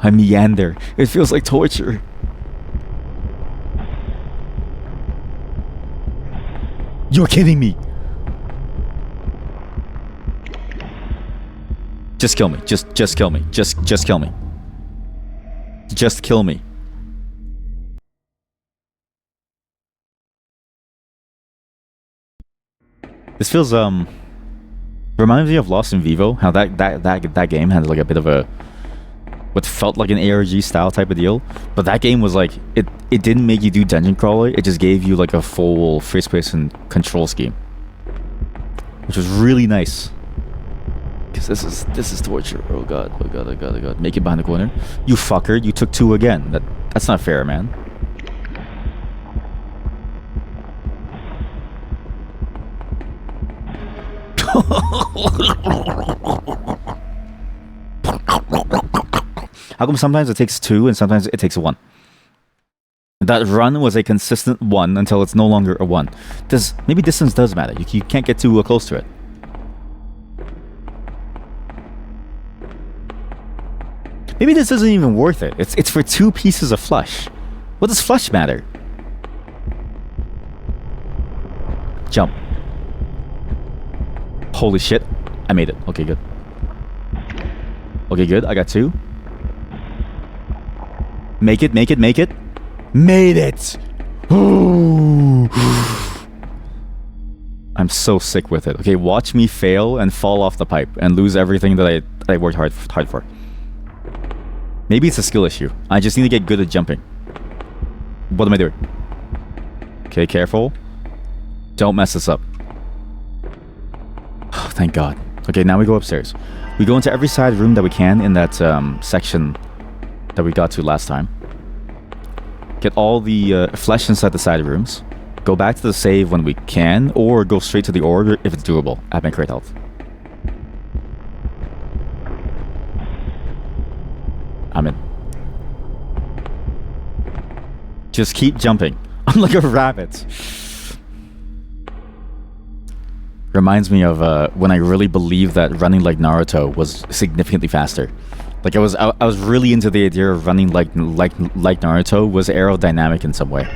I meander. It feels like torture. You're kidding me. Just kill me. Just kill me. Just kill me. Just kill me. This feels reminds me of Lost in Vivo. How that game had like a bit of a with felt like an ARG style type of deal. But that game was like, it didn't make you do dungeon crawler. It just gave you like a full first person control scheme, which was really nice. Because this is torture. Oh god, oh god, oh god, oh god. Make it behind the corner. You fucker, you took 2 again. That's not fair, man. How come sometimes it takes 2 and sometimes it takes 1? That run was a consistent 1 until it's no longer a 1. Maybe distance does matter. You can't get too close to it. Maybe this isn't even worth it. It's for 2 pieces of flush. What does flush matter? Jump. Holy shit. I made it. Okay, good. Okay, good. I got 2. Make it, make it, make it. Made it! I'm so sick with it. Okay, watch me fail and fall off the pipe and lose everything that I worked hard for. Maybe it's a skill issue. I just need to get good at jumping. What am I doing? Okay, careful. Don't mess this up. Oh, thank God. Okay, now we go upstairs. We go into every side room that we can in that section that we got to last time. Get all the flesh inside the side rooms. Go back to the save when we can, or go straight to the orb if it's doable at my crate health. I'm in. Just keep jumping. I'm like a rabbit. Reminds me of when I really believed that running like Naruto was significantly faster. Like I was really into the idea of running like Naruto was aerodynamic in some way.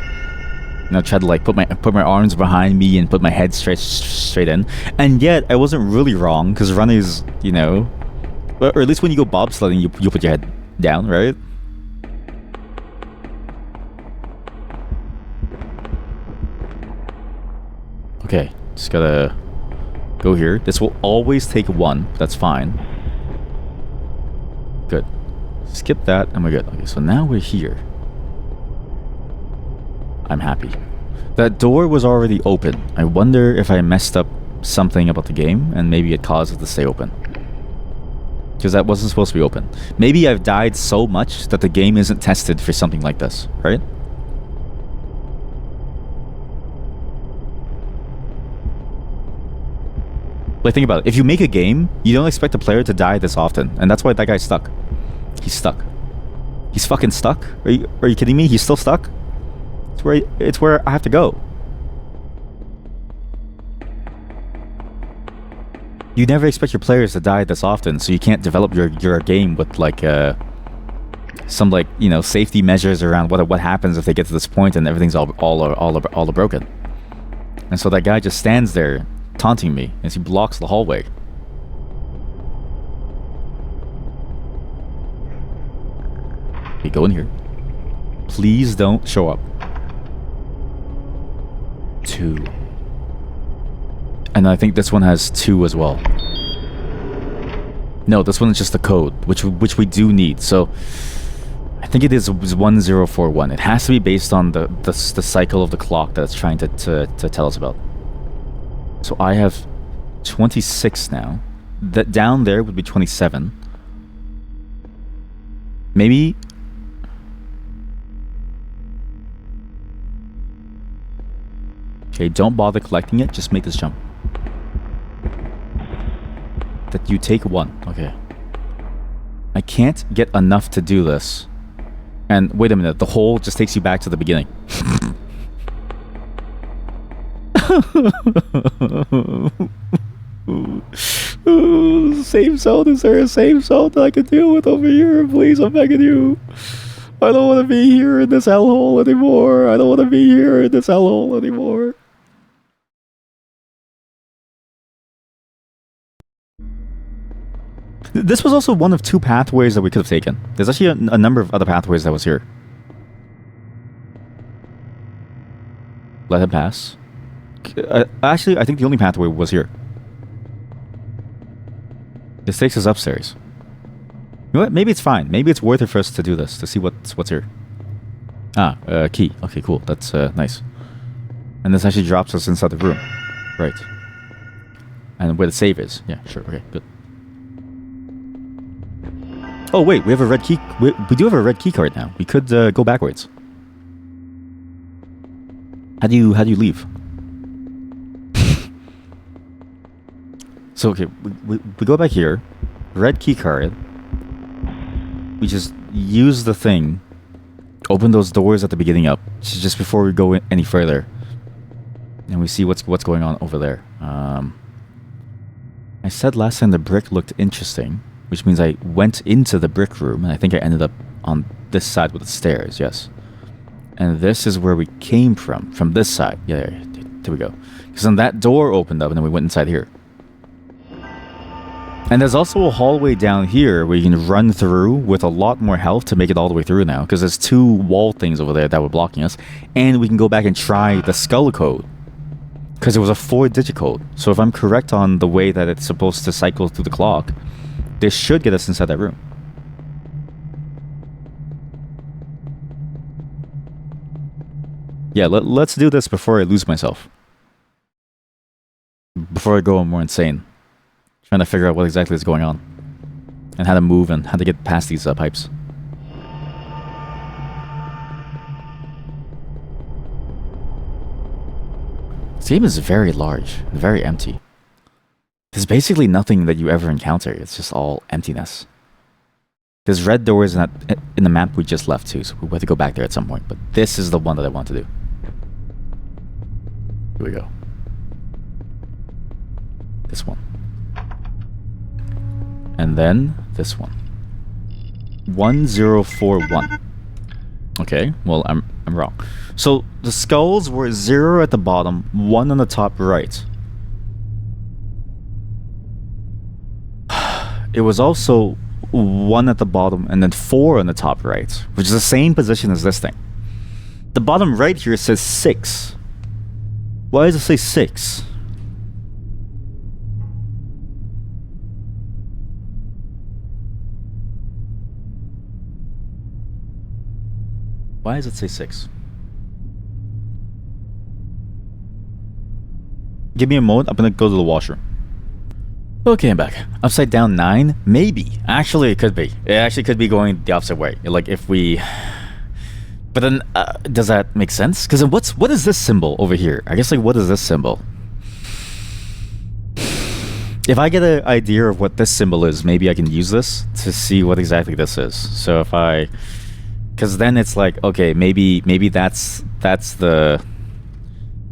And I tried to like put my arms behind me and put my head straight in, and yet I wasn't really wrong because running is, you know, or at least when you go bobsledding, you put your head down, right? Okay, just gotta go here. This will always take 1. That's fine. Good. Skip that and we're good. Okay, so now we're here. I'm happy. That door was already open. I wonder if I messed up something about the game and maybe it caused it to stay open. Because that wasn't supposed to be open. Maybe I've died so much that the game isn't tested for something like this, right? Like, think about it. If you make a game, you don't expect a player to die this often. And that's why that guy's stuck. He's stuck. He's fucking stuck? Are you kidding me? He's still stuck? It's where I have to go. You never expect your players to die this often, so you can't develop your game with like some like, you know, safety measures around what happens if they get to this point and everything's all broken. And so that guy just stands there taunting me as he blocks the hallway. Okay, go in here. Please don't show up. 2. And I think this one has 2 as well. No, this one is just the code, which we do need. So I think it is 1041. It has to be based on the cycle of the clock that it's trying to tell us about. So I have 26 now. That down there would be 27. Maybe. Okay, don't bother collecting it. Just make this jump. That you take 1. Okay. I can't get enough to do this. And wait a minute, the hole just takes you back to the beginning. Same zone, is there a same zone that I can deal with over here? Please, I'm begging you. I don't want to be here in this hellhole anymore. I don't want to be here in this hellhole anymore. This was also one of 2 pathways that we could have taken. There's actually a number of other pathways that was here. Let him pass. Actually, I think the only pathway was here. This takes us upstairs. You know what? Maybe it's fine. Maybe it's worth it for us to do this, to see what's here. Ah, key. Okay, cool. That's nice. And this actually drops us inside the room. Right. And where the save is. Yeah, sure. Okay, good. Oh, wait. We have a red key. We do have a red key card now. We could go backwards. How do you leave? So, okay. We go back here. Red key card. We just use the thing. Open those doors at the beginning up. Just before we go any further. And we see what's going on over there. I said last time the brick looked interesting, which means I went into the brick room, and I think I ended up on this side with the stairs, yes. And this is where we came from this side. Yeah, there we go. Because then that door opened up, and then we went inside here. And there's also a hallway down here where you can run through with a lot more health to make it all the way through now, because there's 2 wall things over there that were blocking us, and we can go back and try the skull code. Because it was a 4-digit code. So if I'm correct on the way that it's supposed to cycle through the clock, this should get us inside that room. Yeah, let's do this before I lose myself. Before I go more insane. Trying to figure out what exactly is going on. And how to move and how to get past these pipes. This game is very large, very empty. There's basically nothing that you ever encounter. It's just all emptiness. There's red doors in the map we just left too, so we have to go back there at some point. But this is the one that I want to do. Here we go. This one. And then this one. 1041. Okay, well, I'm wrong. So the skulls were 0 at the bottom, 1 on the top right. It was also 1 at the bottom and then 4 on the top right, which is the same position as this thing. The bottom right here says 6. Why does it say 6? Why does it say 6? Give me a moment, I'm gonna go to the washroom. Okay, I'm back. Upside down 9? Maybe. Actually, it could be. It actually could be going the opposite way. Like, if we... But then, does that make sense? Because then what is this symbol over here? I guess, like, what is this symbol? If I get an idea of what this symbol is, maybe I can use this to see what exactly this is. So if I... Because then it's like, okay, maybe that's the...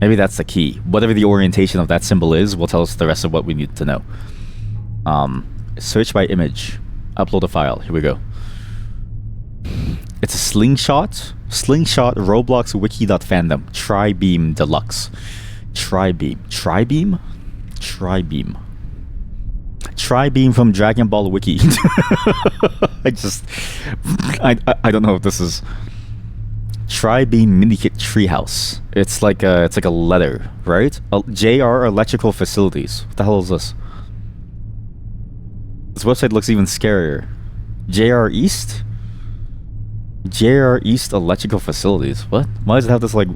Maybe that's the key. Whatever the orientation of that symbol is will tell us the rest of what we need to know. Search by image. Upload a file. Here we go. It's a slingshot. Slingshot Roblox wiki.fandom. Tri-beam deluxe. Tri-beam. Tri-beam? Tri-beam. Tri-beam from Dragon Ball Wiki. I don't know if this is... Tri-beam minikit treehouse. It's like a letter, right? JR Electrical Facilities. What the hell is this? This website looks even scarier. JR East? JR East Electrical Facilities. What? Why does it have this like...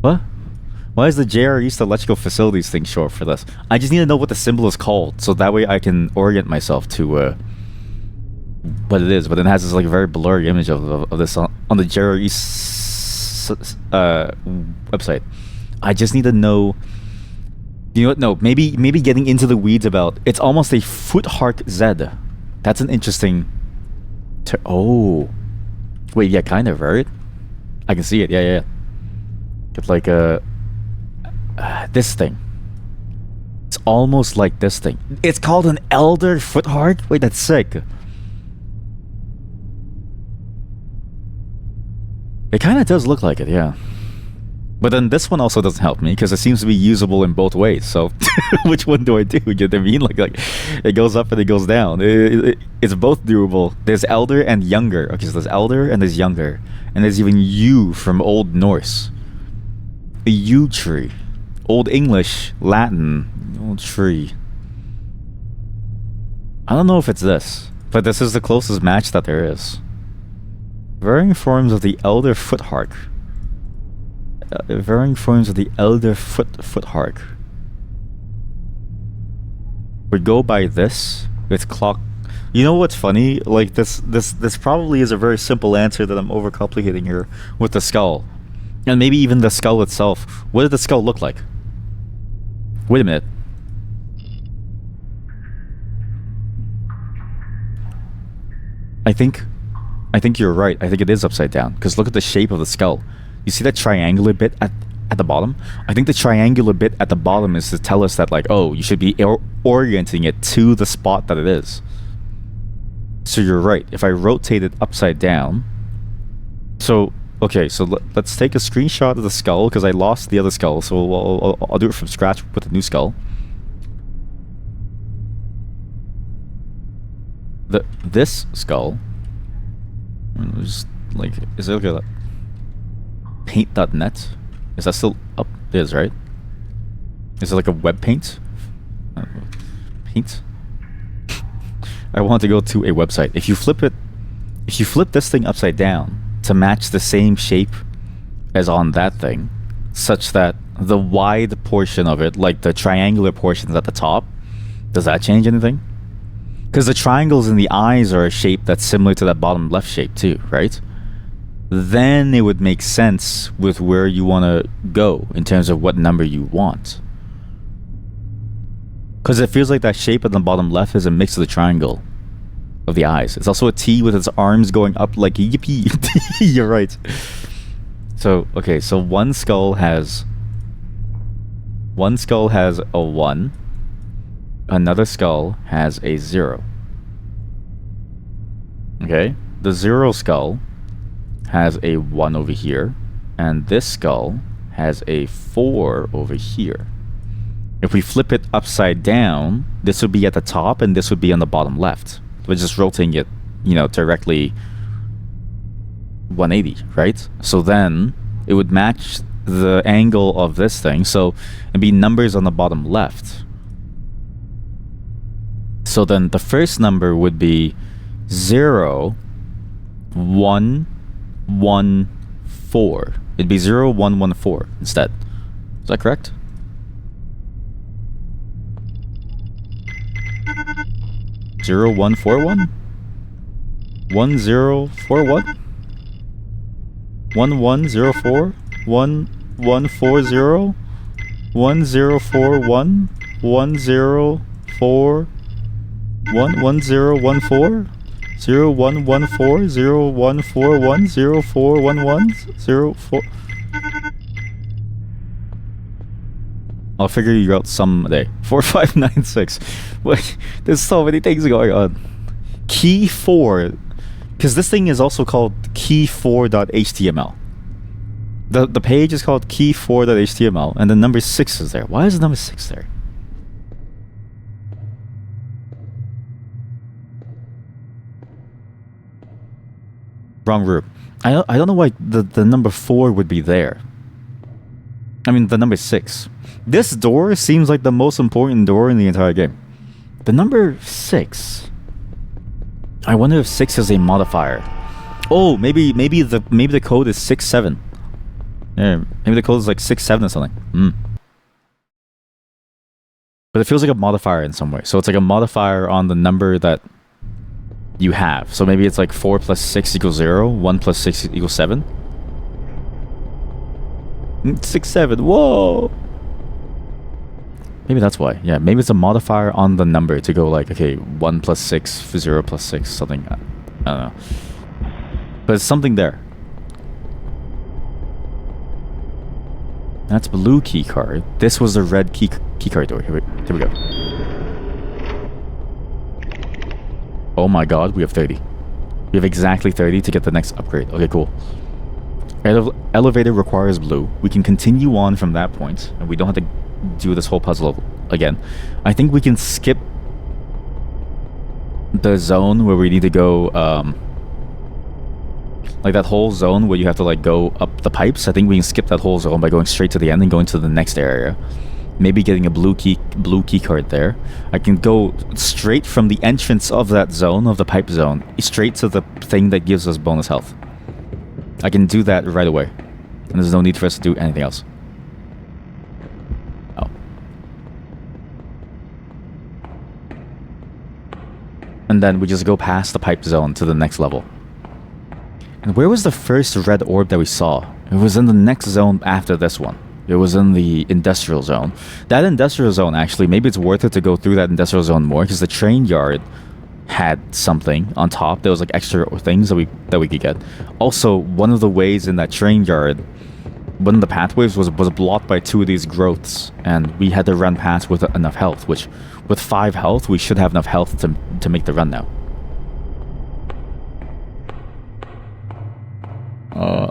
What? Why is the JR East Electrical Facilities thing short for this? I just need to know what the symbol is called, so that way I can orient myself to what it is. But it has this like very blurry image of this on the JR East website. I just need to know. You know what? No, maybe getting into the weeds about it's almost a foot hark Z. That's an interesting. Oh, wait, yeah, kind of, right? I can see it. Yeah. It's like this thing. It's almost like this thing. It's called an elder foot hark. Wait, that's sick. It kind of does look like it, yeah. But then this one also doesn't help me because it seems to be usable in both ways. So which one do I do? You know what I mean? Like it goes up and it goes down. It's both doable. There's elder and younger. Okay, so there's elder and there's younger. And there's even yew from Old Norse. A yew tree. Old English, Latin, old tree. I don't know if it's this, but this is the closest match that there is. Varying forms of the Elder Foothark. Varying forms of the Elder Foothark. We go by this with clock. You know what's funny? Like this probably is a very simple answer that I'm overcomplicating here with the skull, and maybe even the skull itself. What did the skull look like? Wait a minute. I think you're right. I think it is upside down because look at the shape of the skull. You see that triangular bit at the bottom? I think the triangular bit at the bottom is to tell us that, like, oh, you should be orienting it to the spot that it is. So you're right. If I rotate it upside down... So, okay, so let's take a screenshot of the skull, because I lost the other skull, so I'll do it from scratch with a new skull. This skull... Just, like, is it okay? Paint.net? Is that still up? It is, right? Is it like a web paint? Paint? I want to go to a website. If you flip this thing upside down to match the same shape as on that thing, such that the wide portion of it, like the triangular portions at the top, does that change anything? Because the triangles in the eyes are a shape that's similar to that bottom left shape too, right? Then it would make sense with where you want to go in terms of what number you want. Because it feels like that shape at the bottom left is a mix of the triangle of the eyes. It's also a T with its arms going up like yippee. You're right. So, okay, so one skull has a 1. Another skull has a 0. Okay? The 0 skull has a 1 over here, and this skull has a 4 over here. If we flip it upside down, this would be at the top and this would be on the bottom left. We're just rotating it, you know, directly 180, right? So then it would match the angle of this thing, so it'd be numbers on the bottom left. So then the first number would be 0, 1, 1, 4. It'd be 0, 1, 1, 4 instead. Is that correct? 0, 1, 4, 1? 1, 0, 4, 1? 1, 1, 0, 4? 1, 1, 4, 0? 1, 0, 4, 1? 1, 0, 4? 1, 1, 0, 1, 4? 0, 1, 1, 4? 0, 1, 4, 1? 0, 4, 1, 1? 0, 4... I'll figure you out someday. 4, 5, 9, 6. Wait, there's so many things going on. Key 4. Because this thing is also called key4.html. The page is called key4.html, and the number 6 is there. Why is the number 6 there? Wrong group. I don't know why the number 4 would be there. I mean, the number 6. This door seems like the most important door in the entire game. The number 6. I wonder if 6 is a modifier. Oh, maybe the code is 67. Yeah, maybe the code is like 67 or something. But it feels like a modifier in some way. So it's like a modifier on the number that you have. So maybe it's like 4 plus 6 equals 0. 1 plus 6 equals 7. 6, 7. Whoa! Maybe that's why. Yeah, maybe it's a modifier on the number to go like, okay, 1 plus 6, 0 plus 6, something. I don't know. But it's something there. That's blue key card. This was the red key card door. Here we go. Oh my god, we have 30. We have exactly 30 to get the next upgrade. Okay, cool. Elevator requires blue. We can continue on from that point, and we don't have to do this whole puzzle again. I think we can skip the zone where we need to go, like that whole zone where you have to like go up the pipes. I think we can skip that whole zone by going straight to the end and going to the next area. maybe getting a blue key card there. I can go straight from the entrance of that zone, of the pipe zone, straight to the thing that gives us bonus health. I can do that right away, and there's no need for us to do anything else. Oh. And then we just go past the pipe zone to the next level. And where was the first red orb that we saw? It was in the next zone after this one. It was in the industrial zone. That industrial zone, actually, maybe it's worth it to go through that industrial zone more, because the train yard had something on top. There was like extra things that we could get. Also, one of the ways in that train yard, one of the pathways was blocked by 2 of these growths, and we had to run past with enough health, which with 5 health, we should have enough health to make the run now.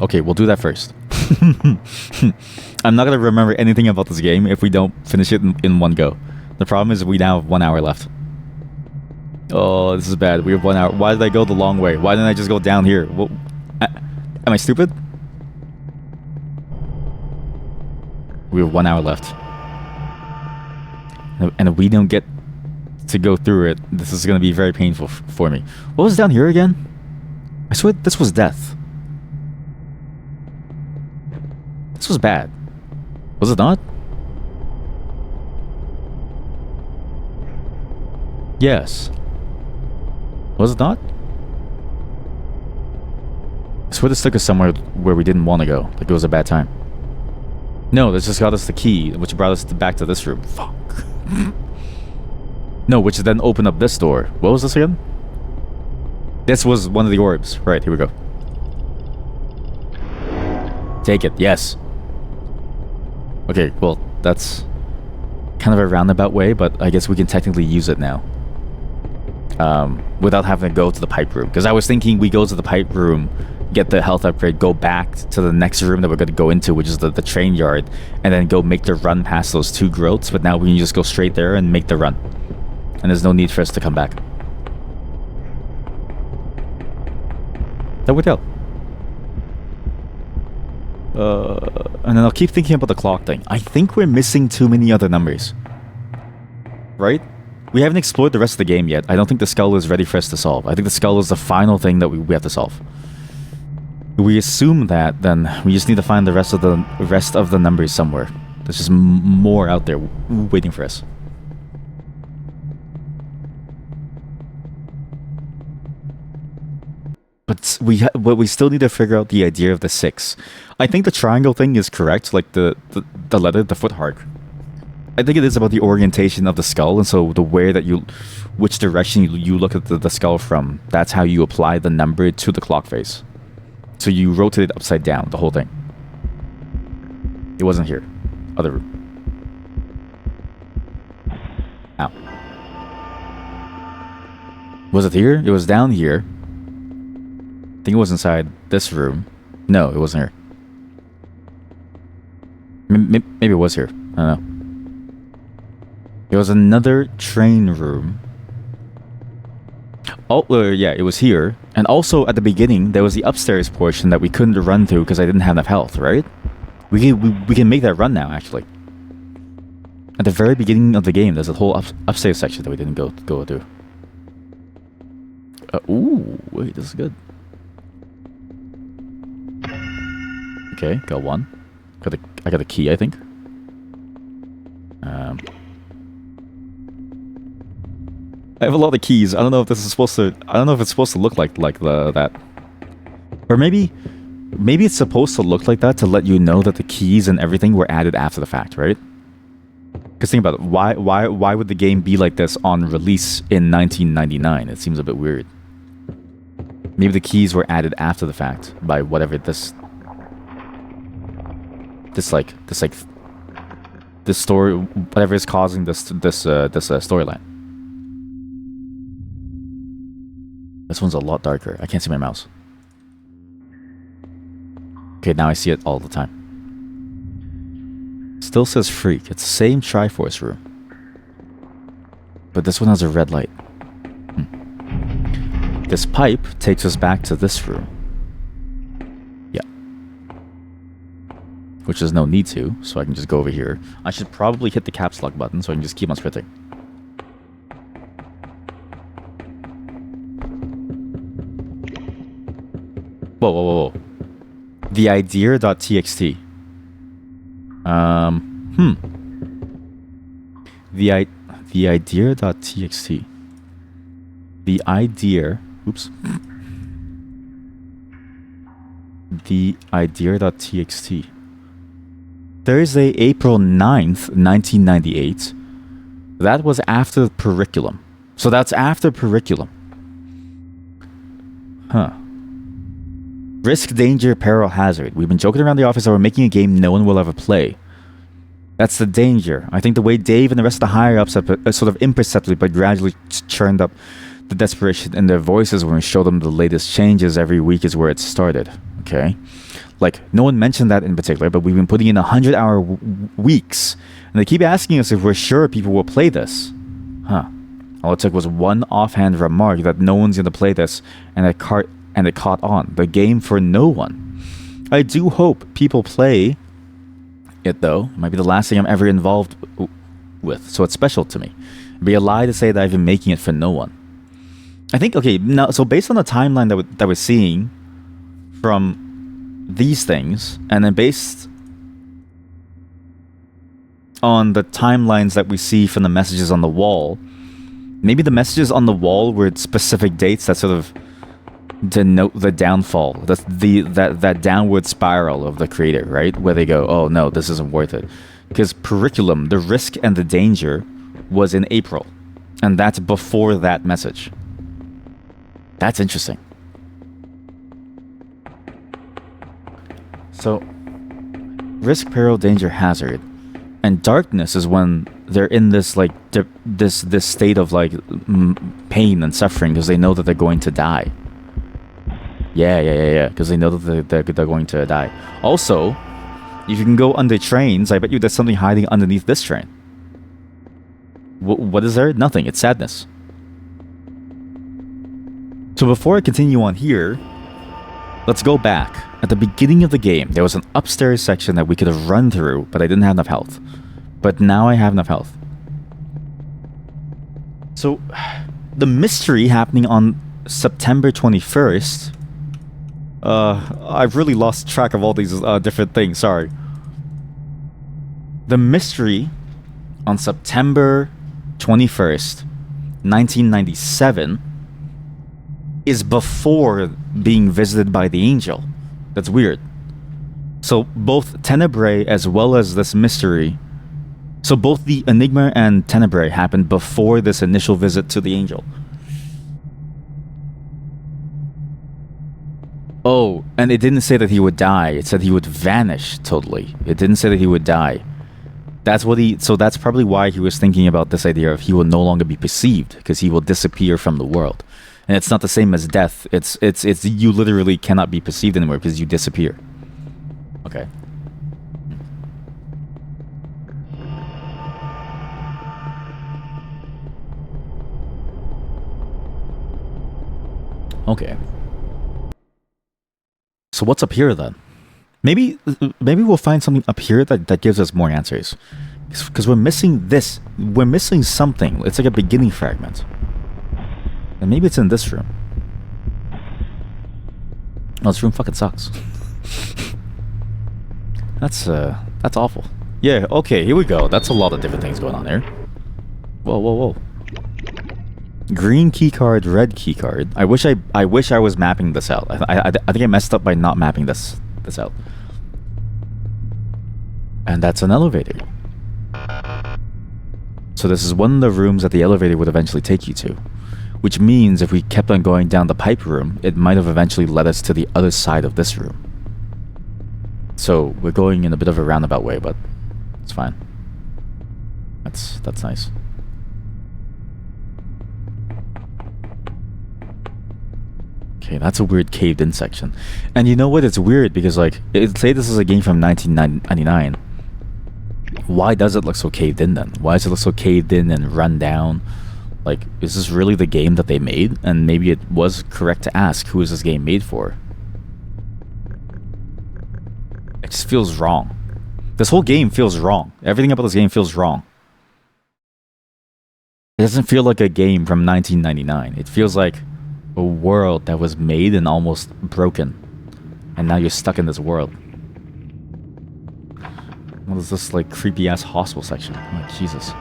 Okay, we'll do that first. I'm not gonna remember anything about this game if we don't finish it in one go. The problem is we now have 1 hour left. Oh, this is bad. We have 1 hour. Why did I go the long way? Why didn't I just go down here? What, am I stupid? We have 1 hour left. And if we don't get to go through it, this is gonna be very painful for me. What was down here again? I swear this was death. This was bad. Was it not? Yes. Was it not? I swear this took us somewhere where we didn't want to go. Like it was a bad time. No, this just got us the key, which brought us back to this room. Fuck. No, which then opened up this door. What was this again? This was one of the orbs. Right, here we go. Take it, yes. Okay, well, that's kind of a roundabout way, but I guess we can technically use it now. Without having to go to the pipe room. Because I was thinking we go to the pipe room, get the health upgrade, go back to the next room that we're going to go into, which is the train yard, and then go make the run past those 2 growths, but now we can just go straight there and make the run. And there's no need for us to come back. That would help. And then I'll keep thinking about the clock thing. I think we're missing too many other numbers. Right? We haven't explored the rest of the game yet. I don't think the skull is ready for us to solve. I think the skull is the final thing that we have to solve. If we assume that, then we just need to find the rest of the numbers somewhere. There's just more out there waiting for us. But we still need to figure out the idea of the 6. I think the triangle thing is correct, like the letter, the foot arc. I think it is about the orientation of the skull, and so the way that which direction you look at the skull from, that's how you apply the number to the clock face. So you rotate it upside down, the whole thing. It wasn't here. Other room. Ow. Was it here? It was down here. I think it was inside this room. No, it wasn't here. Maybe it was here. I don't know. There was another train room. Oh, yeah, it was here. And also, at the beginning, there was the upstairs portion that we couldn't run through because I didn't have enough health, right? We can make that run now, actually. At the very beginning of the game, there's a whole upstairs section that we didn't go through. Ooh, wait, this is good. Okay, got one. I got a key, I think. I have a lot of keys. I don't know if this is supposed to. I don't know if it's supposed to look like that, or maybe it's supposed to look like that to let you know that the keys and everything were added after the fact, right? Because think about it. Why would the game be like this on release in 1999? It seems a bit weird. Maybe the keys were added after the fact by whatever this story, whatever is causing this storyline. This one's a lot darker. I can't see my mouse. Okay, now I see it all the time. Still says freak. It's the same Triforce room. But this one has a red light. This pipe takes us back to this room. Yeah. which there's no need to, so I can just go over here. I should probably hit the caps lock button so I can just keep on sprinting. Whoa, whoa, whoa, whoa. The idea.txt. The idea.txt. The idea. Oops. The idea.txt. Thursday, April 9th, 1998. That was after Curriculum. So that's after Curriculum. Huh. Risk, danger, peril, hazard. We've been joking around the office that we're making a game no one will ever play. That's the danger. I think the way Dave and the rest of the higher-ups have sort of imperceptibly but gradually churned up the desperation in their voices when we show them the latest changes every week is where it started. Okay? Like, no one mentioned that in particular, but we've been putting in 100-hour weeks, and they keep asking us if we're sure people will play this. Huh. All it took was one offhand remark that no one's gonna play this, and it caught on. The game for no one. I do hope people play it, though. It might be the last thing I'm ever involved with, so it's special to me. It'd be a lie to say that I've been making it for no one. I think, okay, now, so based on the timeline that we're seeing from these things, and then based on the timelines that we see from the messages on the wall, maybe the messages on the wall were specific dates that sort of denote the downfall, that downward spiral of the creator, right? Where they go, oh no, this isn't worth it. Because Curriculum, the risk and the danger, was in April. And that's before that message. That's interesting. So, risk, peril, danger, hazard. And darkness is when they're in this, like, this state of, like, pain and suffering because they know that they're going to die. Yeah. Because they know that they're going to die. Also, if you can go under trains, I bet you there's something hiding underneath this train. What is there? Nothing. It's sadness. So before I continue on here, let's go back. At the beginning of the game, there was an upstairs section that we could have run through, but I didn't have enough health. But now I have enough health. So, the mystery happening on September 21st... I've really lost track of all these different things, sorry. The mystery on September 21st, 1997 is before being visited by the angel. That's weird. So both Tenebrae as well as this mystery, so both the Enigma and Tenebrae happened before this initial visit to the angel. Oh, and it didn't say that he would die. It said he would vanish totally. It didn't say that he would die. So that's probably why he was thinking about this idea of he will no longer be perceived, because he will disappear from the world. And it's not the same as death. It's you literally cannot be perceived anymore because you disappear. Okay. Okay. So what's up here then? Maybe we'll find something up here that gives us more answers. Because we're missing this. We're missing something. It's like a beginning fragment. And maybe it's in this room. Oh, this room fucking sucks. That's awful. Yeah, okay, here we go. That's a lot of different things going on there. Whoa. Green keycard, red keycard. I wish I was mapping this out. I think I messed up by not mapping this out. And that's an elevator. So this is one of the rooms that the elevator would eventually take you to. Which means if we kept on going down the pipe room, it might have eventually led us to the other side of this room. So we're going in a bit of a roundabout way, but it's fine. That's nice. Okay, that's a weird caved-in section. And you know what? It's weird because, like, say this is a game from 1999. Why does it look so caved in then? Why does it look so caved in and run down? Like, is this really the game that they made? And maybe it was correct to ask, who is this game made for? It just feels wrong. This whole game feels wrong. Everything about this game feels wrong. It doesn't feel like a game from 1999. It feels like a world that was made and almost broken. And now you're stuck in this world. What is this, like, creepy-ass hospital section? Oh, Jesus.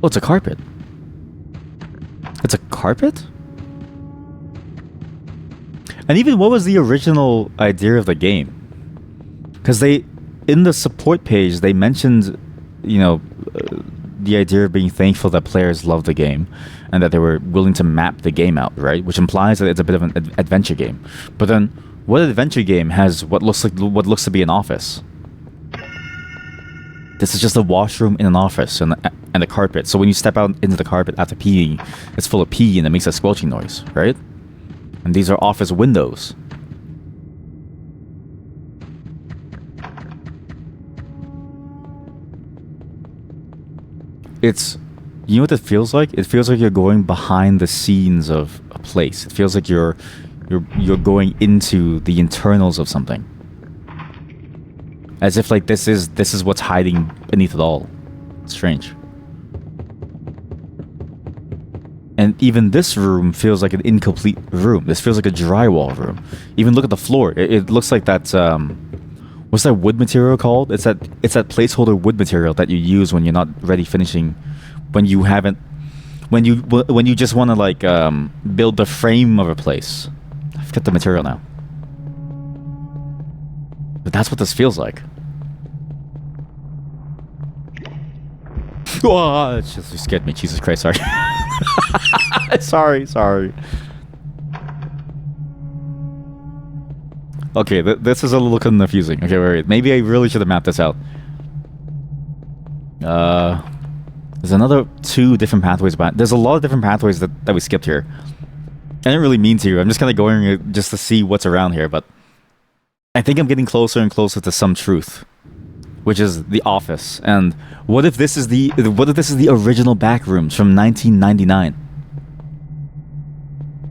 Oh, it's a carpet. It's a carpet? And even what was the original idea of the game? Because they, in the support page, they mentioned, you know, the idea of being thankful that players love the game and that they were willing to map the game out, right? Which implies that it's a bit of an adventure game. But then, what adventure game has what looks to be an office? This is just a washroom in an office and a carpet. So when you step out into the carpet after peeing, it's full of pee and it makes a squelching noise, right? And these are office windows. It's, you know what it feels like? It feels like you're going behind the scenes of a place. It feels like you're going into the internals of something. As if like this is what's hiding beneath it all. It's strange. And even this room feels like an incomplete room. This feels like a drywall room. Even look at the floor. It looks like that. What's that wood material called? It's that placeholder wood material that you use when you're not ready finishing, when you just want to like build the frame of a place. I forget the material now. But that's what this feels like. Oh, it just scared me. Jesus Christ, sorry. sorry. Okay, this is a little confusing. Okay, wait. Maybe I really should have mapped this out. There's another 2 different pathways. There's a lot of different pathways that we skipped here. I didn't really mean to. I'm just kind of going just to see what's around here, but I think I'm getting closer and closer to some truth, which is the office. And what if this is the original back rooms from 1999?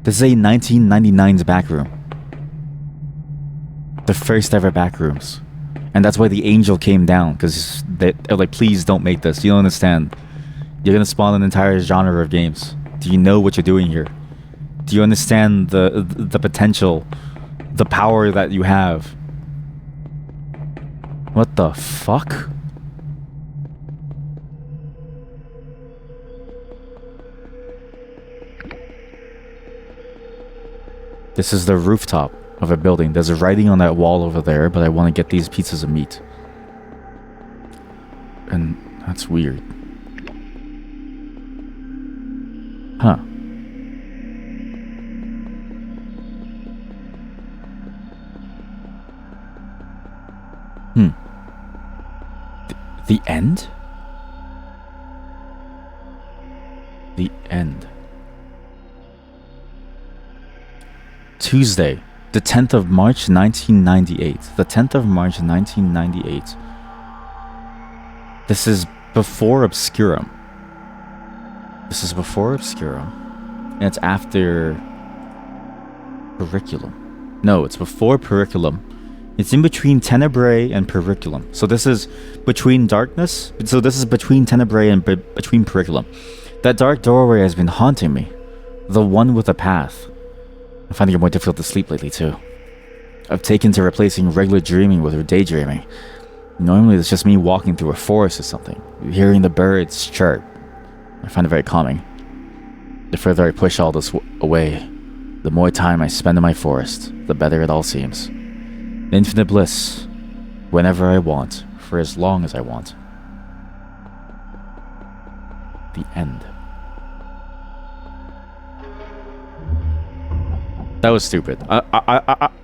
This is a 1999's back room. The first ever back rooms. And that's why the angel came down, because they're like, please don't make this. You don't understand. You're gonna spawn an entire genre of games. Do you know what you're doing here? Do you understand the potential, the power that you have? What the fuck? This is the rooftop of a building. There's a writing on that wall over there, but I want to get these pieces of meat. And that's weird. Huh. The end? The end. Tuesday, the 10th of March, 1998. The 10th of March, 1998. This is before Obscurum. This is before Obscurum. And it's after Periculum. No, it's before Periculum. It's in between Tenebrae and Periculum. So this is between darkness. So this is between Tenebrae and between Periculum. That dark doorway has been haunting me. The one with a path. I'm finding it more difficult to sleep lately too. I've taken to replacing regular dreaming with daydreaming. Normally it's just me walking through a forest or something, hearing the birds chirp. I find it very calming. The further I push all this away, the more time I spend in my forest, the better it all seems. Infinite bliss, whenever I want, for as long as I want. The end. That was stupid. I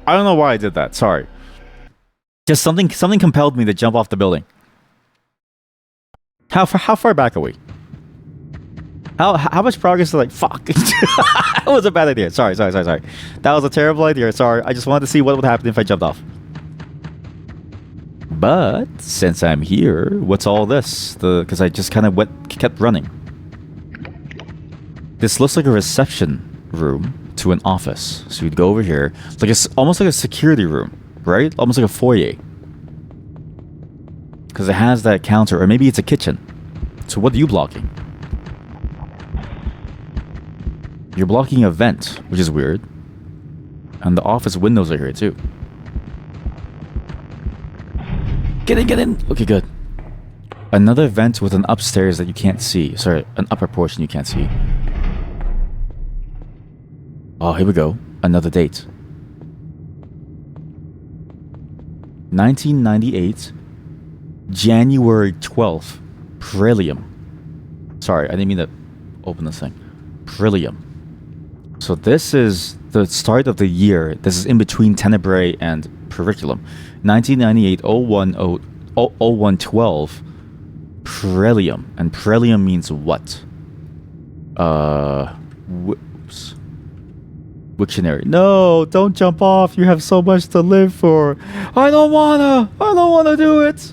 don't know why I did that. Sorry. Just something compelled me to jump off the building. How far back are we? How much progress is like fuck? That was a bad idea. Sorry. That was a terrible idea. Sorry. I just wanted to see what would happen if I jumped off. But since I'm here, what's all this? Because I just kind of kept running. This looks like a reception room. to an office. So you'd go over here, like it's almost like a security room, right? Almost like a foyer. Because it has that counter, or maybe it's a kitchen. So what are you blocking? You're blocking a vent, which is weird. And the office windows are here too. Get in, get in! Okay, good. Another vent with an upstairs that you can't see. Sorry, an upper portion you can't see. Oh, here we go. Another date. 1998, January 12th. Prillium. Sorry, I didn't mean to open this thing. Prillium. So this is the start of the year. This is in between Tenebrae and Periculum. 1998, 0112. Prillium. And Prillium means what? Whoops. Wiktionary. No, don't jump off. You have so much to live for. I don't wanna do it.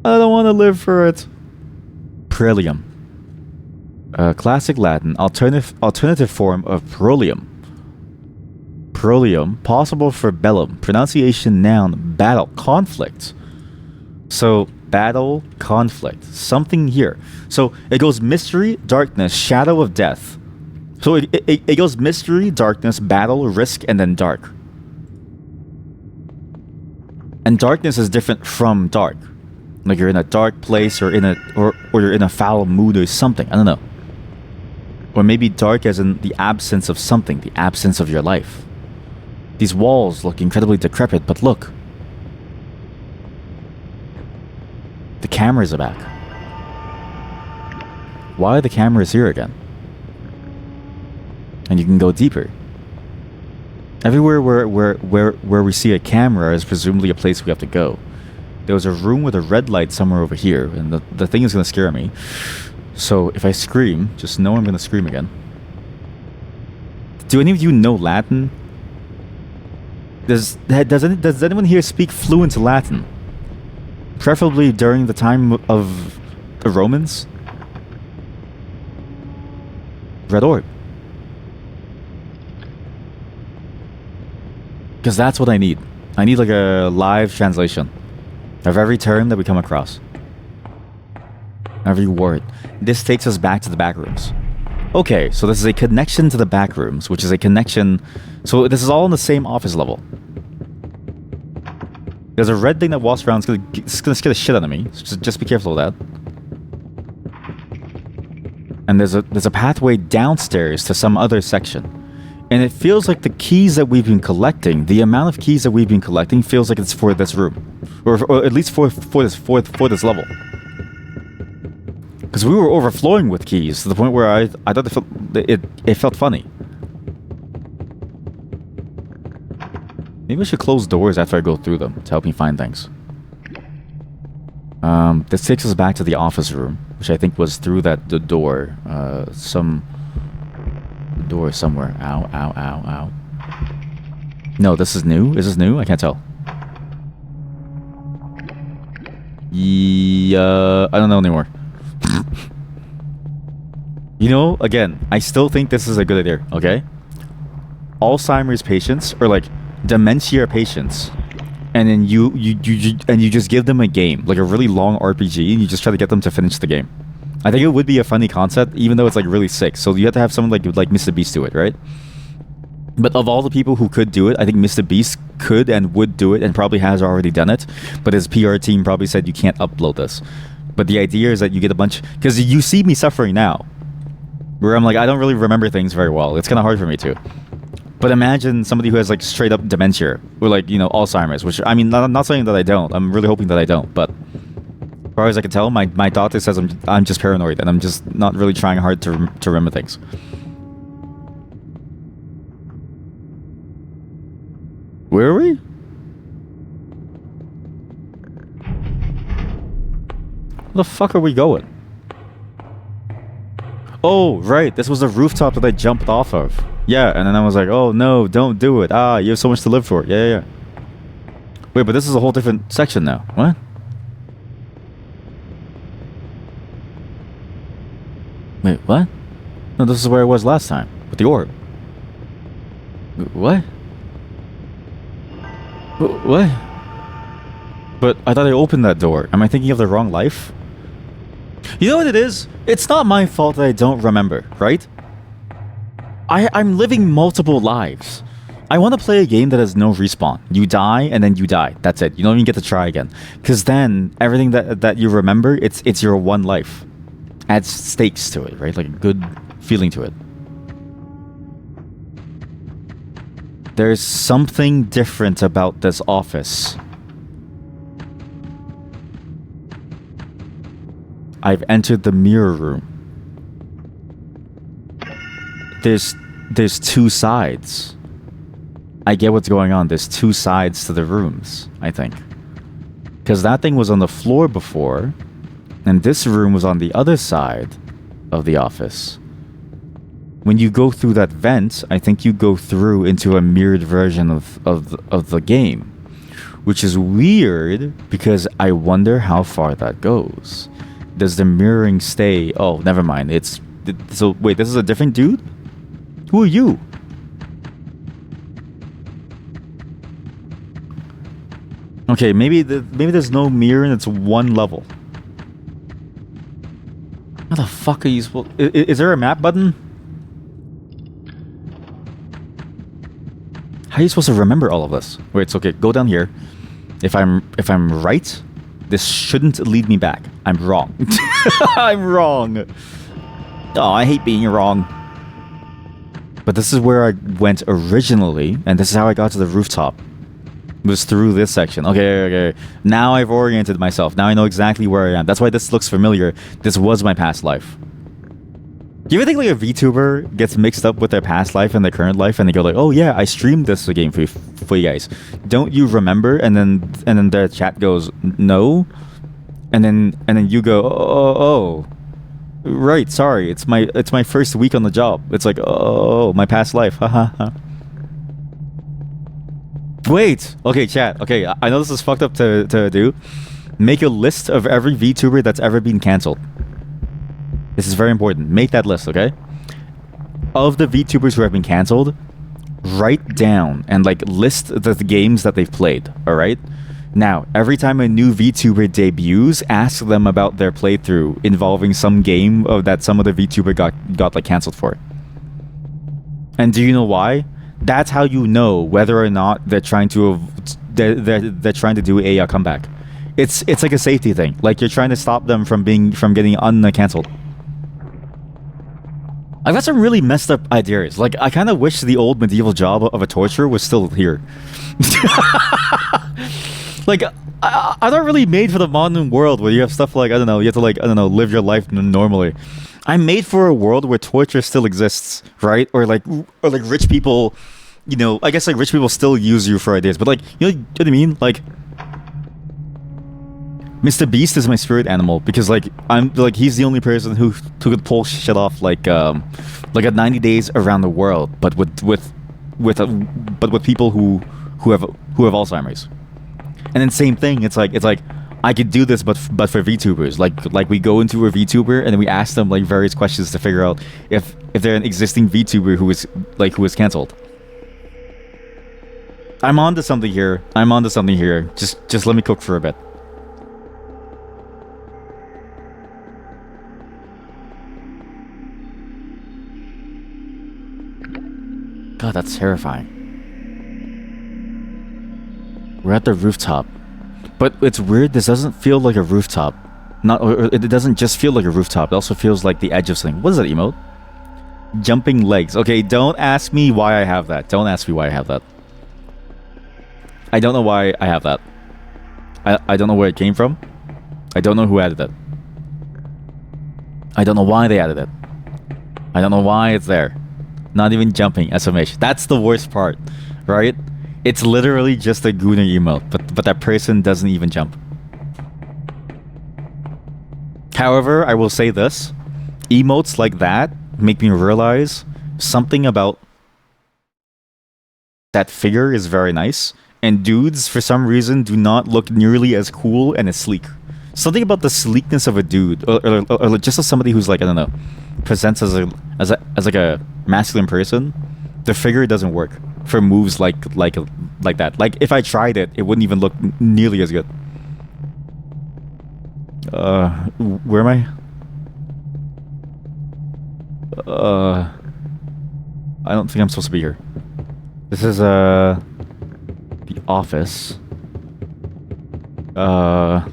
I don't wanna live for it. Prillium. Classic Latin, alternative form of prolium. Prolium, possible for bellum. Pronunciation noun, battle, conflict. So, battle, conflict. Something here. So, it goes mystery, darkness, shadow of death. So, it goes mystery, darkness, battle, risk, and then dark. And darkness is different from dark. Like you're in a dark place or you're in a foul mood or something. I don't know. Or maybe dark as in the absence of something, the absence of your life. These walls look incredibly decrepit, but look. The cameras are back. Why are the cameras here again? And you can go deeper. Everywhere where we see a camera is presumably a place we have to go. There was a room with a red light somewhere over here, and the thing is going to scare me. So if I scream, just know I'm going to scream again. Do any of you know Latin? Does anyone here speak fluent Latin? Preferably during the time of the Romans? Red orb. Because that's what I need. I need like a live translation of every term that we come across. Every word. This takes us back to the back rooms. Okay, so this is a connection to the back rooms, which is a connection... So this is all on the same office level. There's a red thing that walks around. It's gonna scare the shit out of me. So just be careful of that. And there's a pathway downstairs to some other section. And it feels like the keys that we've been collecting, the amount of keys that we've been collecting feels like it's for this room. Or at least for this level. Because we were overflowing with keys to the point where I thought it felt funny. Maybe I should close doors after I go through them to help me find things. This takes us back to the office room, which I think was through the door. Door somewhere. Ow, ow, ow, ow. No, this is new? Is this new? I can't tell. Yeah, I don't know anymore. You know, again, I still think this is a good idea, okay? Alzheimer's patients, or like dementia patients, and then you just give them a game, like a really long RPG, and you just try to get them to finish the game. I think it would be a funny concept, even though it's like really sick. So you have to have someone like Mr. Beast do it, right? But of all the people who could do it, I think Mr. Beast could and would do it, and probably has already done it. But his PR team probably said you can't upload this. But the idea is that you get a bunch, because you see me suffering now, where I'm like, I don't really remember things very well. It's kind of hard for me to. But imagine somebody who has like straight up dementia, or like, you know, Alzheimer's, which, I mean, I'm not saying that I don't. I'm really hoping that I don't, but as far as I can tell, my doctor says I'm just paranoid, and I'm just not really trying hard to remember things. Where are we? Where the fuck are we going? Oh, right. This was the rooftop that I jumped off of. Yeah, and then I was like, oh no, don't do it. Ah, you have so much to live for. Yeah. Wait, but this is a whole different section now. What? Wait, what? No, this is where I was last time, with the orb. What? What? But I thought I opened that door. Am I thinking of the wrong life? You know what it is? It's not my fault that I don't remember, right? I'm living multiple lives. I want to play a game that has no respawn. You die and then you die. That's it. You don't even get to try again. Because then everything that you remember, it's your one life. Adds stakes to it, right? Like a good feeling to it. There's something different about this office. I've entered the mirror room. There's two sides. I get what's going on. There's two sides to the rooms, I think. Because that thing was on the floor before, and this room was on the other side of the office. When you go through that vent, I think you go through into a mirrored version of the game. Which is weird, because I wonder how far that goes. Does the mirroring stay... Oh, never mind. So, wait, this is a different dude? Who are you? Okay, maybe there's no mirror and it's one level. How the fuck are you supposed... Is there a map button? How are you supposed to remember all of this? Wait, it's okay. Go down here. If I'm right, this shouldn't lead me back. I'm wrong. I'm wrong. Oh, I hate being wrong. But this is where I went originally, and this is how I got to the rooftop. It was through this section. Okay. Now I've oriented myself. Now I know exactly where I am. That's why this looks familiar. This was my past life. Do you ever think like a VTuber gets mixed up with their past life and their current life, and they go like, "Oh yeah, I streamed this game for you guys. Don't you remember?" And then their chat goes, "No," and then you go, "Oh, right, sorry. It's my first week on the job." It's like, "Oh, my past life." Ha. Wait. Okay, chat. Okay, I know this is fucked up to do. Make a list of every VTuber that's ever been cancelled. This is very important. Make that list, okay? Of the VTubers who have been cancelled, write down and like list the games that they've played, alright? Now, every time a new VTuber debuts, ask them about their playthrough involving some game that some other VTuber got like cancelled for. And do you know why? That's how you know whether or not they're trying to do a comeback. It's like a safety thing. Like you're trying to stop them from getting uncancelled. I've got some really messed up ideas. Like I kind of wish the old medieval job of a torturer was still here. Like I'm not really made for the modern world where you have stuff like, I don't know, you have to like, I don't know, live your life normally. I'm made for a world where torture still exists, right? Or like rich people, you know, I guess like rich people still use you for ideas, but like, you know what I mean? Like, Mr. Beast is my spirit animal because like I'm like he's the only person who could pull shit off like a 90 days around the world, but with people who have Alzheimer's. And then same thing, it's like I could do this, but for VTubers, like we go into a VTuber and then we ask them like various questions to figure out if they're an existing VTuber who is cancelled. I'm onto something here. Just let me cook for a bit. God, that's terrifying. We're at the rooftop. But it's weird, this doesn't feel like a rooftop. It doesn't just feel like a rooftop, it also feels like the edge of something. What is that emote? Jumping legs. Okay, don't ask me why I have that. I don't know why I have that. I don't know where it came from. I don't know who added it. I don't know why they added it. I don't know why it's there. Not even jumping, SMH. That's the worst part, right? It's literally just a Gooner emote, but that person doesn't even jump. However, I will say this. Emotes like that make me realize something about that figure is very nice, and dudes, for some reason, do not look nearly as cool and as sleek. Something about the sleekness of a dude, or just as somebody who's like, I don't know, presents as like a masculine person, the figure doesn't work. for moves like that. Like if I tried it, it wouldn't even look nearly as good. Where am I? I don't think I'm supposed to be here. This is the office. The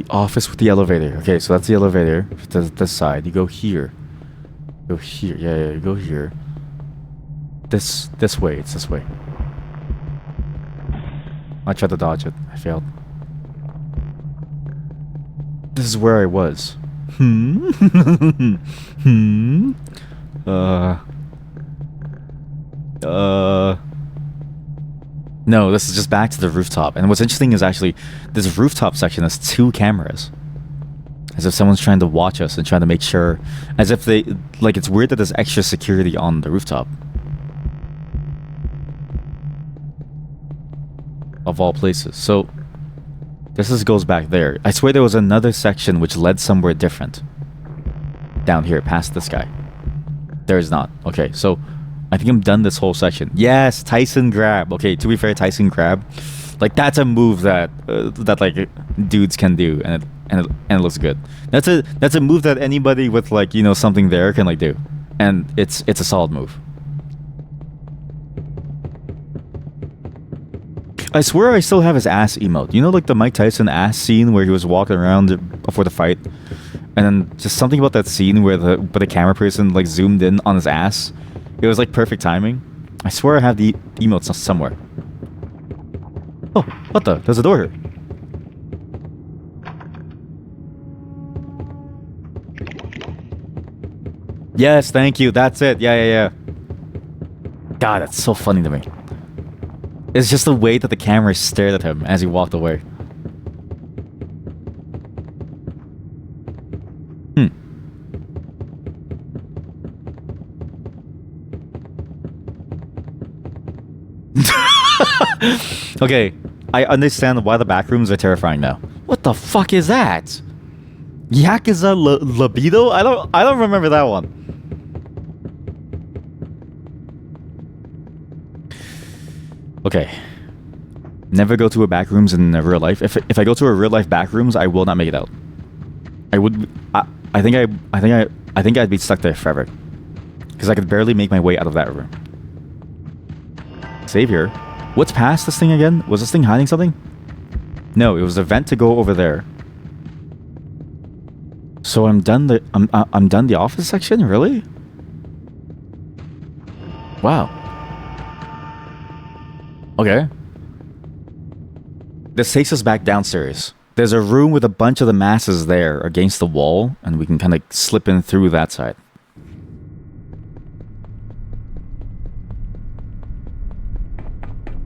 office with the elevator. Okay, so that's the elevator. This side. You go here. Go here. Yeah, you go here. This way. It's this way. I tried to dodge it. I failed. This is where I was. No, this is just back to the rooftop. And what's interesting is actually this rooftop section has 2 cameras. As if someone's trying to watch us and trying to make sure, as if they, like, it's weird that there's extra security on the rooftop. Of all places. So this goes back there. I swear there was another section which led somewhere different. Down here, past this guy. There is not. Okay, so I think I'm done this whole section. Yes, Tyson grab. Okay, to be fair, Tyson grab, like that's a move that like dudes can do, and it looks good. That's a move that anybody with like, you know, something there can like do, and it's a solid move. I swear I still have his ass emote. You know, like the Mike Tyson ass scene where he was walking around before the fight, and then just something about that scene where the camera person like zoomed in on his ass. It was like perfect timing. I swear I have the emotes somewhere. Oh, what the? There's a door here. Yes, thank you. That's it. Yeah. God, that's so funny to me. It's just the way that the camera stared at him as he walked away. Okay, I understand why the back rooms are terrifying now. What the fuck is that? Yakuza libido? I don't remember that one. Okay. Never go to a back rooms in real life. If I go to a real life back rooms, I will not make it out. I think I'd be stuck there forever. Because I could barely make my way out of that room. Save here. What's past this thing again? Was this thing hiding something? No, it was a vent to go over there. So I'm done the office section? Really? Wow. Okay. This takes us back downstairs. There's a room with a bunch of the masses there against the wall, and we can kind of slip in through that side.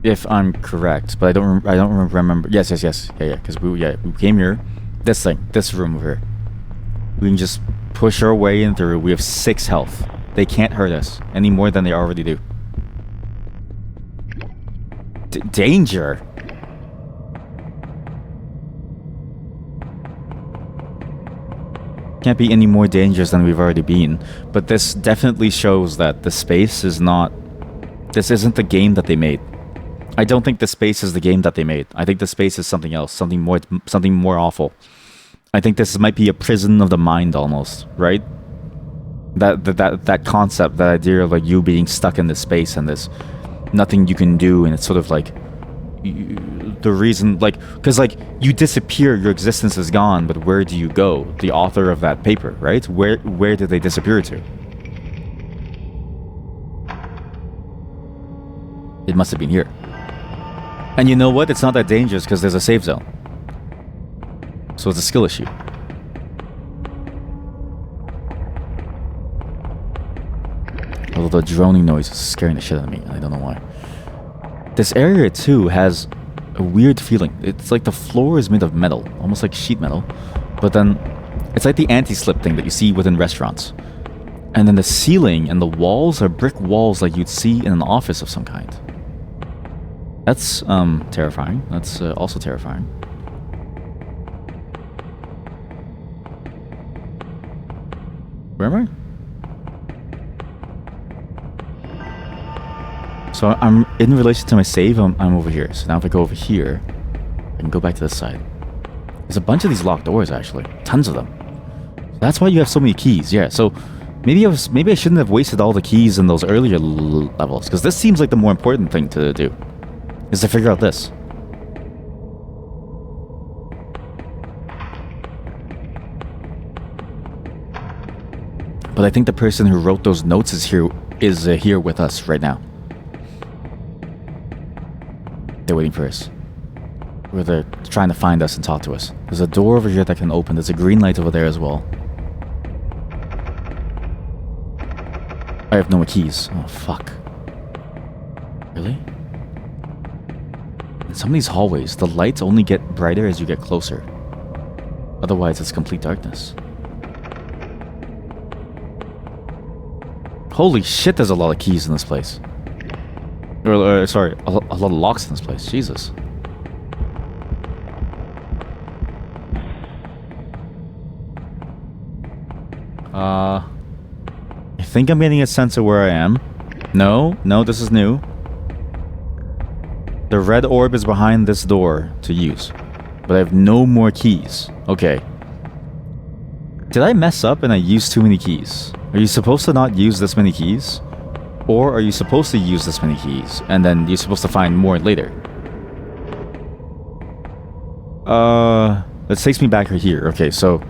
If I'm correct, but I don't remember. Yes. Yeah. Because we came here. This room over here. We can just push our way in through. We have 6 health. They can't hurt us any more than they already do. Danger. Can't be any more dangerous than we've already been. But this definitely shows that the space is not. This isn't the game that they made. I don't think the space is the game that they made. I think the space is something else, something more awful. I think this might be a prison of the mind almost, right? That concept, that idea of like you being stuck in this space and this nothing you can do, and it's sort of like the reason, like, because like you disappear, your existence is gone, but where do you go? The author of that paper, right? Where did they disappear to? It must have been here. And you know what? It's not that dangerous because there's a save zone. So it's a skill issue. Although the droning noise is scaring the shit out of me, and I don't know why. This area too has a weird feeling. It's like the floor is made of metal, almost like sheet metal. But then it's like the anti-slip thing that you see within restaurants. And then the ceiling and the walls are brick walls like you'd see in an office of some kind. That's terrifying. That's also terrifying. Where am I? So I'm in relation to my save. I'm over here. So now if I go over here, I can go back to this side. There's a bunch of these locked doors actually, tons of them. That's why you have so many keys. Yeah. So maybe I shouldn't have wasted all the keys in those earlier levels, because this seems like the more important thing to do, is to figure out this. But I think the person who wrote those notes is here with us right now. They're waiting for us. Or they're trying to find us and talk to us. There's a door over here that can open. There's a green light over there as well. I have no more keys. Oh, fuck. Really? In some of these hallways, the lights only get brighter as you get closer. Otherwise, it's complete darkness. Holy shit, there's a lot of keys in this place. Sorry, a lot of locks in this place. Jesus. I think I'm getting a sense of where I am. No, this is new. The red orb is behind this door to use. But I have no more keys. Okay. Did I mess up and I used too many keys? Are you supposed to not use this many keys? Or are you supposed to use this many keys and then you're supposed to find more later? That takes me back right here. Okay, so...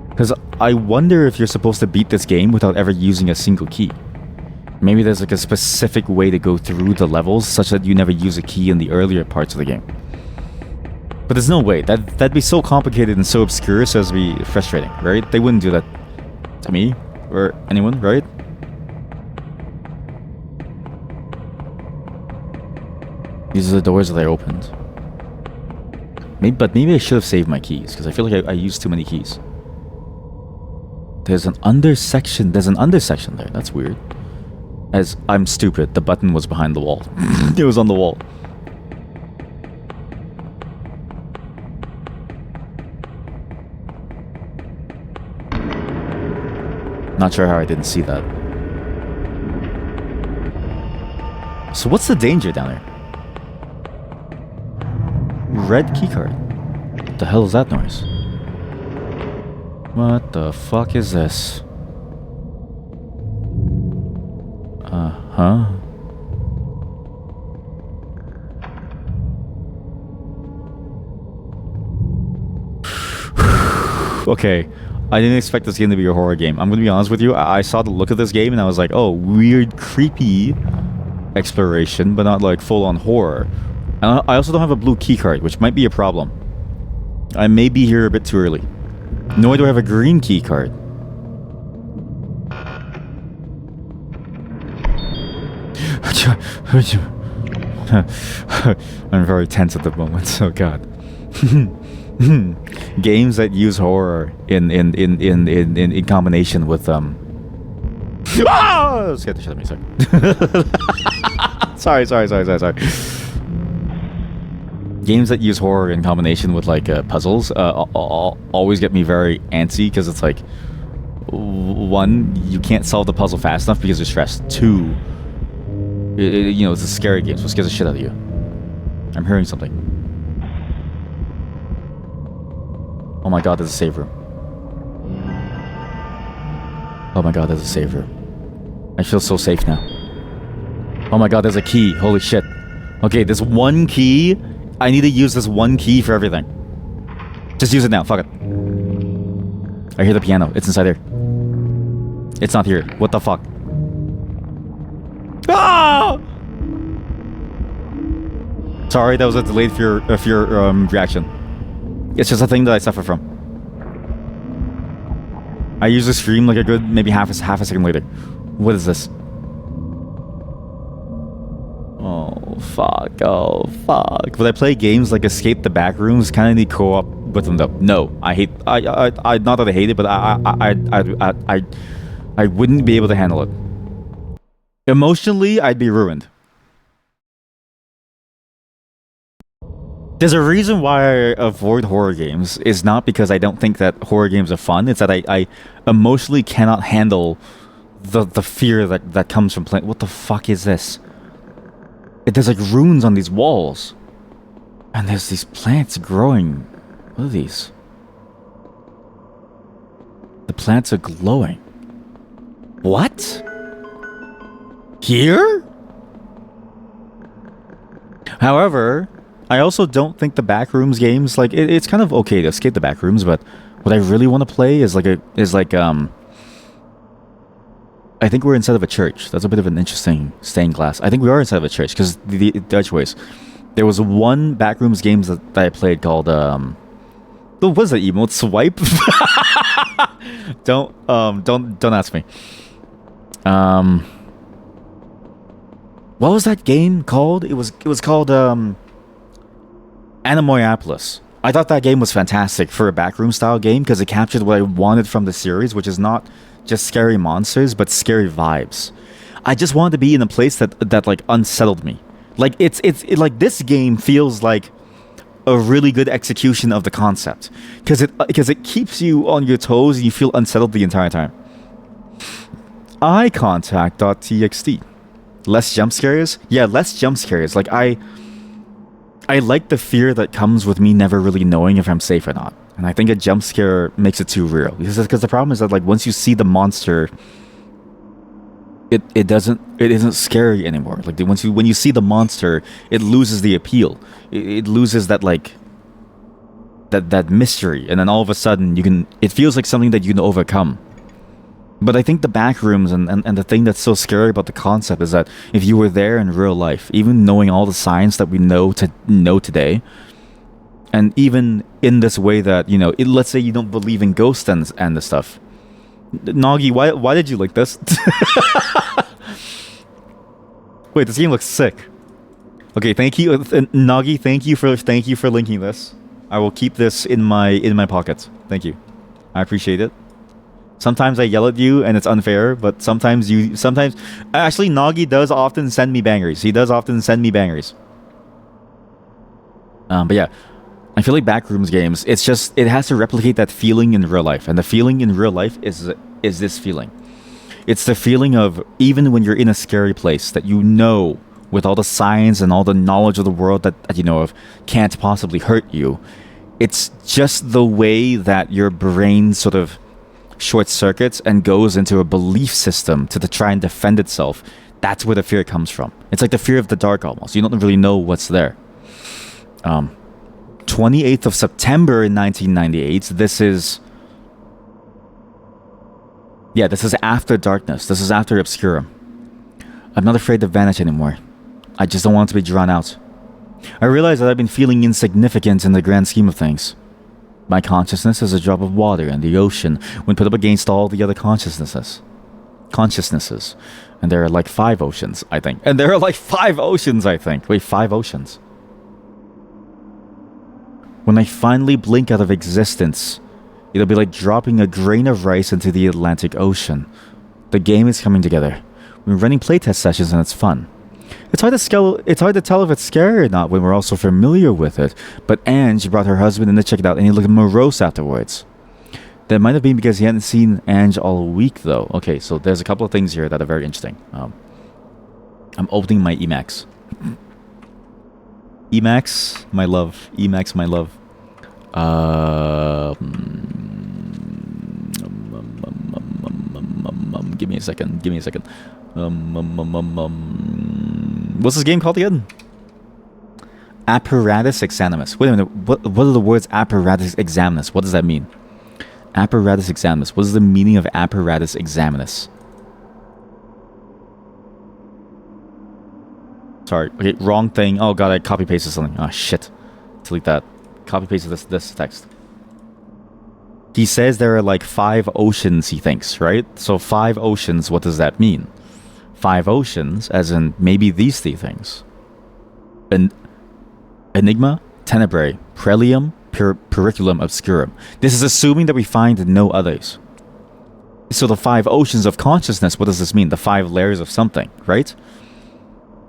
Because I wonder if you're supposed to beat this game without ever using a single key. Maybe there's like a specific way to go through the levels such that you never use a key in the earlier parts of the game. But there's no way. That'd be so complicated and so obscure so as to be frustrating, right? They wouldn't do that to me or anyone, right? These are the doors that I opened. But maybe I should have saved my keys because I feel like I used too many keys. There's an under section there. That's weird. As I'm stupid, the button was behind the wall. It was on the wall. Not sure how I didn't see that. So what's the danger down there? Red keycard. What the hell is that noise? What the fuck is this? Huh? Okay, I didn't expect this game to be a horror game. I'm gonna be honest with you. I saw the look of this game and I was like, oh, weird, creepy exploration, but not like full-on horror. And I also don't have a blue keycard, which might be a problem. I may be here a bit too early. Nor do I have a green keycard. I'm very tense at the moment. Oh god. Games that use horror in combination with Ah! Scared the shit out of me. Sorry. sorry. Games that use horror in combination with like puzzles always get me very antsy because it's like, one, you can't solve the puzzle fast enough because you're stressed. Two, you know, it's a scary game, so it scares the shit out of you. I'm hearing something. Oh my god, there's a save room. Oh my god, there's a save room. I feel so safe now. Oh my god, there's a key. Holy shit. Okay, this one key. I need to use this one key for everything. Just use it now. Fuck it. I hear the piano. It's inside there. It's not here. What the fuck? Ah! Sorry, that was a delayed reaction. It's just a thing that I suffer from. I usually scream like a good maybe half a second later. What is this? Oh fuck! Oh fuck! When I play games like Escape the Backrooms, kind of need co-op with them though. No, I hate. I not that I hate it, but I wouldn't be able to handle it. Emotionally, I'd be ruined. There's a reason why I avoid horror games. Is not because I don't think that horror games are fun. It's that I emotionally cannot handle the fear that comes from playing. What the fuck is this? There's like runes on these walls, and there's these plants growing. What are these? The plants are glowing. What? Here? However, I also don't think the backrooms games, like it's kind of okay to skip the backrooms, but what I really want to play is I think we're inside of a church. That's a bit of an interesting stained glass. I think we are inside of a church because the Dutch ways. There was one backrooms games that I played called what was that emote? Swipe? Don't ask me. What was that game called? It was called Apparatus. I thought that game was fantastic for a backroom style game because it captured what I wanted from the series, which is not just scary monsters, but scary vibes. I just wanted to be in a place that like unsettled me. Like it like this game feels like a really good execution of the concept because it keeps you on your toes and you feel unsettled the entire time. Eye contact.txt. Less jump scares? Yeah, less jump scares. Like I like the fear that comes with me never really knowing if I'm safe or not. And I think a jump scare makes it too real. Because the problem is that like once you see the monster, it isn't scary anymore. Like when you see the monster, it loses the appeal. It loses that like that mystery, and then all of a sudden it feels like something that you can overcome. But I think the back rooms and the thing that's so scary about the concept is that if you were there in real life, even knowing all the science that we know today, and even in this way that, you know, let's say you don't believe in ghosts and the stuff. Noggy, why did you like this? Wait, this game looks sick. Okay, thank you, Noggy. Thank you for linking this. I will keep this in my pocket. Thank you. I appreciate it. Sometimes I yell at you and it's unfair, but sometimes actually Noggy does often send me bangers. He does often send me bangers. But yeah, I feel like backrooms games, it has to replicate that feeling in real life, and the feeling in real life is this feeling. It's the feeling of even when you're in a scary place that you know with all the science and all the knowledge of the world that you know of can't possibly hurt you. It's just the way that your brain sort of short circuits and goes into a belief system to try and defend itself. That's where the fear comes from. It's like the fear of the dark almost. You don't really know what's there. 28th of September in 1998. This is after darkness. This is after Obscura. I'm not afraid to vanish anymore. I just don't want to be drawn out. I realize that I've been feeling insignificant in the grand scheme of things. My consciousness is a drop of water in the ocean when put up against all the other consciousnesses. And there are like 5 oceans, I think. Wait, 5 oceans. When I finally blink out of existence, it'll be like dropping a grain of rice into the Atlantic Ocean. The game is coming together. We're running playtest sessions and it's fun. It's hard to tell if it's scary or not when we're all so familiar with it, but Ange brought her husband in to check it out and he looked morose afterwards. That might have been because he hadn't seen Ange all week though. Okay, so there's a couple of things here that are very interesting. I'm opening my Emacs. Emacs, my love. Give me a second. What's this game called again? Apparatus Exanimus. Wait a minute. What are the words Apparatus Exanimus? What does that mean? Apparatus Exanimus. What is the meaning of Apparatus Exanimus? Sorry. Okay, wrong thing. Oh god, I copy pasted something. Oh shit. Delete that. Copy pasted this text. He says there are like 5 oceans, he thinks, right? So 5 oceans, what does that mean? 5 oceans, as in maybe these 3 things. Enigma, Tenebrae, Prelium, Periculum Obscurum. This is assuming that we find no others. So the 5 oceans of consciousness, what does this mean? The 5 layers of something, right?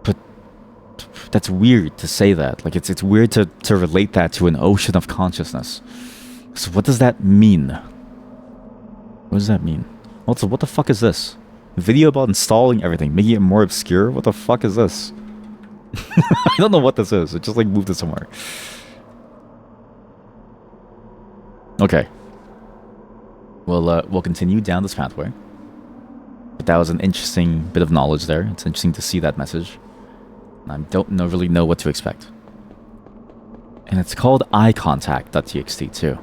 But that's weird to say that. Like, it's weird to relate that to an ocean of consciousness. So what does that mean? What does that mean? Also, what the fuck is this? A video about installing everything, making it more obscure? What the fuck is this? I don't know what this is. It just like moved it somewhere. Okay. We'll continue down this pathway. But that was an interesting bit of knowledge there. It's interesting to see that message. I don't really know what to expect. And it's called eyecontact.txt too.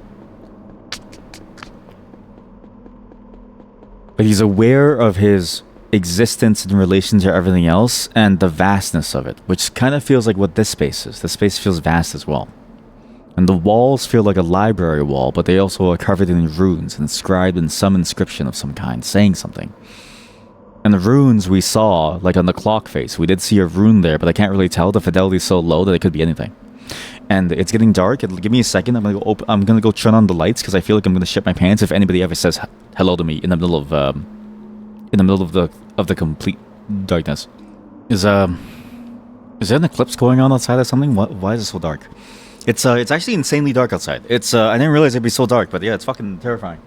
But he's aware of his existence in relation to everything else and the vastness of it, which kind of feels like what this space is. This space feels vast as well. And the walls feel like a library wall, but they also are covered in runes and inscribed in some inscription of some kind, saying something. And the runes we saw, like on the clock face, we did see a rune there, but I can't really tell. The fidelity is so low that it could be anything. And it's getting dark. Give me a second. I'm gonna go turn on the lights because I feel like I'm gonna shit my pants if anybody ever says hello to me in the middle of the complete darkness. Is there an eclipse going on outside or something? Why is it so dark? It's actually insanely dark outside. I didn't realize it'd be so dark, but yeah, it's fucking terrifying.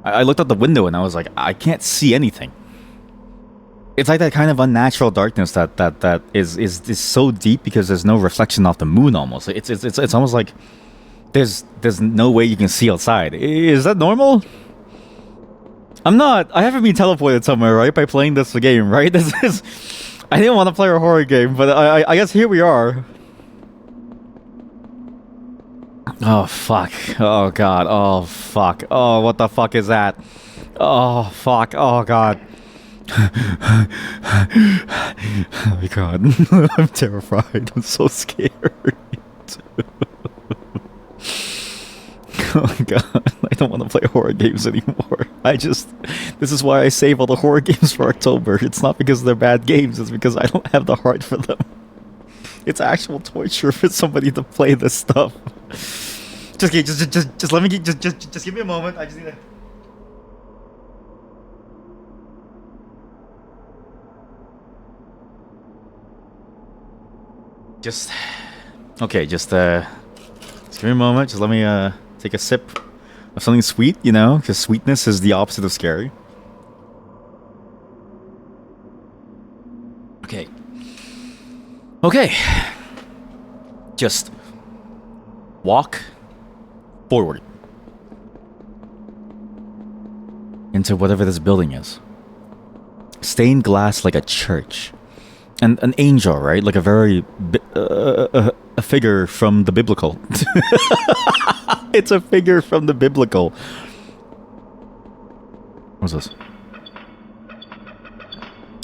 I looked out the window and I was like, I can't see anything. It's like that kind of unnatural darkness that is so deep because there's no reflection off the moon almost. It's almost like there's no way you can see outside. Is that normal? I haven't been teleported somewhere, right, by playing this game, right? I didn't want to play a horror game, but I guess here we are. Oh, fuck. Oh, God. Oh, fuck. Oh, what the fuck is that? Oh, fuck. Oh, God. Oh, my God. I'm terrified. I'm so scared. Oh, my God. I don't want to play horror games anymore. This is why I save all the horror games for October. It's not because they're bad games. It's because I don't have the heart for them. It's actual torture for somebody to play this stuff. Just let me just give me a moment. I just need to. Just give me a moment. Just let me take a sip of something sweet, you know, because sweetness is the opposite of scary. Okay. Just walk forward into whatever this building is. Stained glass like a church. And an angel, right? Like a very... a figure from the biblical. It's a figure from the biblical. What's this?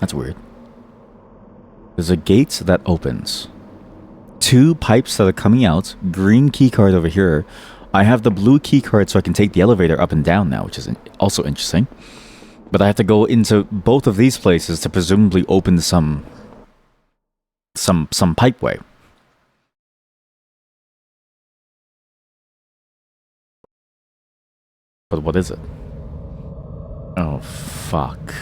That's weird. There's a gate that opens. 2 pipes that are coming out. Green keycard over here. I have the blue keycard so I can take the elevator up and down now, which is also interesting. But I have to go into both of these places to presumably open some pipeway. But what is it? Oh, fuck.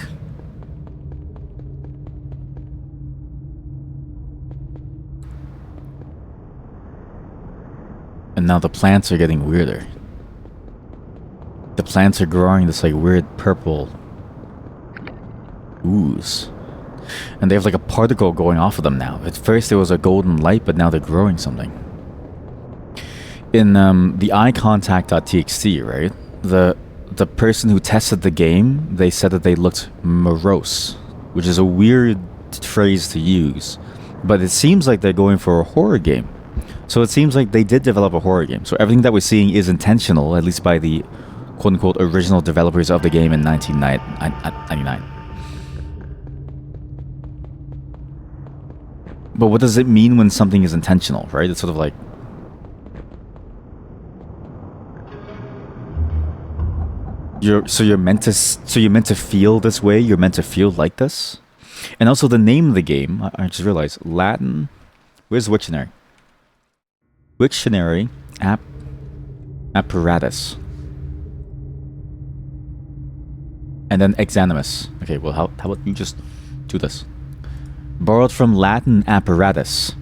And now the plants are getting weirder. The plants are growing this like weird purple ooze. And they have like a particle going off of them now. At first there was a golden light, but now they're growing something. In the eyecontact.txt, right? The person who tested the game, they said that they looked morose, which is a weird phrase to use. But it seems like they're going for a horror game. So it seems like they did develop a horror game. So everything that we're seeing is intentional, at least by the quote-unquote original developers of the game in 1999. But what does it mean when something is intentional, right? It's sort of like... You're meant to feel this way? You're meant to feel like this? And also the name of the game, I just realized, Latin... Where's Wiktionary? Wiktionary, Apparatus. And then Exanimus. Okay, well, how about you just do this? Borrowed from Latin apparatus.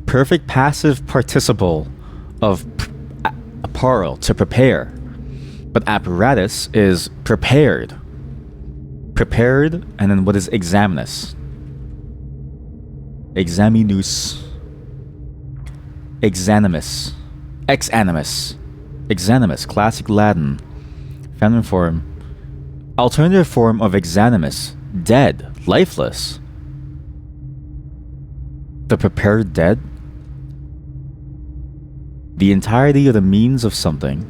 Perfect passive participle of apparel, to prepare. But apparatus is prepared. Prepared, and then what is examinus? Examinus. Exanimus. Exanimus. Exanimus, classic Latin. Feminine form. Alternative form of exanimus. Dead. Lifeless. The prepared dead? The entirety of the means of something.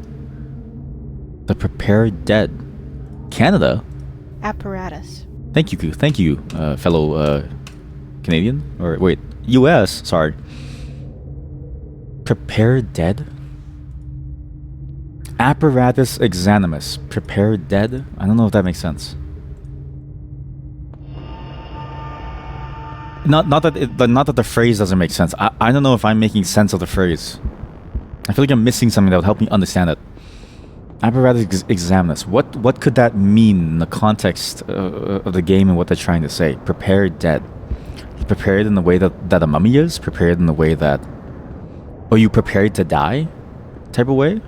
The prepared dead. Canada? Apparatus. Thank you, fellow Canadian? Or wait, US, sorry. Prepared dead? Apparatus exanimus. Prepared dead? I don't know if that makes sense. Not that the phrase doesn't make sense. I don't know if I'm making sense of the phrase. I feel like I'm missing something that would help me understand it. Apparatus examinus. What could that mean in the context of the game and what they're trying to say? Prepared dead. Prepared in the way that a mummy is? Prepared in the way that... Are you prepared to die? Type of way?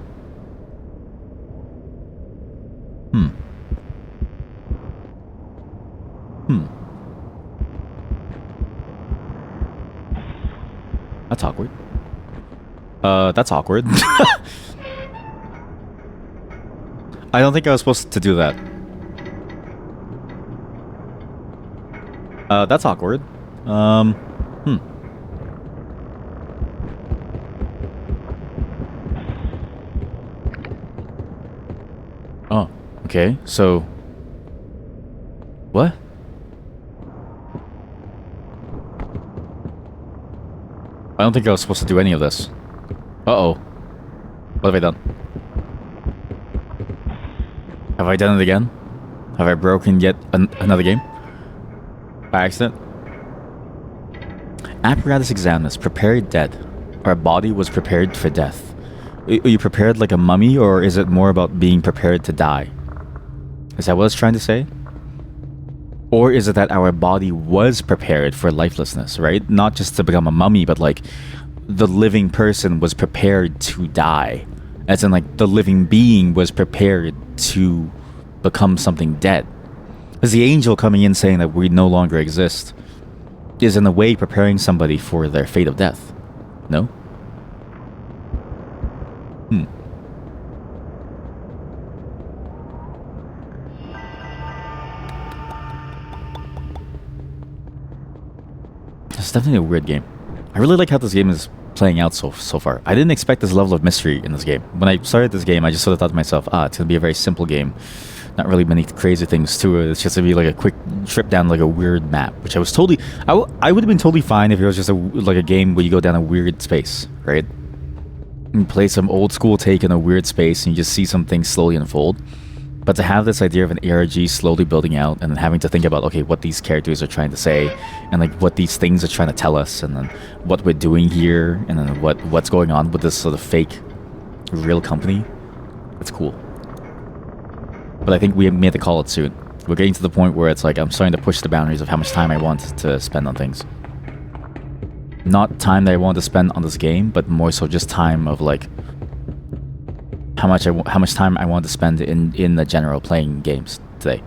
That's awkward. That's awkward. I don't think I was supposed to do that. That's awkward. Oh, okay. So... What? I don't think I was supposed to do any of this. Uh-oh. What have I done? Have I done it again? Have I broken yet another game? By accident? Apparatus examinus. Prepared dead. Our body was prepared for death. Are you prepared like a mummy, or is it more about being prepared to die? Is that what it's trying to say? Or is it that our body was prepared for lifelessness, right? Not just to become a mummy, but like the living person was prepared to die. As in like the living being was prepared to become something dead. Because the angel coming in saying that we no longer exist is in a way preparing somebody for their fate of death. No? It's definitely a weird game. I really like how this game is playing out so far. I didn't expect this level of mystery in this game. When I started this game, I just sort of thought to myself, it's gonna be a very simple game. Not really many crazy things to it. It's just gonna be like a quick trip down like a weird map, which I was totally... I would have been totally fine if it was just like a game where you go down a weird space, right? And play some old school take in a weird space and you just see some things slowly unfold. But to have this idea of an ARG slowly building out and then having to think about, okay, what these characters are trying to say and like what these things are trying to tell us and then what we're doing here and then what's going on with this sort of fake real company, it's cool. But I think we may have to call it soon. We're getting to the point where it's like I'm starting to push the boundaries of how much time I want to spend on things. Not time that I want to spend on this game, but more so just time of like how much time I want to spend in the general playing games today.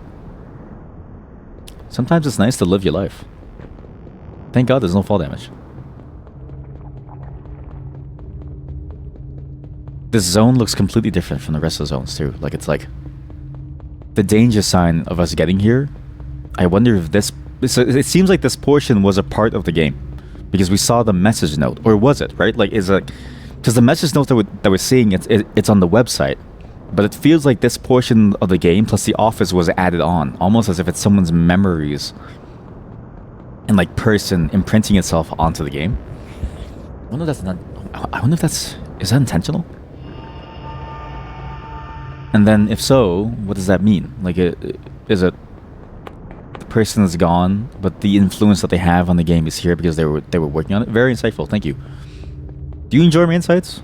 Sometimes it's nice to live your life. Thank God there's no fall damage. This zone looks completely different from the rest of the zones too. Like it's like the danger sign of us getting here. I wonder if it seems like this portion was a part of the game because we saw the message note, or was it, right? Like is it... Because the message note that we're seeing, it's on the website. But it feels like this portion of the game plus the office was added on. Almost as if it's someone's memories and like person imprinting itself onto the game. I wonder if that's... Is that intentional? And then if so, what does that mean? Like, is it... The person is gone, but the influence that they have on the game is here because they were working on it? Very insightful, thank you. Do you enjoy my insights?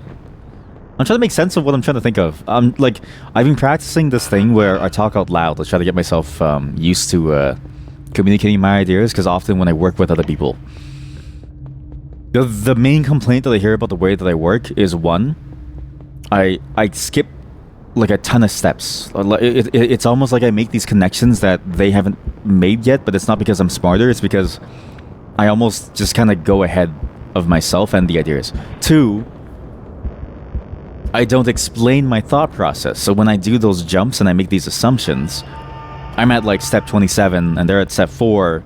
I'm trying to make sense of what I'm trying to think of. Like, I've been practicing this thing where I talk out loud. I try to get myself used to communicating my ideas, because often when I work with other people, the main complaint that I hear about the way that I work is, one, I skip like a ton of steps. It's almost like I make these connections that they haven't made yet, but it's not because I'm smarter. It's because I almost just kind of go ahead of myself and the ideas. Two, I don't explain my thought process. So when I do those jumps and I make these assumptions, I'm at like step 27 and they're at step 4,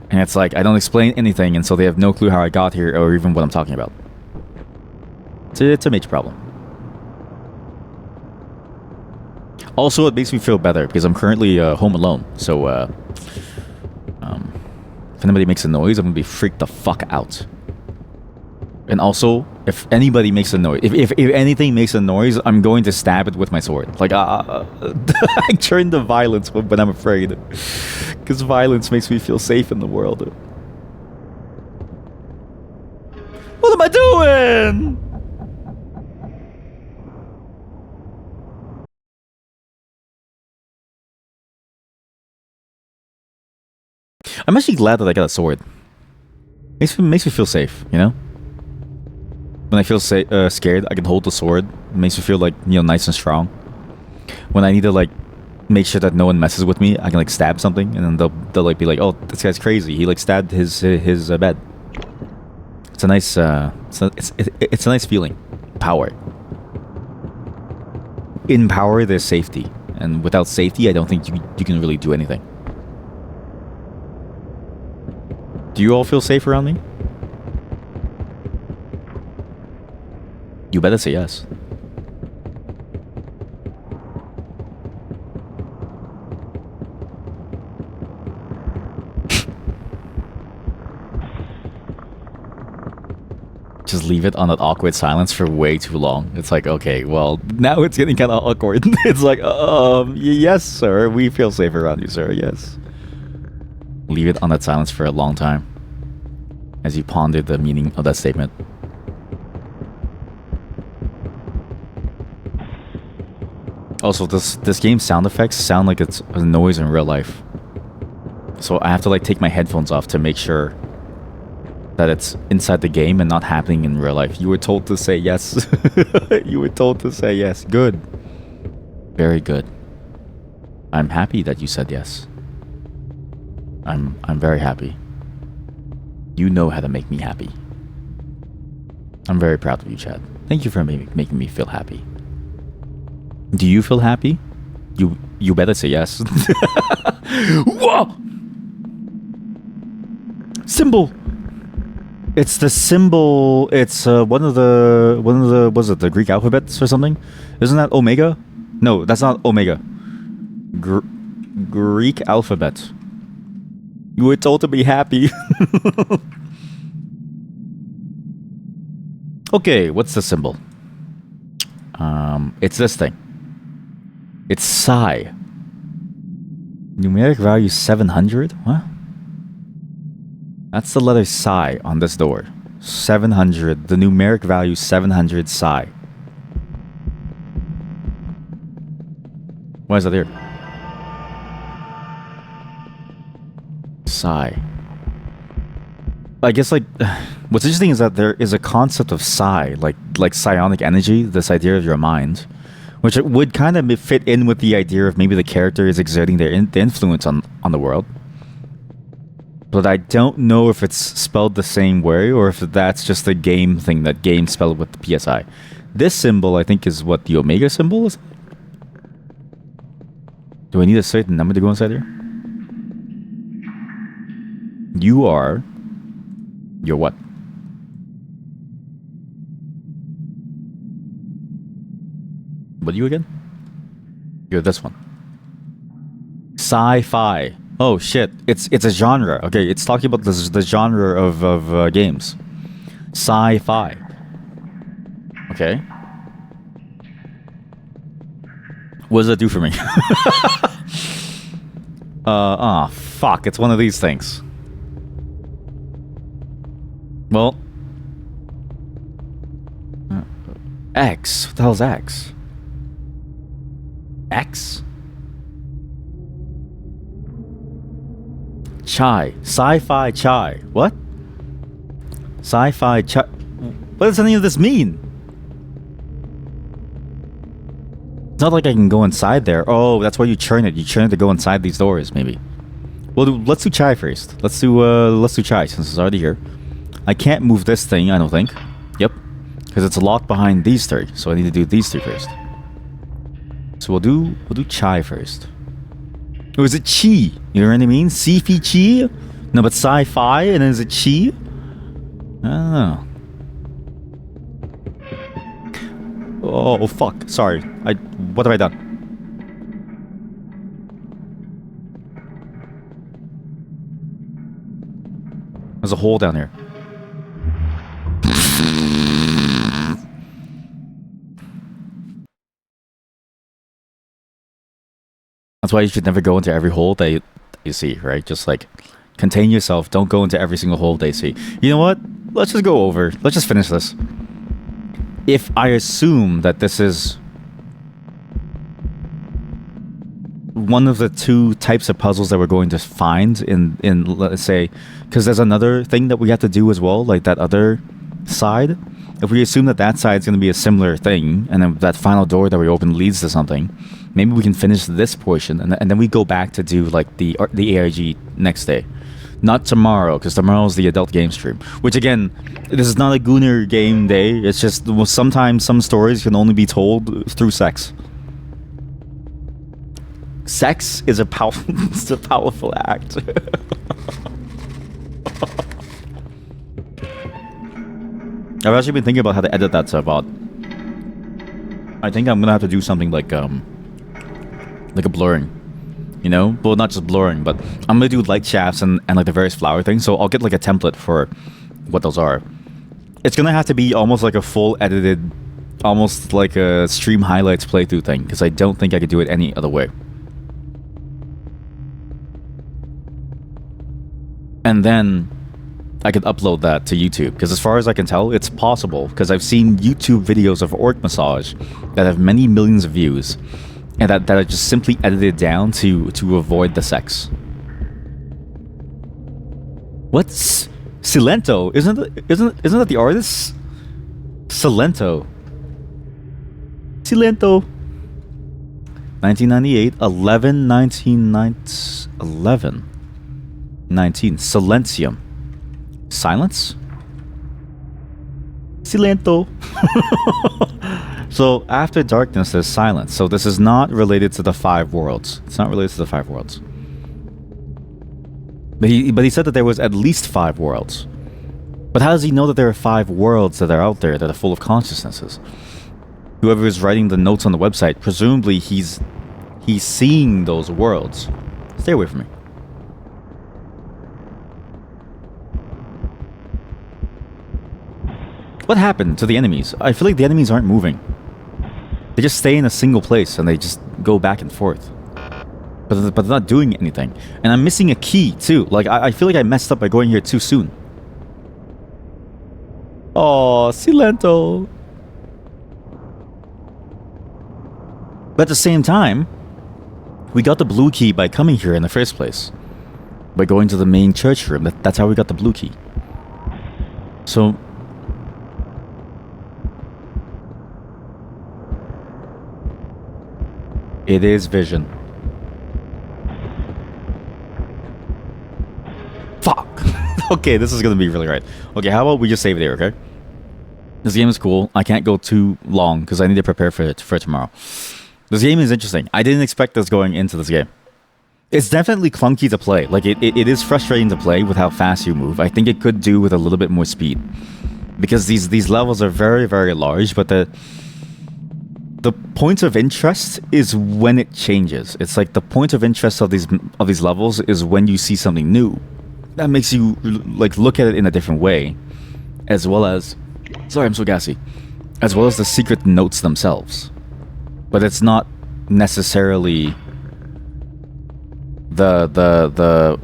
and it's like I don't explain anything, and so they have no clue how I got here or even what I'm talking about. So it's a major problem. Also, it makes me feel better because I'm currently home alone. So if anybody makes a noise, I'm gonna be freaked the fuck out. And also, if anybody makes a noise, if anything makes a noise, I'm going to stab it with my sword. Like, I turn to violence when I'm afraid. Because violence makes me feel safe in the world. What am I doing? I'm actually glad that I got a sword. Makes me feel safe, you know? When I feel scared, I can hold the sword. It makes me feel like, you know, nice and strong. When I need to like make sure that no one messes with me, I can like stab something, and then they'll like be like, "Oh, this guy's crazy. He like stabbed his bed." It's a nice it's a nice feeling. Power. In power, there's safety, and without safety, I don't think you can really do anything. Do you all feel safe around me? You better say yes. Just leave it on that awkward silence for way too long. It's like, okay, well, now it's getting kind of awkward. It's like, yes, sir. We feel safe around you, sir. Yes. Leave it on that silence for a long time as you ponder the meaning of that statement. Also, this game's sound effects sound like it's a noise in real life. So I have to like take my headphones off to make sure that it's inside the game and not happening in real life. You were told to say yes. You were told to say yes. Good. Very good. I'm happy that you said yes. I'm very happy. You know how to make me happy. I'm very proud of you, Chad. Thank you for making me feel happy. Do you feel happy? You better say yes. Whoa! Symbol. It's the symbol. It's one of the was it the Greek alphabets or something? Isn't that Omega? No, that's not Omega. Greek alphabet. You were told to be happy. Okay, what's the symbol? It's this thing. It's psi. Numeric value 700? What? That's the letter psi on this door. 700. The numeric value 700 psi. Why is that here? Psi. I guess like what's interesting is that there is a concept of psi, like psionic energy, this idea of your mind, which it would kind of fit in with the idea of maybe the character is exerting their the influence on the world. But I don't know if it's spelled the same way or if that's just a game thing that games spell with the PSI. This symbol, I think, is what the Omega symbol is. Do I need a certain number to go inside here? You're what? What are you again? You're this one. Sci-fi. Oh shit! It's a genre. Okay, it's talking about the genre of games. Sci-fi. Okay. What does that do for me? Fuck! It's one of these things. Well, X? What the hell's X? X? Chai. Sci-fi chai. What? Sci-fi chai. What does any of this mean? It's not like I can go inside there. Oh, that's why you churn it. You churn it to go inside these doors, maybe. Well, let's do chai first. Let's do chai since it's already here. I can't move this thing, I don't think. Yep. Because it's locked behind these three. So I need to do these three first. So we'll do chai first. Or is it chi? You know what I mean? Sci-fi chi? No, but sci-fi and then is it chi? I don't know. Oh fuck. Sorry. What have I done? There's a hole down here. That's why you should never go into every hole that you see, right? Just like contain yourself. Don't go into every single hole they see. You know what? Let's just go over. Let's just finish this. If I assume that this is one of the two types of puzzles that we're going to find in let's say, because there's another thing that we have to do as well, like that other side. If we assume that that side's going to be a similar thing, and then that final door that we open leads to something, maybe we can finish this portion, and then we go back to do like the AIG next day. Not tomorrow, because tomorrow's the adult game stream. Which again, this is not a Gooner game day. It's just sometimes some stories can only be told through sex. Sex is a powerful, it's a powerful act. I've actually been thinking about how to edit that stuff out. I think I'm gonna have to do something like a blurring. You know? Well, not just blurring, but I'm gonna do light shafts and like the various flower things, so I'll get like a template for what those are. It's gonna have to be almost like a full edited, almost like a stream highlights playthrough thing, because I don't think I could do it any other way. And then I could upload that to YouTube, because as far as I can tell, it's possible, because I've seen YouTube videos of orc massage that have many millions of views, and that are just simply edited down to avoid the sex. What's Silento? Isn't that the artist? Silento. 1998, 19 Silentium. Silence? Silento. So after darkness there's silence. So this is not related to the 5 worlds. It's not related to the 5 worlds. But he said that there was at least 5 worlds. But how does he know that there are 5 worlds that are out there that are full of consciousnesses? Whoever is writing the notes on the website, presumably he's seeing those worlds. Stay away from me. What happened to the enemies? I feel like the enemies aren't moving. They just stay in a single place and they just go back and forth. But they're not doing anything. And I'm missing a key too. Like, I feel like I messed up by going here too soon. Oh, Silento. But at the same time, we got the blue key by coming here in the first place. By going to the main church room. That's how we got the blue key. So... it is vision. Fuck! Okay, this is gonna be really hard. Okay, how about we just save it here, okay? This game is cool. I can't go too long because I need to prepare for tomorrow. This game is interesting. I didn't expect this going into this game. It's definitely clunky to play. Like, it is frustrating to play with how fast you move. I think it could do with a little bit more speed. Because these levels are very, very large, but the point of interest is when it changes. It's like the point of interest of these levels is when you see something new. That makes you like look at it in a different way, as well as, sorry, I'm so gassy, as well as the secret notes themselves. But it's not necessarily the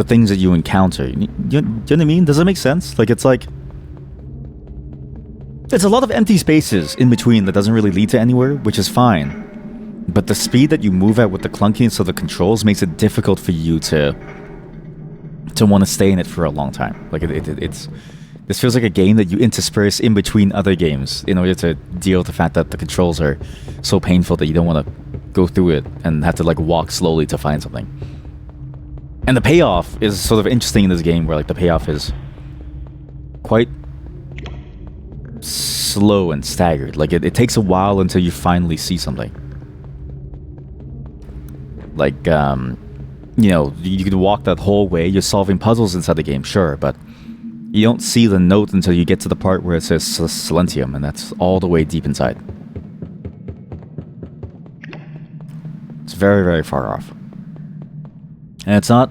things that you encounter. You know what I mean? Does it make sense? Like, it's like There's a lot of empty spaces in between that doesn't really lead to anywhere, which is fine. But the speed that you move at with the clunkiness of the controls makes it difficult for you to want to stay in it for a long time. Like it's this feels like a game that you intersperse in between other games in order to deal with the fact that the controls are so painful that you don't want to go through it and have to like walk slowly to find something. And the payoff is sort of interesting in this game, where like the payoff is quite slow and staggered. Like it takes a while until you finally see something. Like you know, you could walk that whole way, you're solving puzzles inside the game, sure, but you don't see the note until you get to the part where it says Silentium, and that's all the way deep inside. It's very, very far off. And it's not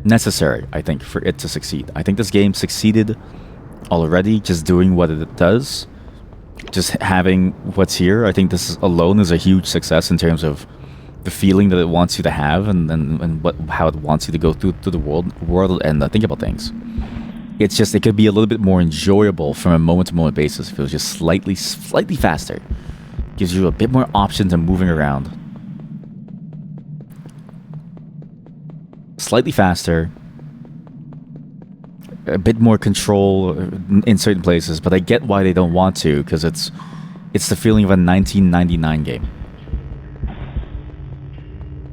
necessary, I think, for it to succeed. I think this game succeeded already just doing what it does. Just having what's here. I think this alone is a huge success in terms of the feeling that it wants you to have, and how it wants you to go through the world and think about things. It's just, it could be a little bit more enjoyable from a moment-to-moment basis if it was just slightly faster. Gives you a bit more options in moving around. Slightly faster. A bit more control in certain places, but I get why they don't want to, because it's the feeling of a 1999 game.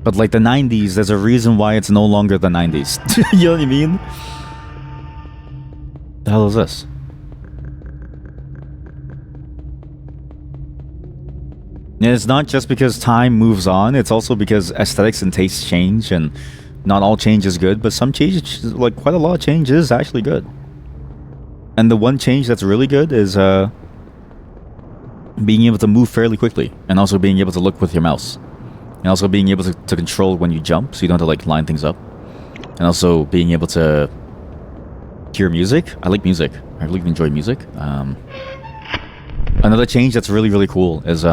But like the 90s, there's a reason why it's no longer the 90s. You know what I mean? The hell is this? And it's not just because time moves on, it's also because aesthetics and tastes change, and not all change is good, but some change, like quite a lot of change, is actually good. And the one change that's really good is being able to move fairly quickly, and also being able to look with your mouse. And also being able to control when you jump, so you don't have to like line things up. And also being able to hear music. I like music. I really enjoy music. Another change that's really, really cool is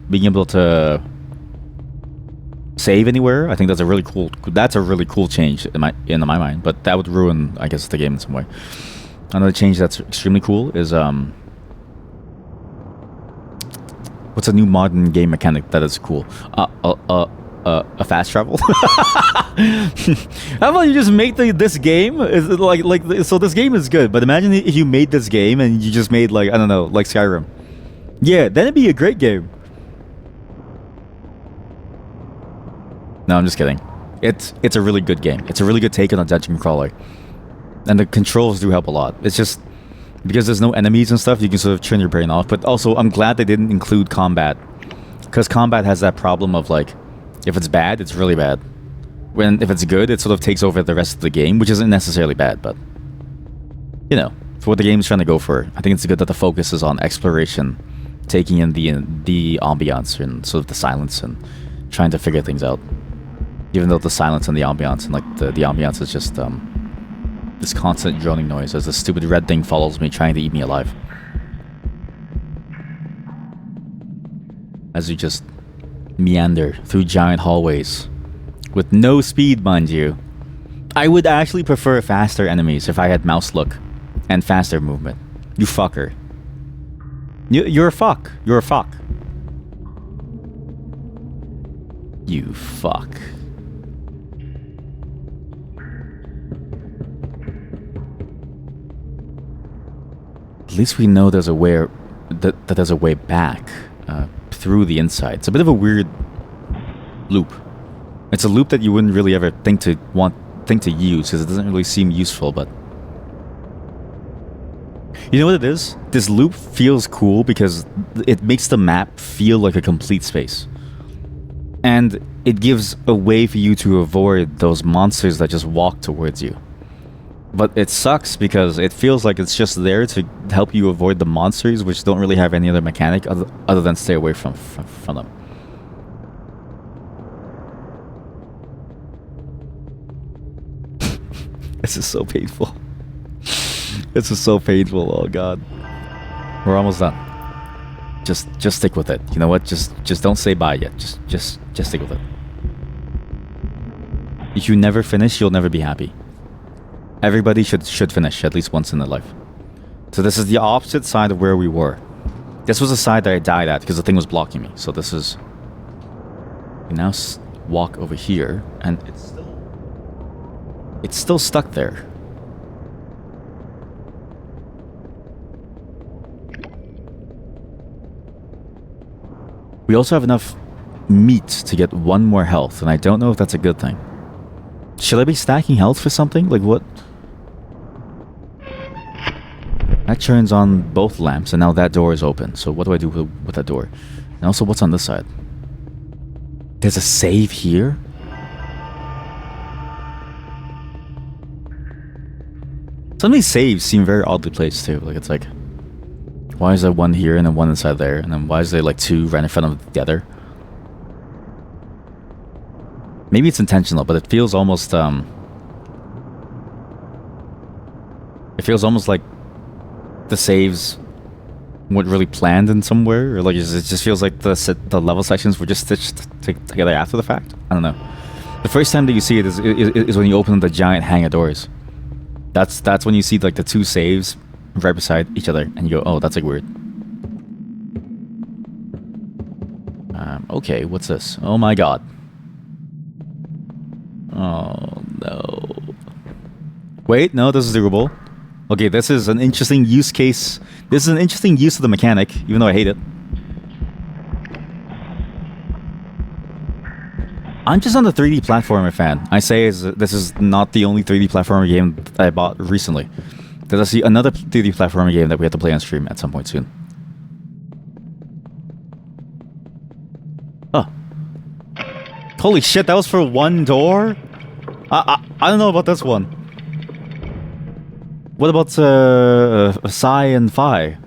being able to save anywhere. I think that's a really cool change in my mind. But that would ruin, I guess, the game in some way. Another change that's extremely cool is what's a new modern game mechanic that is cool? A fast travel. How about you just make this game? Is it like so this game is good, but imagine if you made this game and you just made like, I don't know, like Skyrim. Yeah, then it'd be a great game. No, I'm just kidding. It's a really good game. It's a really good take on a dungeon crawler, and the controls do help a lot. It's just because there's no enemies and stuff, you can sort of turn your brain off. But also, I'm glad they didn't include combat, because combat has that problem of like, if it's bad, it's really bad. If it's good, it sort of takes over the rest of the game, which isn't necessarily bad, but you know, for what the game's trying to go for, I think it's good that the focus is on exploration, taking in the ambiance and sort of the silence and trying to figure things out. Even though the silence and the ambiance and like the ambiance is just this constant droning noise as the stupid red thing follows me, trying to eat me alive. As you just meander through giant hallways with no speed, mind you. I would actually prefer faster enemies if I had mouse look and faster movement. You fucker. You're a fuck. You're a fuck. You fuck. At least we know there's a way that there's a way back through the inside. It's a bit of a weird loop. It's a loop that you wouldn't really ever think to use, because it doesn't really seem useful, but you know what it is? This loop feels cool because it makes the map feel like a complete space. And it gives a way for you to avoid those monsters that just walk towards you. But it sucks because it feels like it's just there to help you avoid the monsters, which don't really have any other mechanic other than stay away from them. This is so painful. This is so painful. Oh god. We're almost done. Just stick with it. You know what? Just don't say bye yet. Just stick with it. If you never finish, you'll never be happy. Everybody should finish at least once in their life. So this is the opposite side of where we were. This was the side that I died at because the thing was blocking me. So this is... We now walk over here, and it's still stuck there. We also have enough meat to get one more health, and I don't know if that's a good thing. Should I be stacking health for something? Like what? That turns on both lamps, and now that door is open. So what do I do with that door? And also, what's on this side? There's a save here? Some of these saves seem very oddly placed too. Like, it's like... Why is there one here and then one inside there? And then why is there like two right in front of the other? Maybe it's intentional, but it feels almost... It feels almost like the saves weren't really planned in somewhere, or like it just feels like the level sections were just stitched together after the fact. I don't know. The first time that you see it is when you open the giant hangar doors. That's when you see like the two saves right beside each other, and you go, oh, that's like weird. Okay, what's this? Oh my god. Oh no. Wait, no, this is doable. Okay, this is an interesting use case. This is an interesting use of the mechanic, even though I hate it. I'm just not a 3D platformer fan. I say this is not the only 3D platformer game that I bought recently. There's actually another 3D platformer game that we have to play on stream at some point soon. Oh. Holy shit, that was for one door? I don't know about this one. What about Psi and Phi?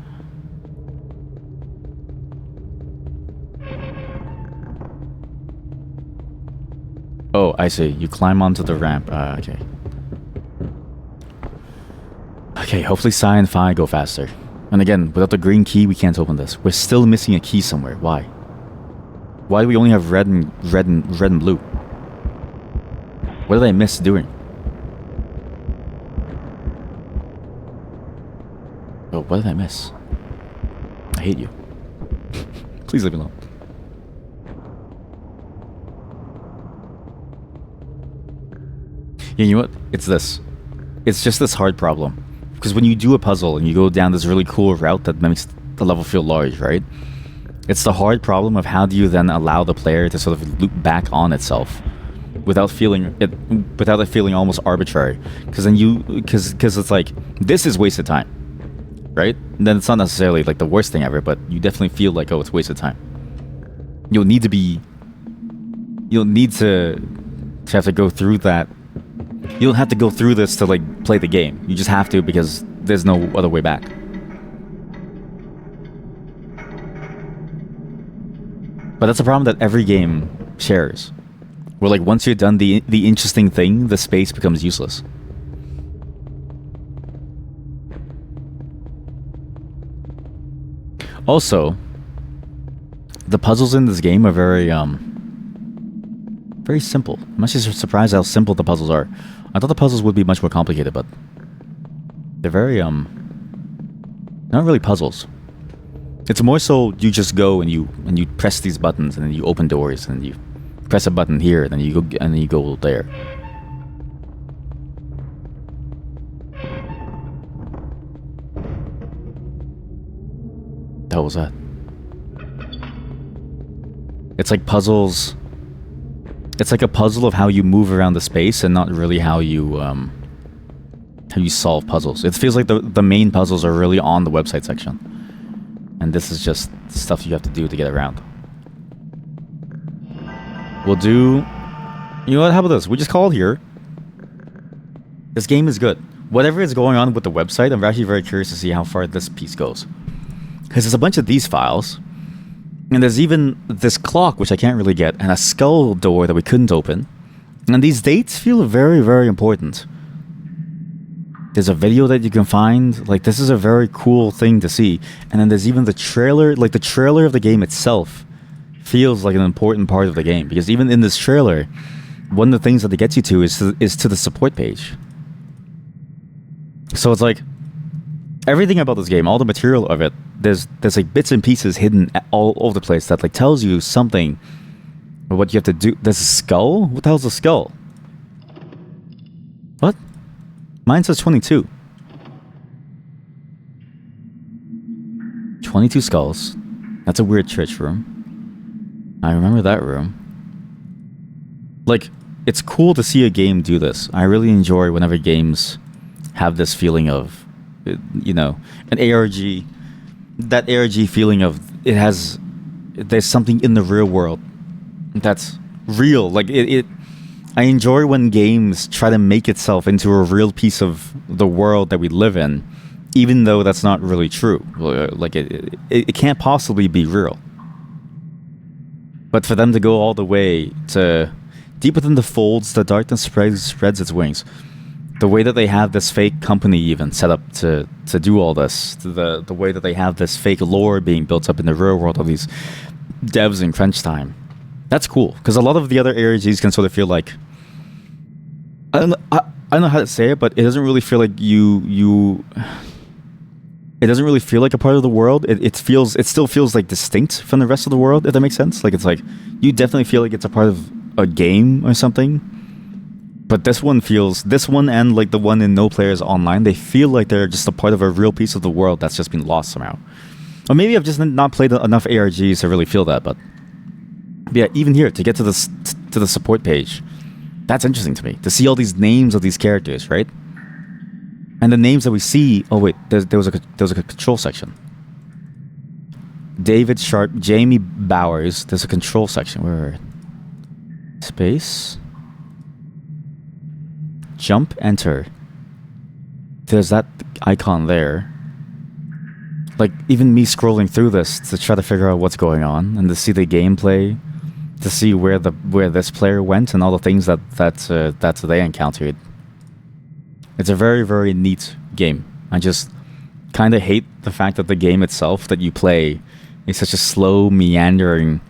Oh, I see. You climb onto the ramp. Okay. Okay, hopefully Psi and Phi go faster. And again, without the green key, we can't open this. We're still missing a key somewhere. Why? Why do we only have red and blue? What did I miss doing? Oh, what did I miss? I hate you. Please leave me alone. Yeah, you know what? It's this. It's just this hard problem. Because when you do a puzzle and you go down this really cool route that makes the level feel large, right? It's the hard problem of how do you then allow the player to sort of loop back on itself without it feeling almost arbitrary. Because then because it's like, this is wasted time. Right? And then it's not necessarily like the worst thing ever, but you definitely feel like, oh, it's wasted time. You'll need to have to go through that. You don't have to go through this to like play the game. You just have to because there's no other way back. But that's a problem that every game shares. Where like once you're done the interesting thing, the space becomes useless. Also, the puzzles in this game are very simple. I'm actually surprised how simple the puzzles are. I thought the puzzles would be much more complicated, but they're very not really puzzles. It's more so you just go and you press these buttons and then you open doors and you press a button here and then you go there. The hell was that? It's like puzzles. It's like a puzzle of how you move around the space and not really how you solve puzzles. It feels like the main puzzles are really on the website section. And this is just stuff you have to do to get around. We'll do... You know what? How about this? We just call it here. This game is good. Whatever is going on with the website, I'm actually very curious to see how far this piece goes. Because there's a bunch of these files. And there's even this clock, which I can't really get, and a skull door that we couldn't open. And these dates feel very, very important. There's a video that you can find. Like, this is a very cool thing to see. And then there's even the trailer. Like, the trailer of the game itself feels like an important part of the game. Because even in this trailer, one of the things that it gets you to is to the support page. So it's like... everything about this game, all the material of it, there's like bits and pieces hidden all over the place that like tells you something of what you have to do. There's a skull? What the hell's a skull? What? Mine says 22. 22 skulls. That's a weird church room. I remember that room. Like, it's cool to see a game do this. I really enjoy whenever games have this feeling of, you know, an ARG. That ARG feeling of there's something in the real world that's real. Like, I enjoy when games try to make itself into a real piece of the world that we live in, even though that's not really true. Like, it can't possibly be real. But for them to go all the way to deep within the folds, the darkness spreads its wings. The way that they have this fake company even set up to do all this, the way that they have this fake lore being built up in the real world of these devs in crunch time, that's cool. Because a lot of the other ARGs can sort of feel like, I don't know how to say it, but it doesn't really feel like it doesn't really feel like a part of the world. It still feels like distinct from the rest of the world, if that makes sense. Like, it's like you definitely feel like it's a part of a game or something. But this one and like the one in No Players Online, they feel like they're just a part of a real piece of the world that's just been lost somehow. Or maybe I've just not played enough ARGs to really feel that. But yeah, even here, to get to the support page, that's interesting to me. To see all these names of these characters, right? And the names that we see... Oh wait, there was a control section. David Sharp, Jamie Bowers. There's a control section. Where? Space. Jump, enter. There's that icon there. Like, even me scrolling through this to try to figure out what's going on and to see the gameplay, to see where this player went and all the things that they encountered. It's a very, very neat game. I just kind of hate the fact that the game itself that you play is such a slow, meandering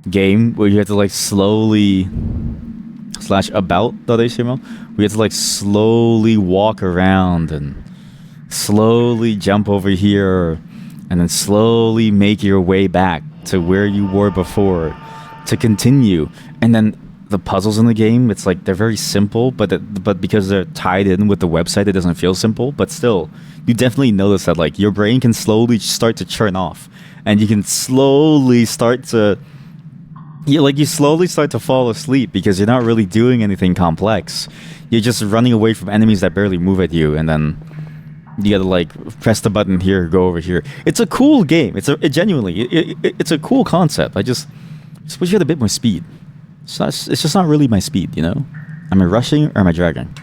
game where you have to like slowly /about the HTML. We have to like slowly walk around and slowly jump over here and then slowly make your way back to where you were before to continue. And then the puzzles in the game, it's like they're very simple, but because they're tied in with the website, it doesn't feel simple. But still, you definitely notice that like your brain can slowly start to churn off, and you can slowly start to you slowly start to fall asleep because you're not really doing anything complex. You're just running away from enemies that barely move at you, and then you gotta like press the button here, go over here. It's a cool game. It's a cool concept. I just wish you had a bit more speed. It's just not really my speed, you know? Am I rushing or am I dragging?